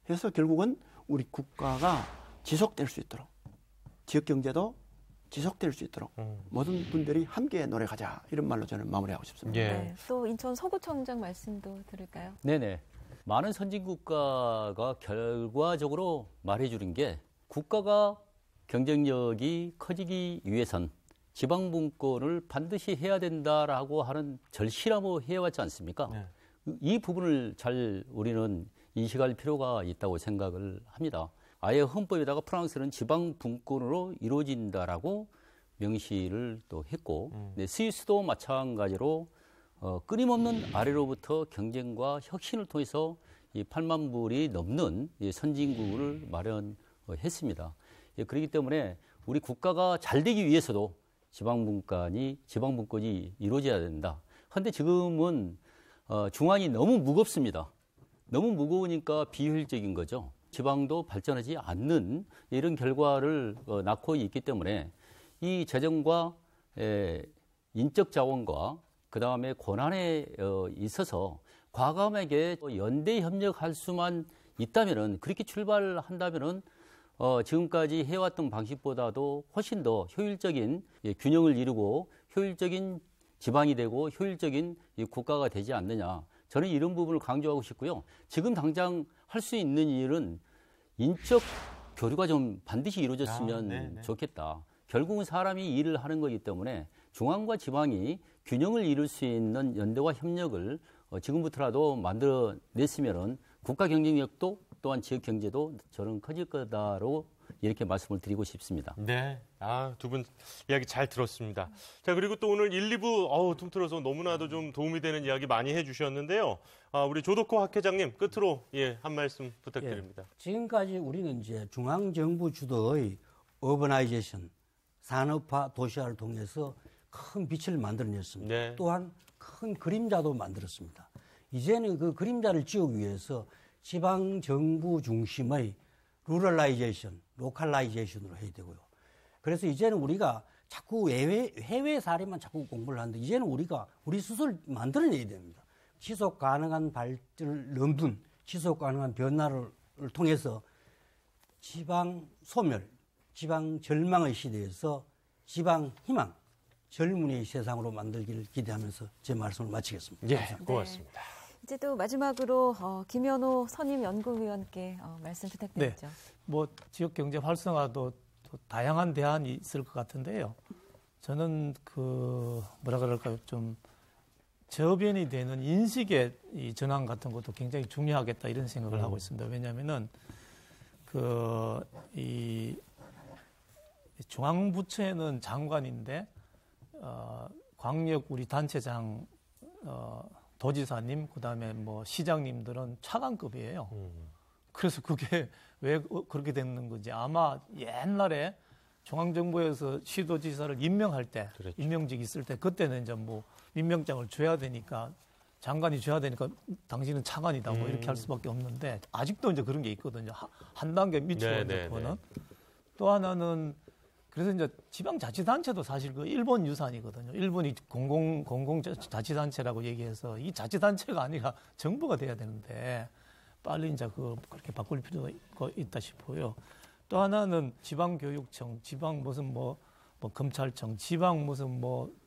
그래서 결국은 우리 국가가 지속될 수 있도록 지역 경제도 지속될 수 있도록 모든 분들이 함께 노력하자 이런 말로 저는 마무리하고 싶습니다. 또 인천 서구청장 말씀도 들을까요? 네네. 많은 선진 국가가 결과적으로 말해주는 게 국가가 경쟁력이 커지기 위해선 지방분권을 반드시 해야 된다라고 하는 절실함을 해왔지 않습니까? 이 부분을 잘 우리는 인식할 필요가 있다고 생각을 합니다. 아예 헌법에다가 프랑스는 지방분권으로 이루어진다라고 명시를 또 했고 스위스도 마찬가지로 끊임없는 아래로부터 경쟁과 혁신을 통해서 이 8만 불이 넘는 선진국을 마련했습니다. 그렇기 때문에 우리 국가가 잘 되기 위해서도 지방분권이 이루어져야 된다. 그런데 지금은 중앙이 너무 무겁습니다. 너무 무거우니까 비효율적인 거죠. 지방도 발전하지 않는 이런 결과를 낳고 있기 때문에 이 재정과 인적 자원과 그다음에 권한에 있어서 과감하게 연대 협력할 수만 있다면은 그렇게 출발한다면은 지금까지 해왔던 방식보다도 훨씬 더 효율적인 균형을 이루고 효율적인 지방이 되고 효율적인 국가가 되지 않느냐. 저는 이런 부분을 강조하고 싶고요. 지금 당장 할 수 있는 일은 인적 교류가 좀 반드시 이루어졌으면 좋겠다. 결국은 사람이 일을 하는 거기 때문에 중앙과 지방이 균형을 이룰 수 있는 연대와 협력을 지금부터라도 만들어냈으면 국가 경쟁력도 또한 지역 경제도 저는 커질 거다로 이렇게 말씀을 드리고 싶습니다. 네. 두 분 이야기 잘 들었습니다. 자, 그리고 또 오늘 1, 2부 통틀어서 너무나도 좀 도움이 되는 이야기 많이 해주셨는데요. 우리 조덕호 학회장님 끝으로 한 말씀 부탁드립니다. 지금까지 우리는 이제 중앙정부 주도의 어버나이제이션, 산업화, 도시화를 통해서 큰 빛을 만들어냈습니다. 네. 또한 큰 그림자도 만들었습니다. 이제는 그 그림자를 지우기 위해서 지방정부 중심의 루럴라이제이션, 로컬라이제이션으로 해야 되고요. 그래서 이제는 우리가 자꾸 해외 사례만 자꾸 공부를 하는데 이제는 우리가 우리 스스로 만들어내야 됩니다. 지속 가능한 발전 넘든 지속 가능한 변화를 통해서 지방 소멸, 지방 절망의 시대에서 지방 희망, 젊은이의 세상으로 만들기를 기대하면서 제 말씀을 마치겠습니다. 예, 고맙습니다. 네. 이제 또 마지막으로 김현호 선임 연구위원께 말씀 부탁드리죠. 네. 뭐 지역 경제 활성화도 또 다양한 대안이 있을 것 같은데요. 저는 뭐라 그럴까요? 좀 저변이 되는 인식의 이 전환 같은 것도 굉장히 중요하겠다 이런 생각을 하고 있습니다. 왜냐하면은 이 중앙부처에는 장관인데 광역 우리 단체장 도지사님 그다음에 뭐 시장님들은 차관급이에요. 그래서 그게 왜 그렇게 됐는 건지 아마 옛날에 중앙정부에서 시도지사를 임명할 때 그렇죠. 임명직 있을 때 그때는 이제 뭐 임명장을 줘야 되니까 장관이 줘야 되니까 당신은 차관이다 뭐 이렇게 할 수밖에 없는데 아직도 이제 그런 게 있거든요. 한 단계 밑으로 보는. 또 하나는 그래서 이제 지방자치단체도 사실 그 일본 유산이거든요. 일본이 공공자치단체라고 얘기해서 이 자치단체가 아니라 정부가 돼야 되는데 빨리 이제 그렇게 바꿀 필요가 있다 싶어요. 또 하나는 지방교육청, 지방 무슨 뭐 검찰청, 지방 무슨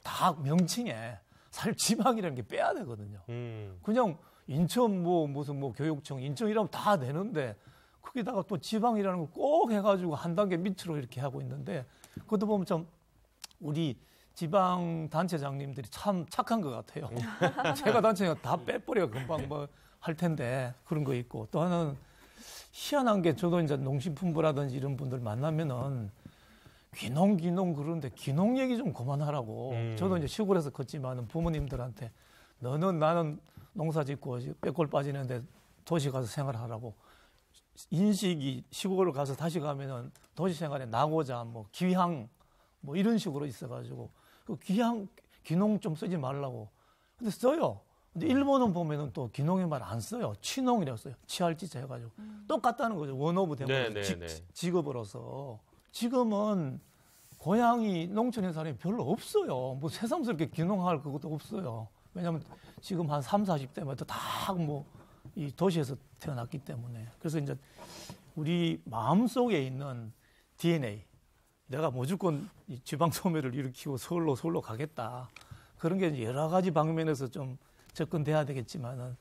다 명칭에 사실 지방이라는 게 빼야 되거든요. 그냥 인천 무슨 교육청, 인천이라면 다 되는데 거기다가 또 지방이라는 걸 꼭 해가지고 한 단계 밑으로 이렇게 하고 있는데 그것도 보면 좀 우리 지방 단체장님들이 참 착한 것 같아요. 제가 단체가 다 빼버려 금방 할 텐데 그런 거 있고 또 하나는 희한한 게 저도 이제 농식품부라든지 이런 분들 만나면은 귀농 그러는데 귀농 얘기 좀 그만하라고. 저도 이제 시골에서 컸지만은 부모님들한테 나는 농사 짓고 빼골 빠지는데 도시 가서 생활하라고. 인식이 시골을 가서 다시 가면은 도시 생활에 나고자 귀향 이런 식으로 있어가지고 그 귀농 좀 쓰지 말라고. 근데 써요. 근데 일본은 보면은 또 귀농의 말 안 써요. 취농이라고 써요. 취할지자 해가지고 똑같다는 거죠. 원오브 되면 직업으로서 지금은 고향이 농촌에 사람이 별로 없어요. 새삼스럽게 귀농할 그것도 없어요. 왜냐하면 지금 한 30, 40대마다 다 이 도시에서 태어났기 때문에. 그래서 이제 우리 마음속에 있는 DNA, 내가 무조건 이 지방 소멸을 일으키고 서울로 가겠다. 그런 게 여러 가지 방면에서 좀 접근돼야 되겠지만은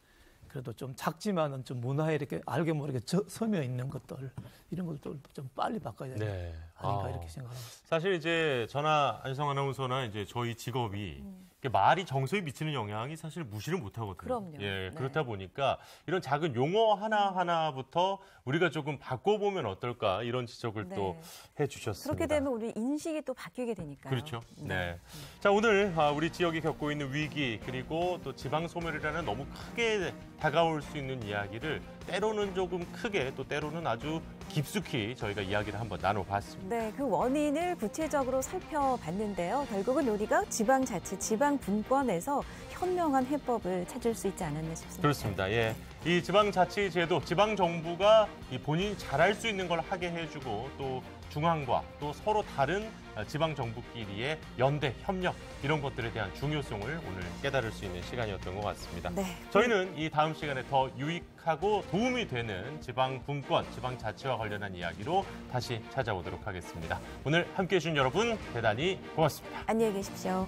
그래도 좀 작지만은 좀 문화에 이렇게 알게 모르게 서며 있는 것들 이런 것들 좀 빨리 바꿔야 되는 아닌가 이렇게 생각합니다. 사실 이제 저나 안희성 아나운서나 이제 저희 직업이 말이 정서에 미치는 영향이 사실 무시를 못하거든요. 그럼요. 그렇다 보니까 이런 작은 용어 하나하나부터 우리가 조금 바꿔보면 어떨까 이런 지적을 또 해주셨습니다. 그렇게 되면 우리 인식이 또 바뀌게 되니까요. 그렇죠. 네. 자, 오늘 우리 지역이 겪고 있는 위기 그리고 또 지방 소멸이라는 너무 크게 다가올 수 있는 이야기를 때로는 조금 크게 또 때로는 아주 깊숙이 저희가 이야기를 한번 나눠봤습니다. 네, 그 원인을 구체적으로 살펴봤는데요. 결국은 우리가 지방자치, 지방분권에서 현명한 해법을 찾을 수 있지 않았나 싶습니다. 그렇습니다. 예, 이 지방자치제도, 지방정부가 이 본인이 잘할 수 있는 걸 하게 해주고 또 중앙과 또 서로 다른 지방 정부끼리의 연대, 협력 이런 것들에 대한 중요성을 오늘 깨달을 수 있는 시간이었던 것 같습니다. 네. 저희는 이 다음 시간에 더 유익하고 도움이 되는 지방 분권, 지방 자치와 관련한 이야기로 다시 찾아오도록 하겠습니다. 오늘 함께해 주신 여러분 대단히 고맙습니다. 안녕히 계십시오.